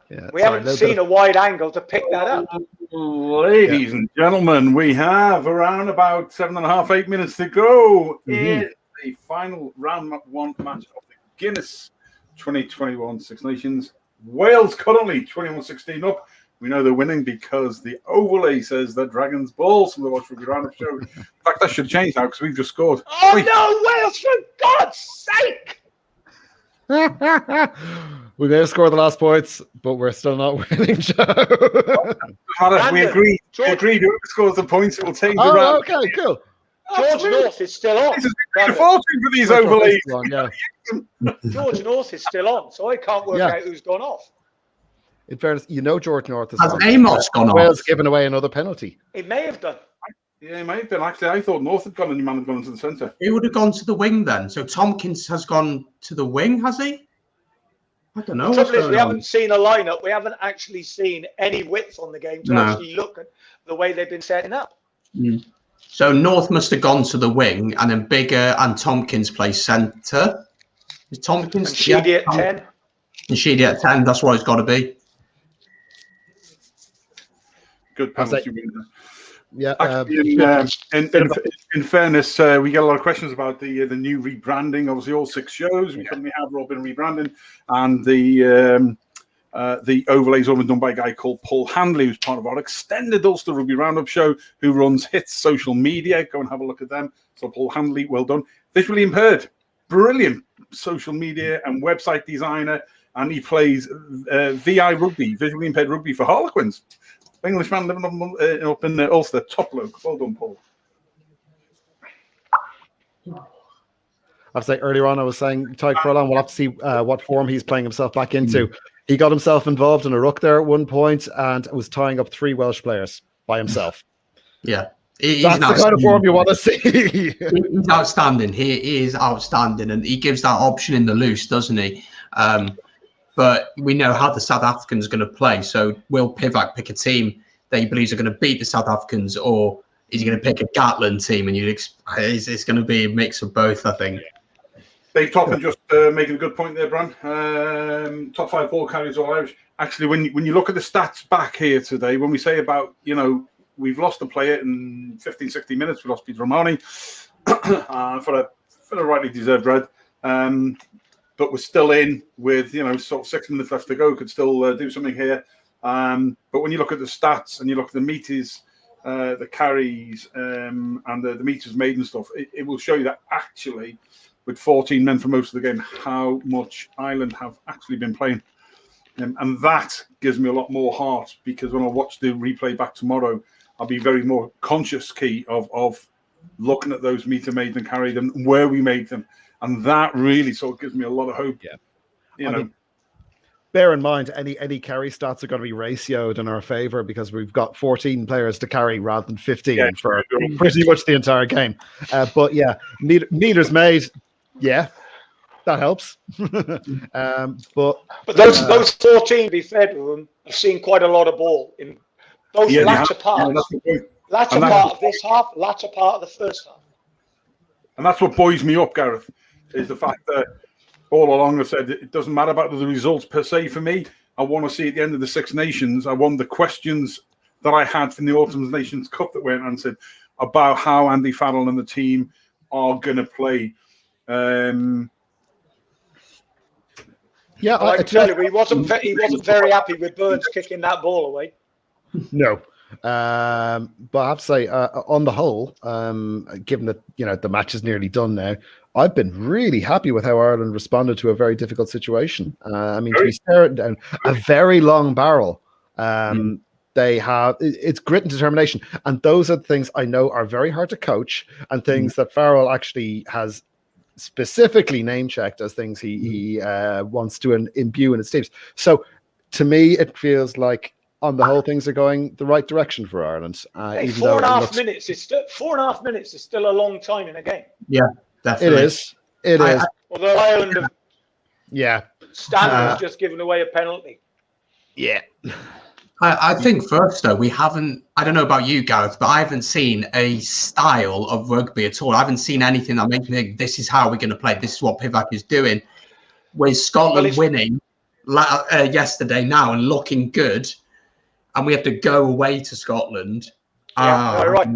Yeah, We haven't seen a wide angle to pick that up. Ladies and gentlemen, we have around about 7.5, 8 minutes to go in the final round one match of the Guinness 2021 Six Nations. Wales currently 21-16 up. We know they're winning because the overlay says that Dragons ball. Some of the Watch Rugby Roundup show. In fact, that should change now because we've just scored. Oh no, Wales! For God's sake! We may have scored the last points, but we're still not winning, Joe. We agree. We agree. Whoever scores the points, it will change the round. Okay, cool. George North is still on. This is a fortune for these overlays. George North is still on, so I can't work out who's gone off. In fairness, George North is Has on. Amos gone Wales off? given away another penalty. He may have done. Yeah, it might have been. Actually, I thought North had gone and your man had gone into the centre. He would have gone to the wing then. So Tompkins has gone to the wing, has he? I don't know. The trouble is, we haven't seen a lineup. We haven't actually seen any width on the game to actually look at the way they've been setting up. So North must have gone to the wing, and then Bigger and Tompkins play centre. Is Tompkins? And Sheedy at 10. And Sheedy at 10. That's what it's got to be. Good penalty winner. Yeah. Actually, in fairness, we get a lot of questions about the new rebranding. Obviously, all 6 shows we currently have all been rebranding, and the overlays all been done by a guy called Paul Handley, who's part of our extended Ulster Rugby Roundup show, who runs Hits Social Media. Go and have a look at them. So Paul Handley, well done. Visually impaired, brilliant social media and website designer, and he plays VI rugby, visually impaired rugby for Harlequins. Englishman living up in Ulster, top bloke. Well done, Paul. I'd say earlier on, I was saying Tyke Furlong, we'll have to see what form he's playing himself back into. He got himself involved in a ruck there at one point and was tying up 3 Welsh players by himself. Yeah. That's the kind of form you want to see. He's outstanding. He is outstanding, and he gives that option in the loose, doesn't he? But we know how the South Africans are going to play. So will Pivac pick a team that he believes are going to beat the South Africans, or is he going to pick a Gatland team? And it's going to be a mix of both, I think. Dave Topham just making a good point there, Bran. Top 5 ball carriers all Irish. Actually, when you look at the stats back here today, when we say about, we've lost a player in 15, 16 minutes, we lost Peter Romani for a rightly deserved red. But we're still in with, sort of 6 minutes left to go, could still do something here. But when you look at the stats and you look at the meters, the carries, and the meters made and stuff, it will show you that actually, with 14 men for most of the game, how much Ireland have actually been playing. And that gives me a lot more heart, because when I watch the replay back tomorrow, I'll be very more conscious of looking at those meter made and carried and where we made them. And that really sort of gives me a lot of hope. Yeah. I mean, bear in mind, any carry stats are going to be ratioed in our favour, because we've got 14 players to carry rather than 15 for pretty much the entire game. But yeah, meters made, that helps. But those 14, to be fair to them, have seen quite a lot of ball in both latter parts. Latter part of this half, latter part of the first half. And that's what buoys me up, Gareth, is the fact that all along I've said it doesn't matter about the results per se for me. I want to see at the end of the Six Nations, I want the questions that I had from the Autumn Nations Cup that went and said about how Andy Farrell and the team are going to play. Well, I can tell you, he wasn't very happy with Burns kicking that ball away. No. But I have to say, on the whole, given that the match is nearly done now, I've been really happy with how Ireland responded to a very difficult situation. To be staring down a very long barrel, they have it's grit and determination, and those are the things I know are very hard to coach, and things that Farrell actually has specifically name checked as things he wants to imbue in his teams. So, to me, it feels like, on the whole, things are going the right direction for Ireland. Hey, 4.5 minutes is still 4.5 minutes is still a long time in a game. Yeah, definitely. It is. Although Ireland have Stanley's just given away a penalty. Yeah. I think first though, we haven't. I don't know about you, Gareth, but I haven't seen a style of rugby at all. I haven't seen anything that makes me think this is how we're going to play. This is what Pivac is doing. With Scotland winning yesterday now and looking good, and we have to go away to Scotland. Yeah, right.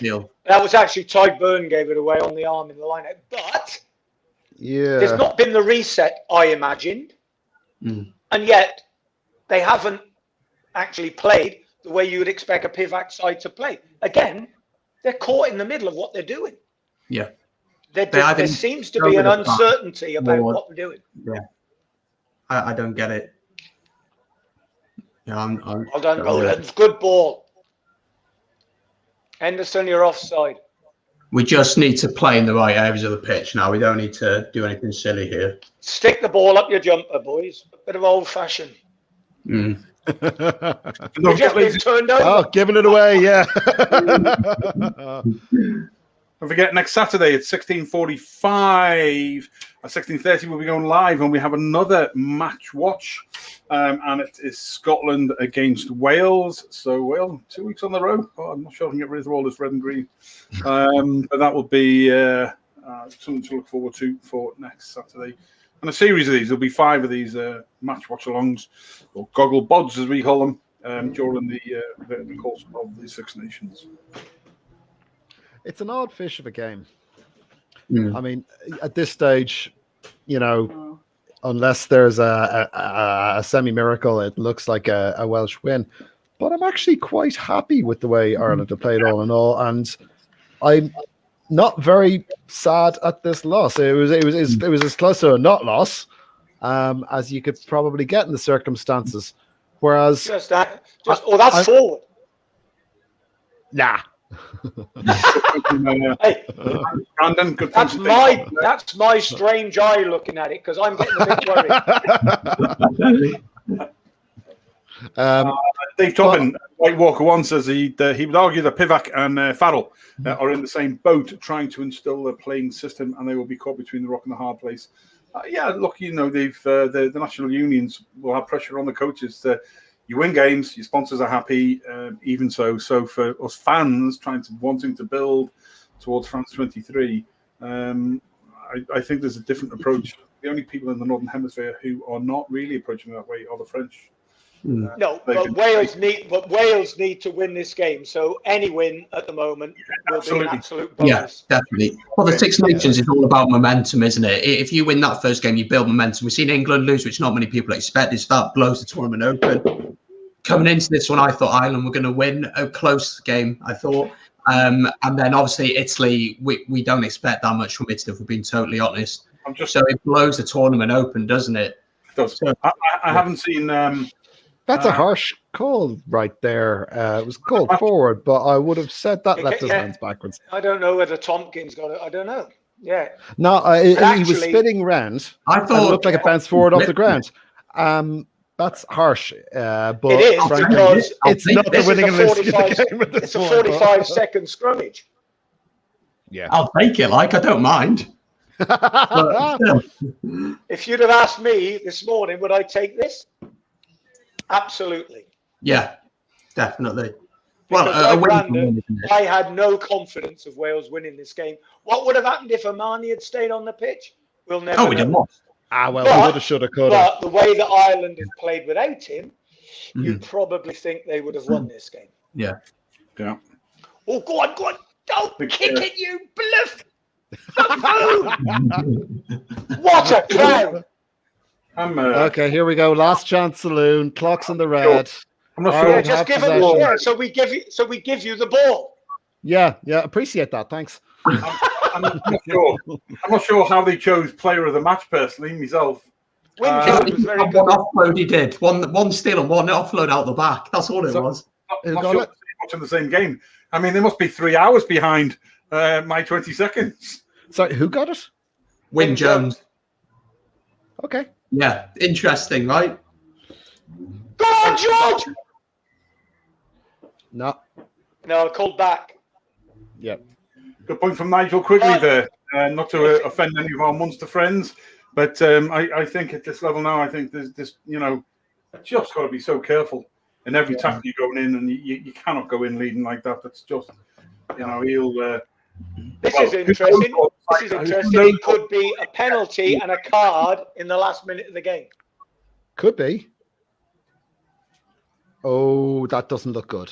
That was actually Ty Byrne gave it away on the arm in the line, but there's not been the reset I imagined, and yet they haven't actually played the way you would expect a Pivac side to play. Again, they're caught in the middle of what they're doing. Yeah, there seems to be an uncertainty about what they're doing. Yeah, I don't get it. Yeah, well done, Roland. Good ball. Henderson, you're offside. We just need to play in the right areas of the pitch now. We don't need to do anything silly here. Stick the ball up your jumper, boys. A bit of old-fashioned. Just been turned over. Oh, giving it away, yeah. Don't forget, next Saturday at 16:45, at 16:30 we'll be going live, and we have another match watch, and it is Scotland against Wales. So, well, 2 weeks on the road. Oh, I'm not sure I can get rid of all this red and green, but that will be something to look forward to for next Saturday. And a series of these, there'll be 5 of these match watch-alongs, or Gogglebox as we call them, during the course of the Six Nations. It's an odd fish of a game. I mean, at this stage, unless there's a semi-miracle, it looks like a Welsh win. But I'm actually quite happy with the way Ireland have played all in all, and I'm not very sad at this loss. It was as close to a not loss as you could probably get in the circumstances. Whereas that's forward. Nah. Hey, Brandon, good. That's my strange eye looking at it, because I'm getting a bit worried. Dave Toppin, White Walker One, says he would argue that Pivac and Farrell are in the same boat, trying to instill a playing system, and they will be caught between the rock and the hard place. Look, they've the national unions will have pressure on the coaches to. You win games, your sponsors are happy, even so. So for us fans wanting to build towards France 23, I think there's a different approach. The only people in the Northern Hemisphere who are not really approaching that way are the French. No, but Wales need to win this game. So any win at the moment will be an absolute bonus. Yeah, definitely. Well, the Six Nations is all about momentum, isn't it? If you win that first game, you build momentum. We've seen England lose, which not many people expect. That blows the tournament open. Coming into this one, I thought Ireland were going to win a close game, I thought. And then obviously Italy, we don't expect that much from Italy, if we're being totally honest. So it blows the tournament open, doesn't it? It does. So, I haven't seen... That's a harsh call right there. It was called forward, but I would have said that left his hands backwards. I don't know whether Tompkins got it. I don't know. Yeah. No, he was spinning round. I thought it looked like it bounced forward off the ground. That's harsh. But it is, because it's not the winning of the game. It's a 45-second scrummage. Yeah. I'll take it. I don't mind. If you'd have asked me this morning, would I take this? Absolutely. Yeah, definitely. Well, Because like Brandon, I had no confidence of Wales winning this game. What would have happened if Omani had stayed on the pitch? We'll never know. We'd have lost. Well, But- woulda, shoulda, coulda. But the way that Ireland have played without him, you probably think they would have won this game. Yeah. Yeah. Oh, go on. Don't Big kick cheer. it, you bluff. What a crowd. I'm Okay, here we go. Last chance saloon. Clocks in the red. I'm not All sure. Yeah, right, just have give it. possession. Yeah, so we give you the ball. Yeah, appreciate that. Thanks. I'm not sure. I'm not sure how they chose player of the match personally, myself. Win Uh, was very One good. offload he did. One steal and one offload out the back. That's all it So- was. Who Not got sure it? watching the same game. I mean, they must be 3 hours behind my 20 seconds. Sorry, who got it? Win Jones. Okay. Yeah, interesting, right? Go on, George. No. No, called back. Yeah. Good point from Nigel Quigley there. Not to offend any of our Munster friends, but I think at this level now, I think there's just got to be so careful in every tackle you're going in, and you cannot go in leading like that. That's just, he'll. This Well, is interesting. This is interesting. It could be a penalty and a card in the last minute of the game. Could be. Oh, that doesn't look good.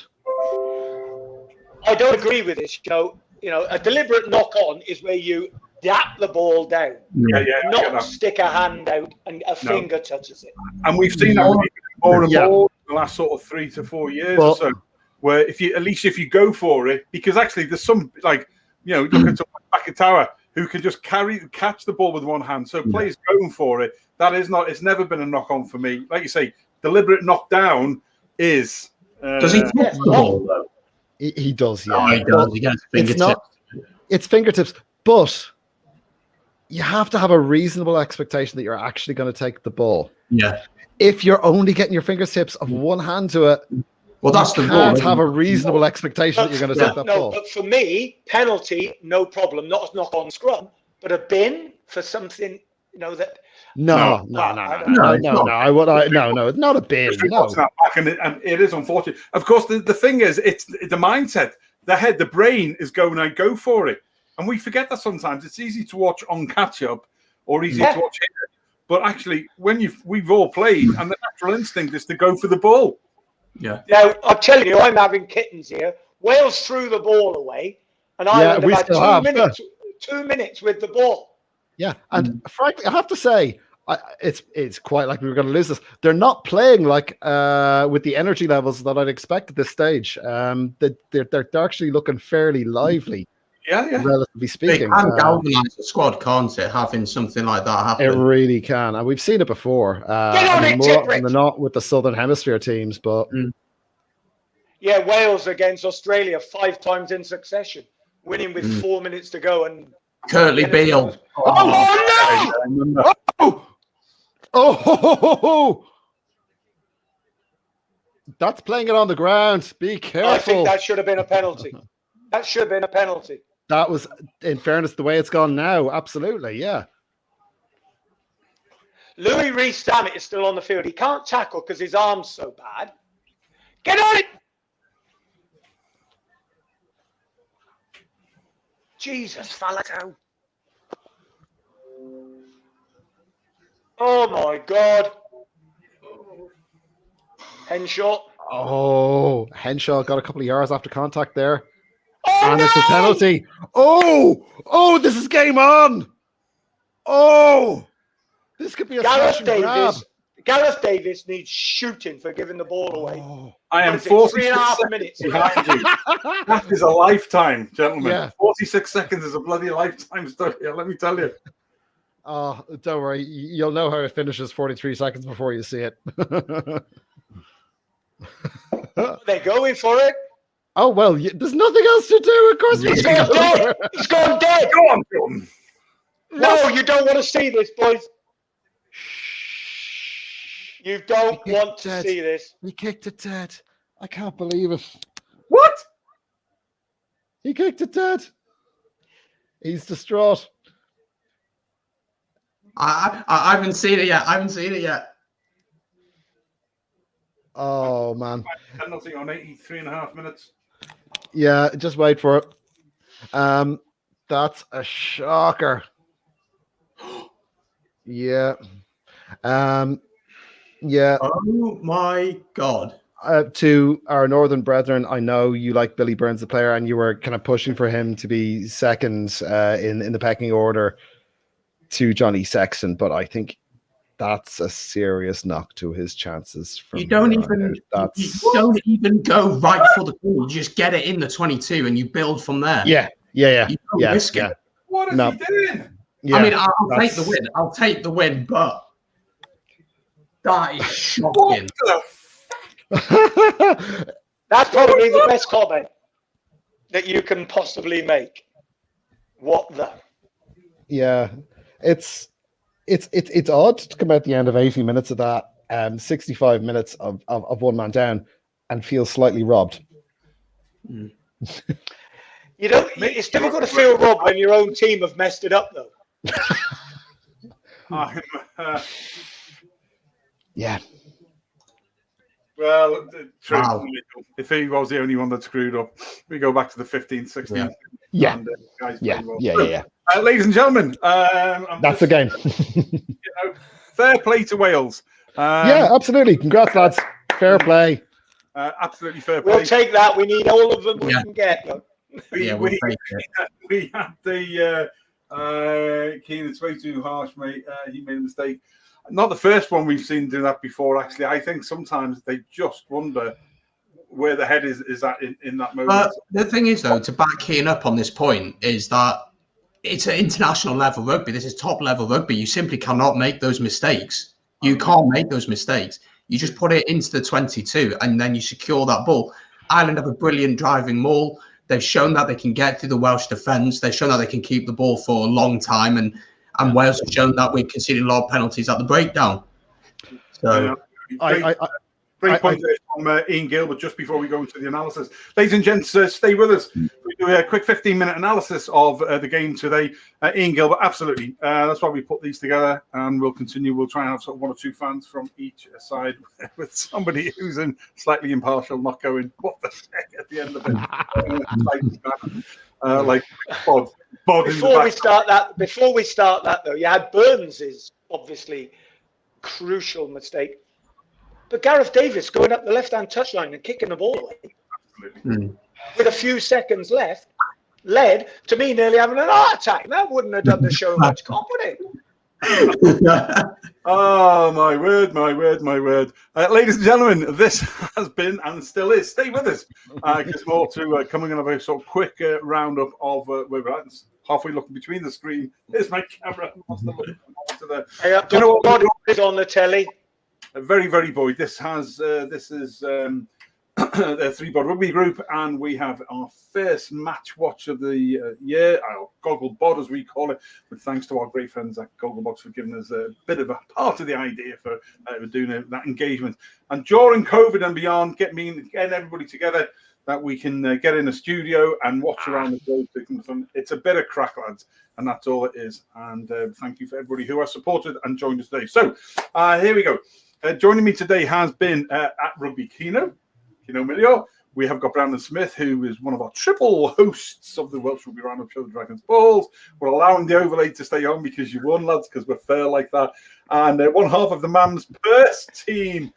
I don't agree with this. A deliberate knock on is where you dap the ball down, Yeah, I get not that. stick a hand out and a finger touches it. And we've seen that more and Yeah. more in the last sort of 3 to 4 years Well- or so, where if you go for it, because actually there's some look at someone like Bakatawa who can just catch the ball with one hand. So players going for it, it's never been a knock on for me. Like you say, deliberate knockdown is. Does he touch the ball though? He does, yeah. Oh, he does. He gets fingertips. It's fingertips, but you have to have a reasonable expectation that you're actually going to take the ball. Yeah. If you're only getting your fingertips of one hand to it, Well, that's the you rule. can't isn't have it? a reasonable expectation that you're going to take that ball. But for me, penalty, no problem. Not a knock on scrum, but a bin for something that. No, it's not a bin. Just No. watching that back, and it is unfortunate. Of course, the thing is, it's the mindset. The head, the brain is going out, go for it. And we forget that sometimes. It's easy to watch on catch-up or easy to watch here. But actually, when we've all played, and the natural instinct is to go for the ball. Yeah. Now, I'm telling you, I'm having kittens here. Wales threw the ball away, and Ireland we had still 2 have. minutes. 2 minutes with the ball. Yeah, and frankly, I have to say, it's quite like we were going to lose this. They're not playing like with the energy levels that I'd expect at this stage. They're actually looking fairly lively, relatively They speaking. can galvanise the squad, can't it? Having something like that happen. It really can, and we've seen it before. More often than not with the Southern Hemisphere teams, but Yeah, Wales against Australia 5 times in succession, winning with 4 minutes to go, and Curtly Beale. oh, that's playing it on the ground. Be careful. I think that should have been a penalty. That should have been a penalty. That was, in fairness, the way it's gone now. Absolutely, yeah. Louis Rees-Zammit is still on the field. He can't tackle because his arm's so bad. Get on it! Jesus, Faletau. Oh my God. Henshaw. Oh, Henshaw got a couple of yards after contact there. Oh, And it's a no! penalty. Oh, this is game on. Oh, this could be a Gareth smash and grab. Gareth Davis needs shooting for giving the ball away. Oh, I am What is it, 46 3.5 minutes. behind you. That is a lifetime, gentlemen. Yeah. 46 seconds is a bloody lifetime stuff here, let me tell you. oh, don't worry. You'll know how it finishes 43 seconds before you see it. They're going for it. Oh, well, there's nothing else to do. Of course, we He's can gone go. dead. He's gone dead. Go on, Jordan. No, you don't want to see this, boys. You don't He want kicked to dead. see this. He kicked it dead. I can't believe it. What? He kicked it dead. He's distraught. I haven't seen it yet. Oh, man. Penalty on 83.5 minutes. Yeah, just wait for it. That's a shocker. Yeah. Yeah. Oh my God. To our northern brethren, I know you like Billy Burns, the player, and you were kind of pushing for him to be second in the pecking order to Johnny Sexton, but I think that's a serious knock to his chances. From You don't here even on out. you don't even go right for the goal. You just get it in the 22 and you build from there. Yeah. You don't risk it. What is he doing? Yeah, I mean, I'll take the win. I'll take the win, but that is shocking. That's probably the best comment that you can possibly make. What the? Yeah, it's odd to come at the end of 80 minutes of that, 65 minutes of one man down, and feel slightly robbed. You know, it's difficult to feel robbed when your own team have messed it up, though. Yeah. Well, Wow. if he was the only one that screwed up, we go back to the 15th, 16th. Yeah. And, guys Yeah. played well. Yeah. Ladies and gentlemen, That's the game. Fair play to Wales. Yeah, absolutely. Congrats, lads. Fair play. Absolutely fair play. We'll take that. We need all of them we can get. Though. We'll take it. We had the Keenan, it's way too harsh, mate. He made a mistake. Not the first one we've seen do that before, actually. I think sometimes they just wonder where the head is at in that moment. The thing is, though, to back Keane up on this point is that it's an international level rugby. This is top level rugby. You simply cannot make those mistakes. You can't make those mistakes. You just put it into the 22 and then you secure that ball. Ireland have a brilliant driving maul. They've shown that they can get through the Welsh defence. They've shown that they can keep the ball for a long time. And Wales have shown that we've conceded a lot of penalties at the breakdown. So Great point there from Ian Gilbert just before we go into the analysis. Ladies and gents, stay with us. We do a quick 15-minute analysis of the game today. Ian Gilbert, absolutely. That's why we put these together, and we'll continue. We'll try and have sort of one or two fans from each side with somebody who's slightly impartial, not going, what the heck, at the end of it. Like Bod Before we start that, though, you had Burns' obviously crucial mistake. But Gareth Davis going up the left-hand touchline and kicking the ball away with a few seconds left led to me nearly having an heart attack. That wouldn't have done the show much good, would it? Oh, my word. Ladies and gentlemen, this has been and still is. Stay with us because more to coming in a very sort of quick roundup of where we're at. Halfway looking between the screen. Here's my camera. Do you know what is on the telly? Very, very buoyed. This is the ThreeBOD Rugby Group, and we have our first match watch of the year, our Gogglebox as we call it, with thanks to our great friends at Gogglebox for giving us a bit of a part of the idea for doing that engagement. And during COVID and beyond, getting everybody together that we can get in a studio and watch around the globe. It's a bit of crack, lads, and that's all it is. And thank you for everybody who has supported and joined us today. So here we go. Joining me today has been at Rugby Kino Milio. We have got Brandon Smith, who is one of our triple hosts of the Welsh Rugby Roundup Show, the Dragons Balls. We're allowing the overlay to stay on because you won, lads, because we're fair like that. And one half of the Man's Purse team,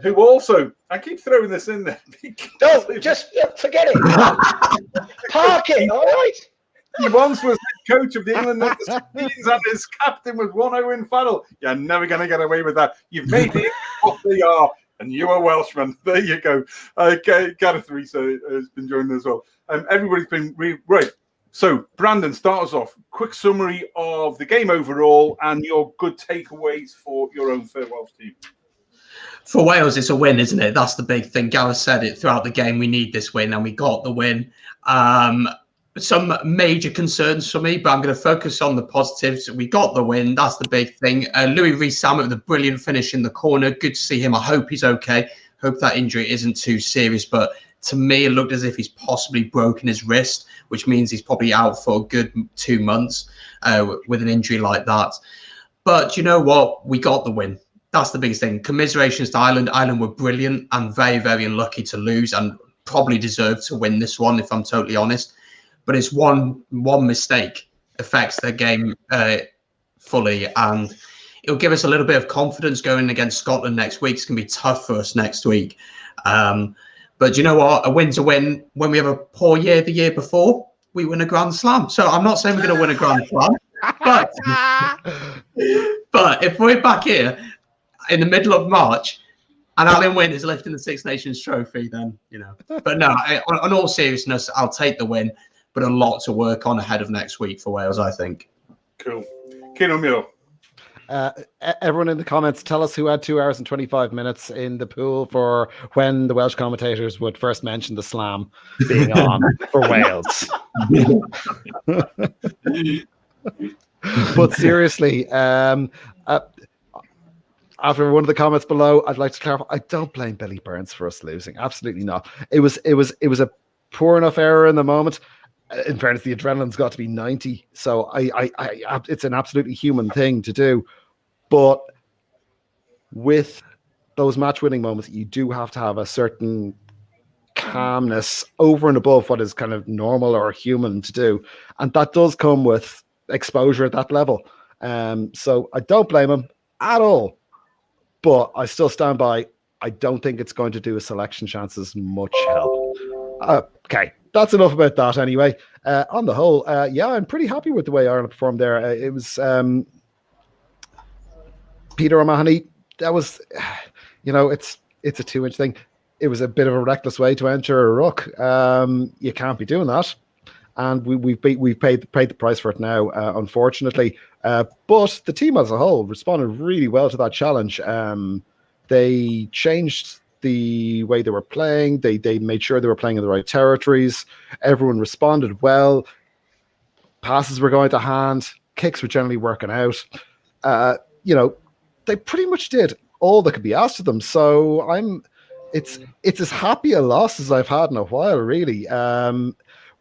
who also, I keep throwing this in there. Don't, just forget it. Park it, all right? He once was the coach of the England Queens and his captain was one Owen Farrell. You're never going to get away with that. You've made it what they are, and you are Welshman. There you go. Gareth Rees has been joining as well. Everybody's been right. So, Brandon, start us off. Quick summary of the game overall and your good takeaways for your own fair Welsh team. For Wales, it's a win, isn't it? That's the big thing. Gareth said it throughout the game. We need this win, and we got the win. Some major concerns for me, but I'm going to focus on the positives. We got the win. That's the big thing. Louis Rees-Zammit with a brilliant finish in the corner. Good to see him. I hope he's okay. Hope that injury isn't too serious. But to me, it looked as if he's possibly broken his wrist, which means he's probably out for a good 2 months with an injury like that. But you know what? We got the win. That's the biggest thing. Commiserations to Ireland. Ireland were brilliant and very, very unlucky to lose. And probably deserve to win this one, if I'm totally honest. But it's one mistake affects their game fully, and it'll give us a little bit of confidence going against Scotland next week. It's going to be tough for us next week. But you know what? A win's a win. When we have a poor year the year before, we win a Grand Slam. So I'm not saying we're going to win a Grand Slam, but if we're back here in the middle of March and Alan Wynne is lifting the Six Nations trophy, then, you know. But no, on all seriousness, I'll take the win, but a lot to work on ahead of next week for Wales, I think. Cool. Kino Milo. Everyone in the comments, tell us who had 2 hours and 25 minutes in the pool for when the Welsh commentators would first mention the slam being on for Wales. But seriously, after one of the comments below, I'd like to clarify, I don't blame Billy Burns for us losing. Absolutely not. It was a poor enough error in the moment. In fairness, the adrenaline's got to be 90, so I it's an absolutely human thing to do. But with those match-winning moments, you do have to have a certain calmness over and above what is kind of normal or human to do, and that does come with exposure at that level. So I don't blame him at all, but I still stand by. I don't think it's going to do a selection chances much help. Okay. That's enough about that anyway. On the whole, yeah, I'm pretty happy with the way Ireland performed there. It was Peter O'Mahony. That was, you know, it's a 2-inch thing. It was a bit of a reckless way to enter a ruck. You can't be doing that, and we've paid the price for it now, unfortunately. But the team as a whole responded really well to that challenge. They changed the way they were playing. They made sure they were playing in the right territories. Everyone responded well. Passes were going to hand. Kicks were generally working out. You know, they pretty much did all that could be asked of them. So it's as happy a loss as I've had in a while, really.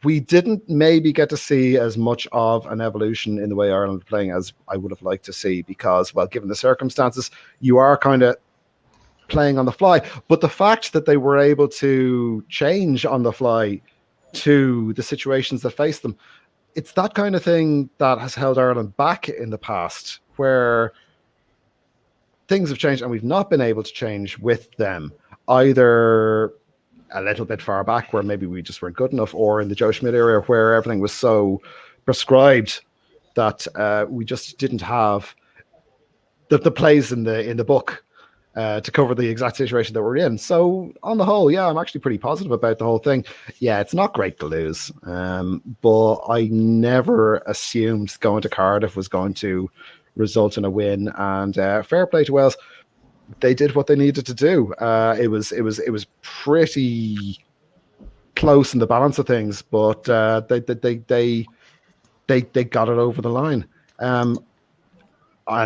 We didn't maybe get to see as much of an evolution in the way Ireland were playing as I would have liked to see, because, well, given the circumstances, you are kind of playing on the fly. But the fact that they were able to change on the fly to the situations that face them, it's that kind of thing that has held Ireland back in the past, where things have changed and we've not been able to change with them, either a little bit far back where maybe we just weren't good enough, or in the Joe Schmidt era where everything was so prescribed that we just didn't have the plays in the book to cover the exact situation that we're in. So on the whole, yeah, I'm actually pretty positive about the whole thing. Yeah, it's not great to lose, but I never assumed going to Cardiff was going to result in a win. And fair play to Wales. They did what they needed to do. It was pretty close in the balance of things, but they got it over the line. And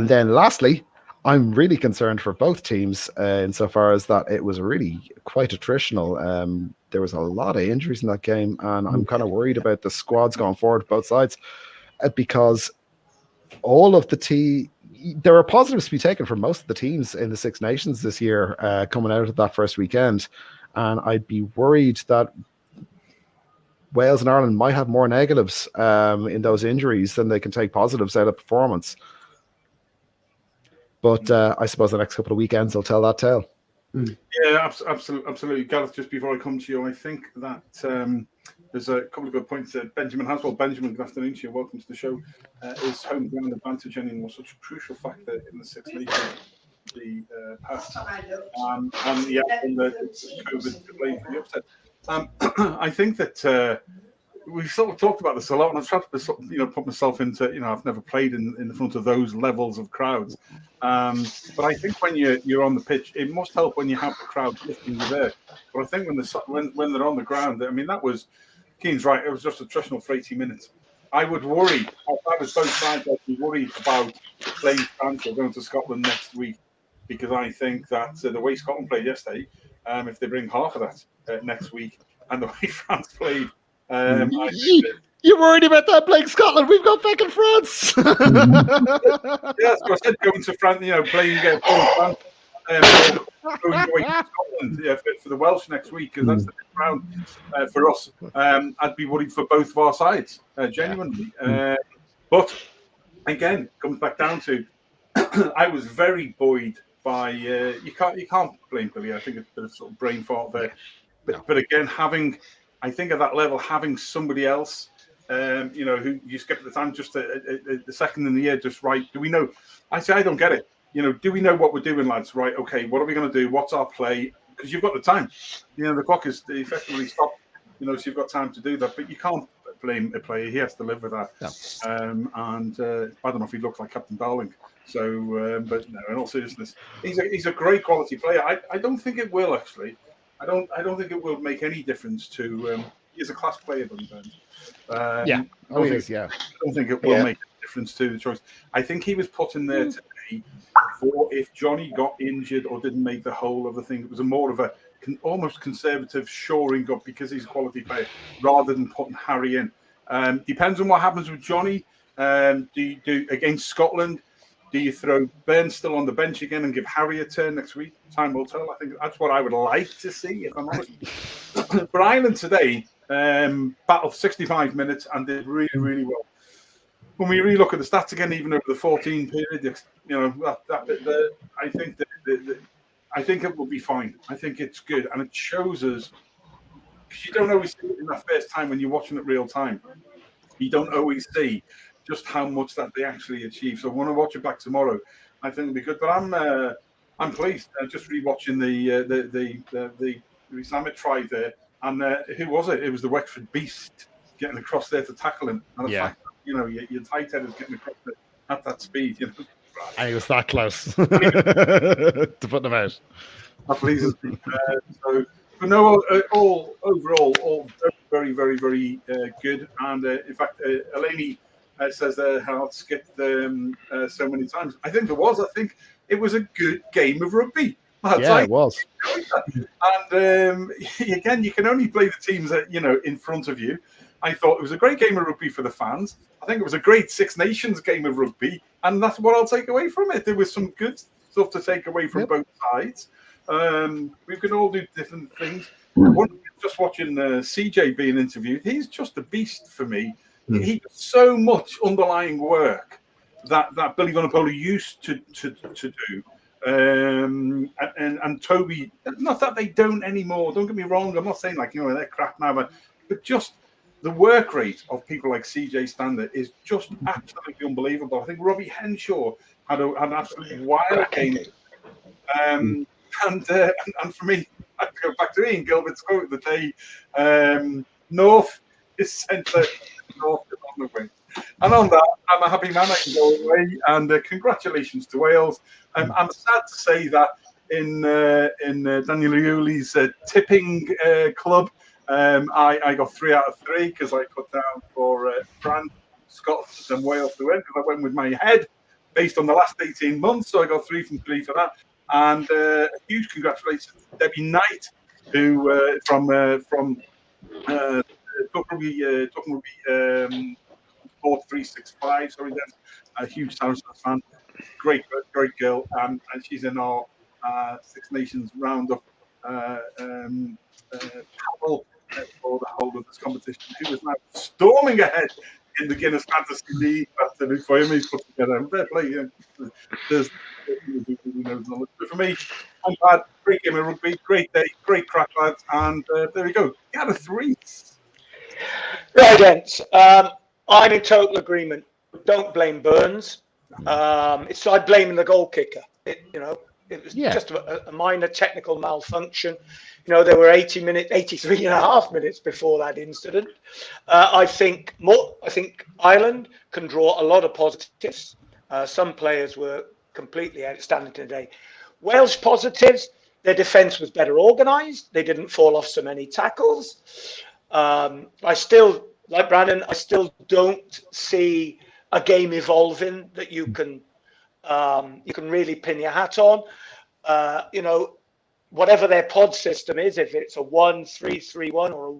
then lastly, I'm really concerned for both teams insofar as that it was really quite attritional. There was a lot of injuries in that game, and I'm kind of worried about the squads going forward, both sides, because all of there are positives to be taken from most of the teams in the Six Nations this year coming out of that first weekend, and I'd be worried that Wales and Ireland might have more negatives in those injuries than they can take positives out of performance. But I suppose the next couple of weekends will tell that tale. Yeah, absolutely. Gareth, just before I come to you, I think that there's a couple of good points. Benjamin Haswell. Benjamin, good afternoon to you. Welcome to the show. Is home ground advantage anymore was such a crucial factor in the Six Nations the past? And yeah, in the COVID delay for the upset. I think that we've sort of talked about this a lot, and I've tried to put myself into, I've never played in the front of those levels of crowds. But I think when you're on the pitch, it must help when you have the crowd lifting you there. But I think when they're on the ground, I mean, that was, Keane's right, it was just attritional for 80 minutes. I would worry, if I was both sides, I'd be worried about playing France or going to Scotland next week, because I think that the way Scotland played yesterday, if they bring half of that next week, and the way France played, you're worried about that playing Scotland? We've got fucking France. Yeah, so I said going to France, playing France. going away to Scotland for the Welsh next week, because that's the big round for us. I'd be worried for both of our sides, genuinely. But again, comes back down to I was very buoyed by you can't blame Billy. I think it's a bit of sort of brain fart there. But again, I think at that level, having somebody else, who you skip at the time, just the second in the year, just right. Do we know? I say I don't get it. Do we know what we're doing, lads? Right? Okay. What are we going to do? What's our play? Because you've got the time. The clock is effectively stopped. So you've got time to do that. But you can't blame a player. He has to live with that. No. I don't know if he looks like Captain Darling. So, but no. In all seriousness, he's a great quality player. I don't think it will actually. I don't think it will make any difference to. He's a class player, Billy Burns. He is. Yeah. I don't think it will make a difference to the choice. I think he was put in there today for if Johnny got injured or didn't make the whole of the thing. It was more of a almost conservative shoring up because he's a quality player, rather than putting Harry in. Depends on what happens with Johnny. Do you do against Scotland? Do you throw Burns still on the bench again and give Harry a turn next week? Time will tell. I think that's what I would like to see, if I'm honest. For Ireland today, battled 65 minutes and did really, really well. When we really look at the stats again, even over the 14 period, I think it will be fine. I think it's good, and it shows us, because you don't always see it in that first time when you're watching it real time. You don't always see just how much that they actually achieve. So I want to watch it back tomorrow. I think it'll be good. But I'm pleased. Just rewatching the Islamic try there, and who was it? It was the Wexford Beast getting across there to tackle him. And the fact that, your tight head is getting across there at that speed. And he was that close to put them out. That pleases me. But no, overall, all very, very, very good. And in fact, Eleni says how skipped so many times. I think there was. I think it was a good game of rugby. It was. And again, you can only play the teams that in front of you. I thought it was a great game of rugby for the fans. I think it was a great Six Nations game of rugby, and that's what I'll take away from it. There was some good stuff to take away from both sides. We can all do different things. Just watching CJ being interviewed, he's just a beast for me. He does so much underlying work that Billy Vunipola used to do. And Toby, not that they don't anymore. Don't get me wrong. I'm not saying they're crap now, but just the work rate of people like CJ Stander is just absolutely unbelievable. I think Robbie Henshaw had an absolutely wild game. And for me, I have to go back to Ian Gilbert's quote of the day: North is centre, North is on the wing. And on that, I'm a happy man. I can go away. And congratulations to Wales. I'm sad to say that in Daniel Iuli's tipping club, I got 3 out of 3 because I put down for France, Scotland, and Wales to win, because I went with my head based on the last 18 months. So I got 3 from 3 for that. And a huge congratulations to Debbie Knight, who from Talking Rugby Sport 365. Sorry, that's a huge Saracens fan. Great girl. And she's in our Six Nations roundup panel for the whole of this competition, who is now storming ahead in the Guinness Fantasy League. That's a new for him. He's put together. Fair play. There's for me, I'm glad. Great game of rugby, great day, great crack, lads. And there we go. Get a 3. Right, gents. I'm in total agreement. Don't blame Burns. It's like blaming the goal kicker. It was just a minor technical malfunction. There were 83 and a half minutes before that incident. I think Ireland can draw a lot of positives. Some players were completely outstanding today. Welsh positives: their defence was better organised. They didn't fall off so many tackles. I still, like Brandon, I still don't see a game evolving that you can really pin your hat on. Whatever their pod system is, if it's a 1-3-3-1 or a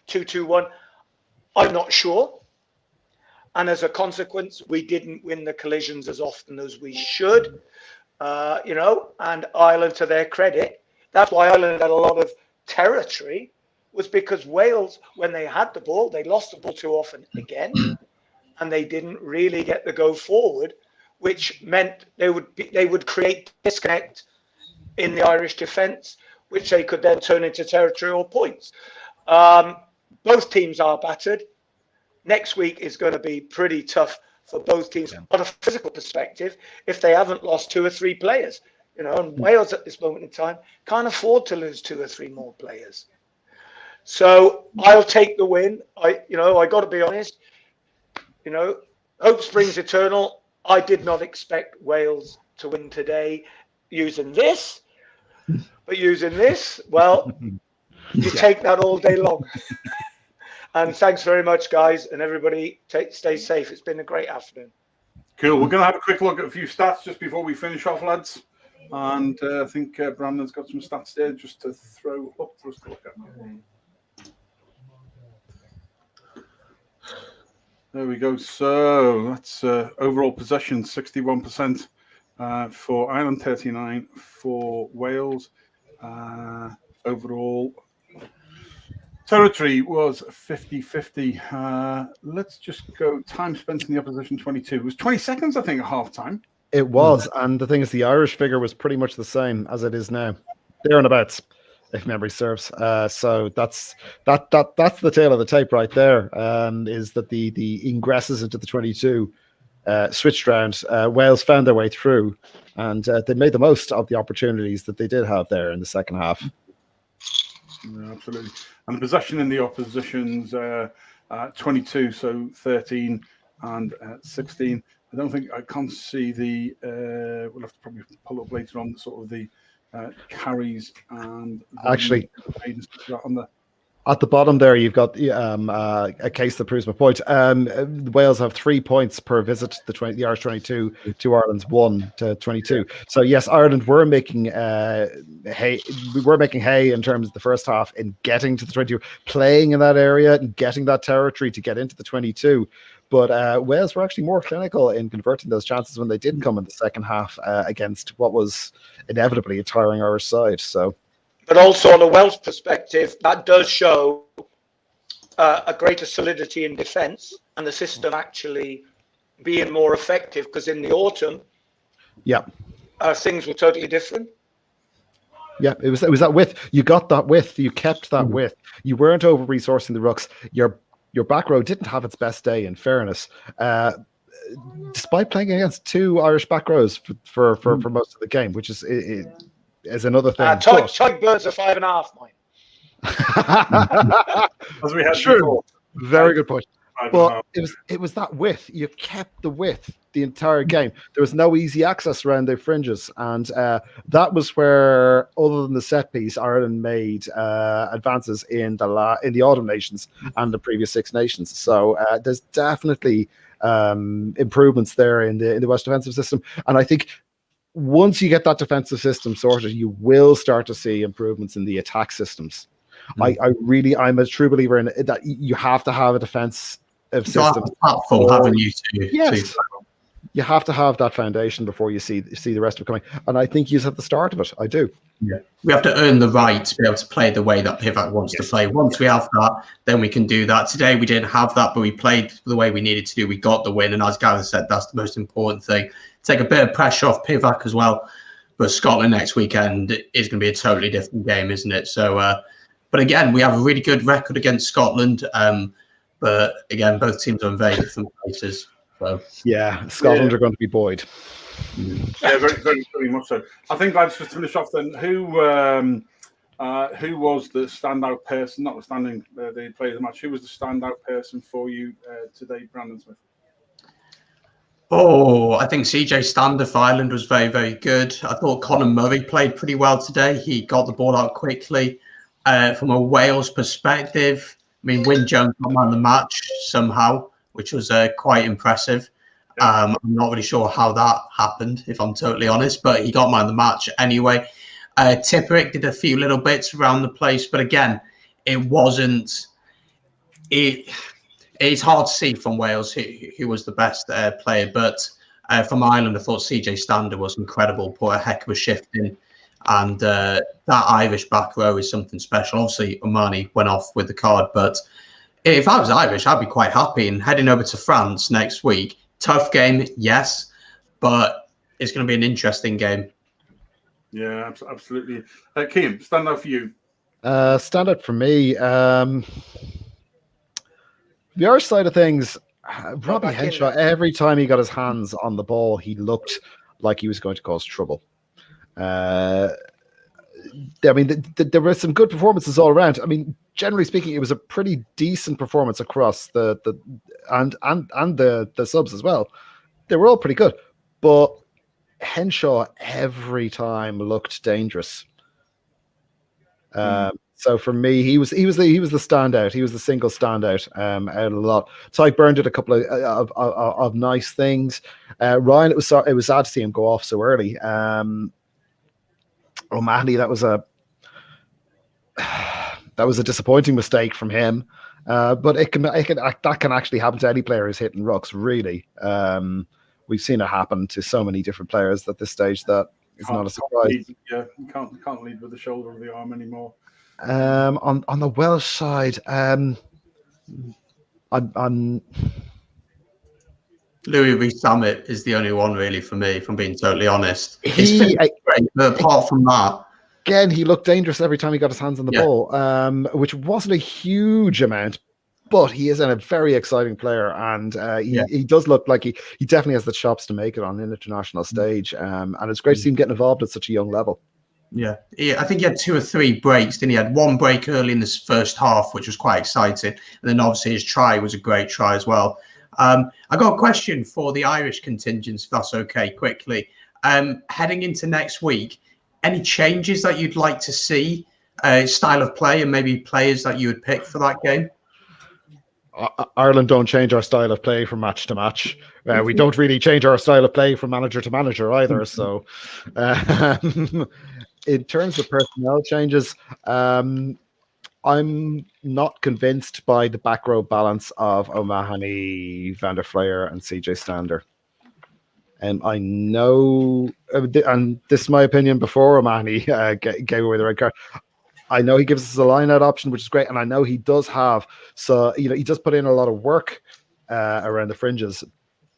1-2-2-1, I'm not sure. And as a consequence, we didn't win the collisions as often as we should. and Ireland, to their credit, that's why Ireland had a lot of territory, was because Wales, when they had the ball, they lost the ball too often again, and they didn't really get the go forward, which meant they would create disconnect in the Irish defence, which they could then turn into territorial points. Both teams are battered. Next week is going to be pretty tough for both teams on a physical perspective if they haven't lost 2 or 3 players. And Wales at this moment in time can't afford to lose 2 or 3 more players. So I'll take the win. I got to be honest. Hope springs eternal. I did not expect Wales to win today using this, but using this, well, you take that all day long. And thanks very much, guys, and everybody. Stay safe. It's been a great afternoon. Cool. We're going to have a quick look at a few stats just before we finish off, lads. And I think Brandon's got some stats there just to throw up for us to look at. There we go. So that's overall possession, 61% for Ireland, 39% for Wales. Overall territory was 50-50. Let's just go time spent in the opposition, 22. It was 20 seconds, I think, at half-time. It was, and the thing is, the Irish figure was pretty much the same as it is now. There and abouts, if memory serves. So that's the tail of the tape right there. Is that the ingresses into the 22 switched round? Wales found their way through, and they made the most of the opportunities that they did have there in the second half. Yeah, absolutely. And the possession in the opposition's 22, so 13 and 16. I can't see the. We'll have to probably pull up later on sort of the carries and actually on the. At the bottom there, you've got a case that proves my point. Wales have 3 points per visit to the Irish 22 to Ireland's 1 to 22. So yes, Ireland were making hay. We were making hay in terms of the first half in getting to the 22, playing in that area and getting that territory to get into the 22. But Wales were actually more clinical in converting those chances when they did come in the second half against what was inevitably a tiring Irish side. So. But also on a Welsh perspective, that does show a greater solidity in defence and the system actually being more effective, because in the autumn, things were totally different. Yeah, it was that width. You got that width. You kept that width. You weren't over-resourcing the rucks. Your back row didn't have its best day, in fairness, despite playing against 2 Irish back rows for most of the game, which is another thing. Tyke Burns are 5.5, mine. As we had True. before. Very good point. Well, it was that width. You kept the width the entire game. There was no easy access around their fringes, and that was where, other than the set piece, Ireland made advances in the Autumn Nations and the previous 6 Nations. So there's definitely improvements there in the Welsh defensive system, and I think once you get that defensive system sorted, you will start to see improvements in the attack systems. I'm a true believer in it, that you have to have a defensive system. Platform, haven't you? Yes. You have to have that foundation before you see the rest of it coming. And I think he's at the start of it. I do. Yeah. We have to earn the right to be able to play the way that Pivac wants to play. Once we have that, then we can do that. Today we didn't have that, but we played the way we needed to do. We got the win, and as Gareth said, that's the most important thing. Take a bit of pressure off Pivac as well. But Scotland next weekend is going to be a totally different game, isn't it? So, but again, we have a really good record against Scotland. But again, both teams are in very different places. So yeah, Scotland are going to be buoyed. Yeah, very, very, very much so. I think, lads, just to finish off then, who was the standout person, notwithstanding the play of the match, who was the standout person for you today, Brandon Smith? Oh, I think CJ Stander for Ireland was very, very good. I thought Conor Murray played pretty well today. He got the ball out quickly. From a Wales perspective, I mean, Wyn Jones got man of the match somehow, which was quite impressive. I'm not really sure how that happened, if I'm totally honest, but he got man of the match anyway. Tipperick did a few little bits around the place, but again, it wasn't. It's hard to see from Wales who was the best player, but From Ireland, I thought CJ Stander was incredible, put a heck of a shift in. And that Irish back row is something special. Obviously, Omani went off with the card, but if I was Irish, I'd be quite happy. And heading over to France next week, tough game, yes, but it's going to be an interesting game. Yeah, absolutely. Kim, stand out for you. Stand out for me. The Irish side of things, Robbie Henshaw, every time he got his hands on the ball, he looked like he was going to cause trouble. I mean, there were some good performances all around. I mean, generally speaking, it was a pretty decent performance across the subs as well. They were all pretty good, but Henshaw every time looked dangerous. So for me, he was the standout. He was the single standout out of a lot. Tyke Byrne did a couple of nice things. Ryan, it was sad to see him go off so early. O'Mahony, that was a disappointing mistake from him. But that can actually happen to any player who's hitting rucks. Really, we've seen it happen to so many different players at this stage that it's not a surprise. You can't lead with the shoulder or the arm anymore. On the Welsh side, I'm Louis Rees-Zammit is the only one really for me, if I'm being totally honest. He's great, but apart from that, again, he looked dangerous every time he got his hands on the ball, which wasn't a huge amount, but he is a very exciting player, and he does look like he definitely has the chops to make it on an international stage, and it's great to see him getting involved at such a young level. Yeah, I think he had 2 or 3 breaks. Then he had one break early in this first half, which was quite exciting. And then obviously his try was a great try as well. I got a question for the Irish contingents, if that's okay, quickly. Heading into next week, any changes that you'd like to see, style of play, and maybe players that you would pick for that game? Ireland don't change our style of play from match to match. We don't really change our style of play from manager to manager either. So in terms of personnel changes, I'm not convinced by the back row balance of O'Mahony, Van der Fleyer, and CJ Stander. I know, and this is my opinion before O'Mahony gave away the red card. I know he gives us a line-out option, which is great, and I know he does have. So he does put in a lot of work around the fringes.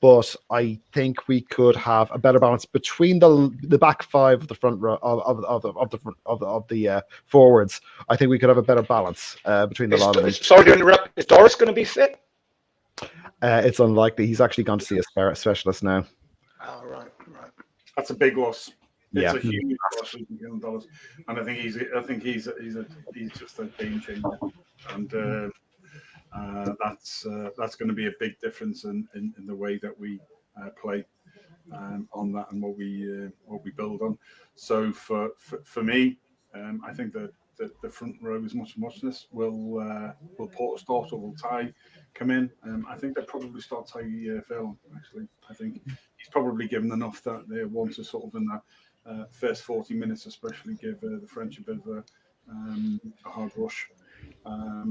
But I think we could have a better balance between the back 5 of the front row of the forwards. I think we could have a better balance between the lot of them. Sorry to interrupt. Is Doris going to be fit? It's unlikely. He's actually gone to see a specialist now. Oh, right. That's a big loss. It's a huge loss, and I think he's just a game changer, and that's going to be a big difference in the way that we play on that and what we build on. So for me, I think that the front row is muchness. Will Porter start or will Ty come in? I think they'll probably start Ty Fairlawn, actually. I think he's probably given enough that they want to sort of in that first 40 minutes especially give the French a bit of a hard rush.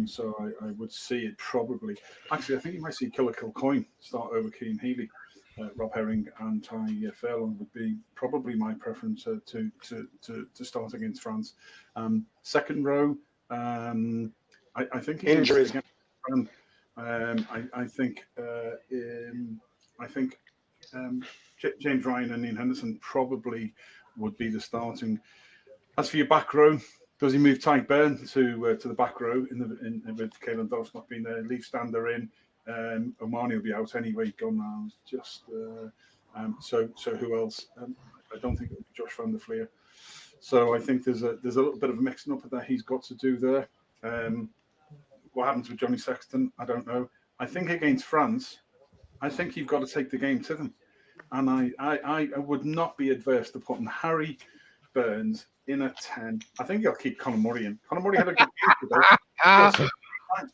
So I would see it probably. Actually, I think you might see Killer Kilcoyne start over Cian Healy. Rob Herring and Ty Fairlawn would be probably my preference to start against France. Second row, I think injuries. I think James Ryan and Ian Henderson probably would be the starting. As for your back row, does he move Tyke Byrne to the back row with Caelan Doss not being there? Leave Stander in. Omani will be out anyway. Gone now. Just so who else? I don't think it would be Josh Van der Fleer. So I think there's a little bit of a mixing up that he's got to do there. What happens with Johnny Sexton? I don't know. I think against France, I think you've got to take the game to them, and I would not be adverse to putting Harry Burns in a 10. I think he'll keep Conor Murray in. Conor Murray had a good game today.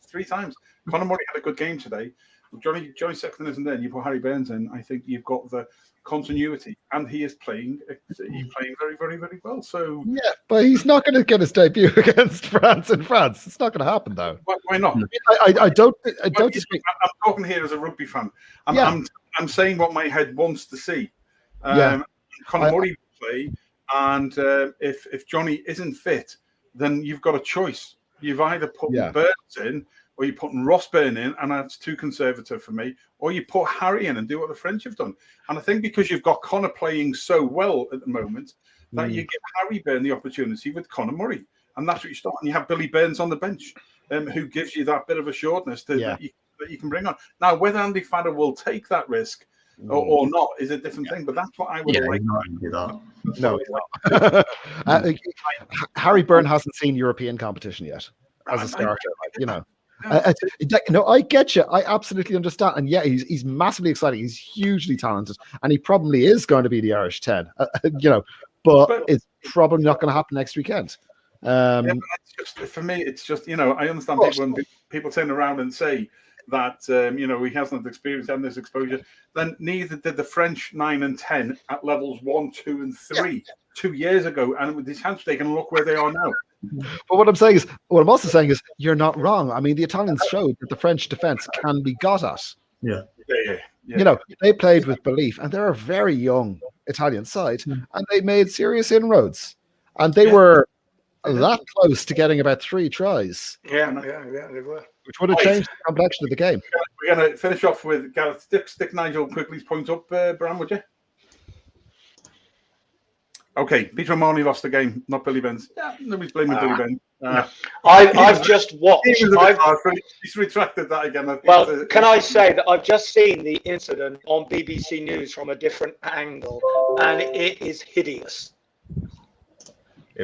Three times. Conor Murray had a good game today. Johnny Sexton isn't there, and you put Harry Burns in, I think you've got the continuity, and he is playing. He's playing very, very, very well. So yeah, but he's not going to get his debut against France in France. It's not going to happen, though. Why not? I don't disagree. I'm talking here as a rugby fan. Yeah. I'm saying what my head wants to see. Yeah. Conor Murray will play, and if Johnny isn't fit, then you've got a choice. You've either put Burns in, or you're putting Rossburn in, and that's too conservative for me, or you put Harry in and do what the French have done. And I think because you've got Conor playing so well at the moment, that you give Harry Burn the opportunity with Conor Murray. And that's what you start. And you have Billy Burns on the bench, who gives you that bit of assuredness that you can bring on. Now, whether Andy Farrell will take that risk or not is a different thing, but that's what I would like. No, Harry Byrne hasn't seen European competition yet as a starter. I get you. I absolutely understand. And yeah, he's massively exciting. He's hugely talented, and he probably is going to be the Irish 10. But it's probably not going to happen next weekend. It's just, for me, it's just, I understand people turn around and say that he hasn't experience and this exposure. Then neither did the French 9 and 10 at levels 1, 2, and 3 2 years ago, and with this handshake, and look where they are now. But what I'm also saying is, you're not wrong. I mean, the Italians showed that the French defense can be got at. Yeah. They played with belief, and they're a very young Italian side, and they made serious inroads, and they were that close to getting about 3 tries. Yeah, they were. Which would have changed the complexion of the game. We're going to finish off with Gareth. Stick Nigel Quigley's point up, Bram, would you? Okay, Peter O'Mahony lost the game, not Billy Burns. Yeah, nobody's blaming Billy Burns. I've just watched. He's retracted that again. Well, can I say that I've just seen the incident on BBC News from a different angle, and it is hideous.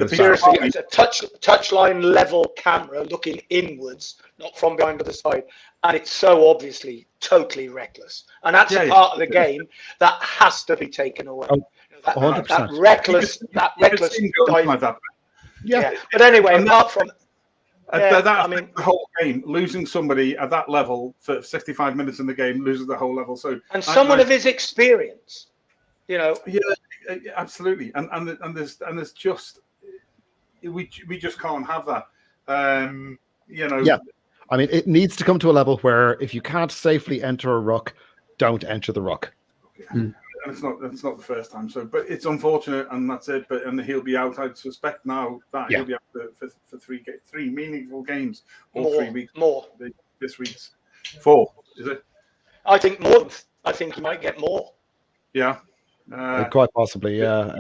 Seriously, it's a touchline level camera looking inwards, not from behind to the side, and it's so obviously totally reckless. And that's a part of the game that has to be taken away. 100%. That reckless dive. Yeah. But anyway, apart from the whole game, losing somebody at that level for 65 minutes in the game loses the whole level. So someone of his experience, Yeah, absolutely. And there's just. We just can't have that. Yeah, I mean, it needs to come to a level where if you can't safely enter a ruck, don't enter the ruck. And it's not the first time. So, but it's unfortunate, and that's it. And he'll be out. I'd suspect now that he'll be out for 3 meaningful games or 3 weeks. More this week's 4, is it? I think more. I think he might get more. Yeah, quite possibly. Yeah.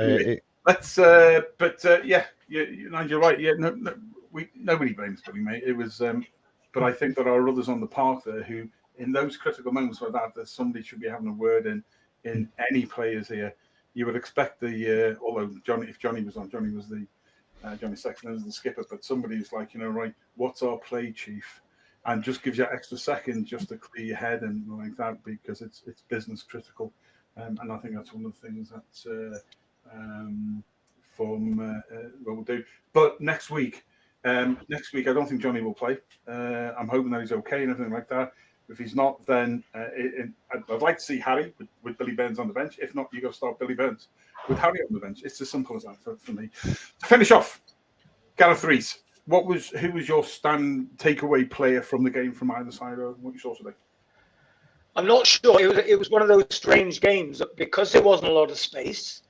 You're right. Yeah, nobody blames Billy, mate. It was, but I think there are others on the park there who, in those critical moments like that somebody should be having a word in any players here. You would expect although if Johnny was on, Johnny was Johnny Sexton was the skipper, but somebody who's like, right, what's our play, chief? And just gives you an extra second just to clear your head and like that, because it's business critical. And I think that's one of the things that we'll do. But next week, I don't think Johnny will play. I'm hoping that he's okay and everything like that. If he's not, then I'd like to see Harry with Billy Burns on the bench. If not, you got to start Billy Burns with Harry on the bench. It's as simple as that for me. To finish off, Gareth Rees, who was your takeaway player from the game from either side, or what you saw today? I'm not sure. It was one of those strange games because there wasn't a lot of space.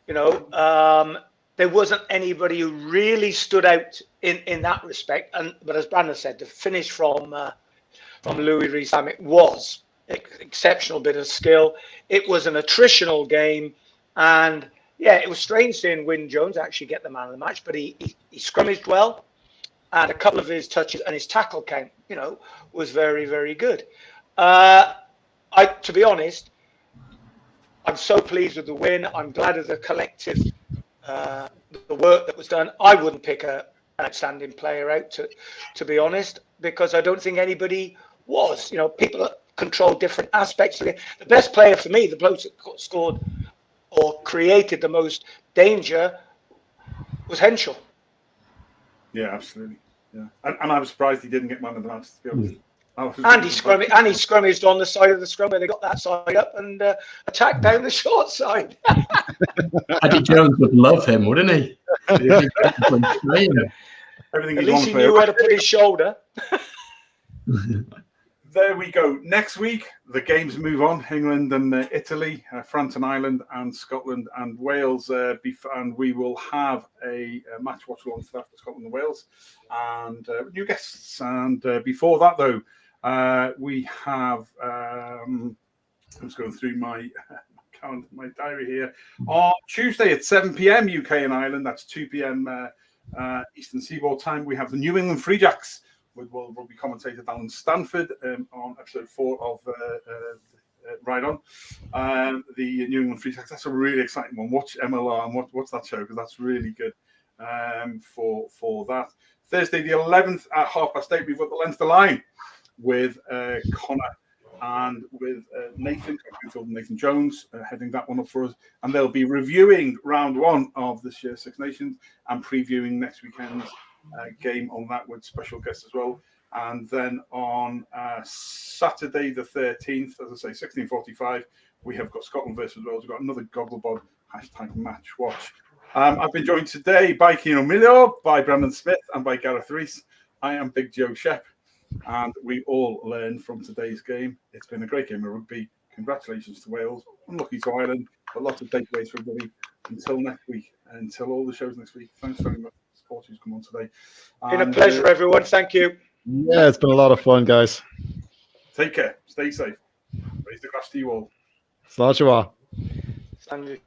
There wasn't anybody who really stood out in that respect. But as Brandon said, the finish from Louis Rees-Zamm, it was exceptional bit of skill. It was an attritional game, and it was strange seeing Wyn Jones actually get the man of the match. But he scrummaged well, and a couple of his touches and his tackle count, was very, very good. To be honest, I'm so pleased with the win. I'm glad of the collective, the work that was done. I wouldn't pick an outstanding player out, to be honest, because I don't think anybody was. People that control different aspects of it. The best player for me, the bloke that scored or created the most danger, was Henschel. Yeah, absolutely. Yeah, and I was surprised he didn't get man of the match, to be honest. Andy scrummaged on the side of the scrum where they got that side up and attacked down the short side. Eddie Jones would love him, wouldn't he? Everything At least he knew where to put his shoulder. There we go. Next week, the games move on. England and Italy, France and Ireland, and Scotland and Wales. And we will have a match watch along for Scotland and Wales. And new guests. And before that, though, we have... I'm just going through my calendar, my diary here. On Tuesday at 7 p.m. UK and Ireland, that's 2 p.m. Eastern Seaboard time, we have the New England Free Jacks with World Rugby commentator Alan Stanford on episode 4 of Ride On. The New England Free Jacks, that's a really exciting one. Watch MLR and watch that show because that's really good for that. Thursday the 11th at 8:30, we've got the Leinster Line with Connor and with Nathan Jones heading that one up for us. And they'll be reviewing round 1 of this year's Six Nations and previewing next weekend's game on that with special guests as well. And then on Saturday the 13th, as I say, 16:45, we have got Scotland versus Wales. We've got another Gogglebox #match watch. I've been joined today by Keno Millio, by Brandon Smith, and by Gareth Rees. I am Big Joe Shepp, and we all learned from today's game. It's been a great game of rugby. Congratulations to Wales. Unlucky to Ireland, but lots of takeaways for everybody. Until next week, until all the shows next week. Thanks very much. Who's come on today. Been a pleasure, everyone. Thank you. Yeah, it's been a lot of fun, guys. Take care. Stay safe. Raise the glass to you all. Slán. Thank you.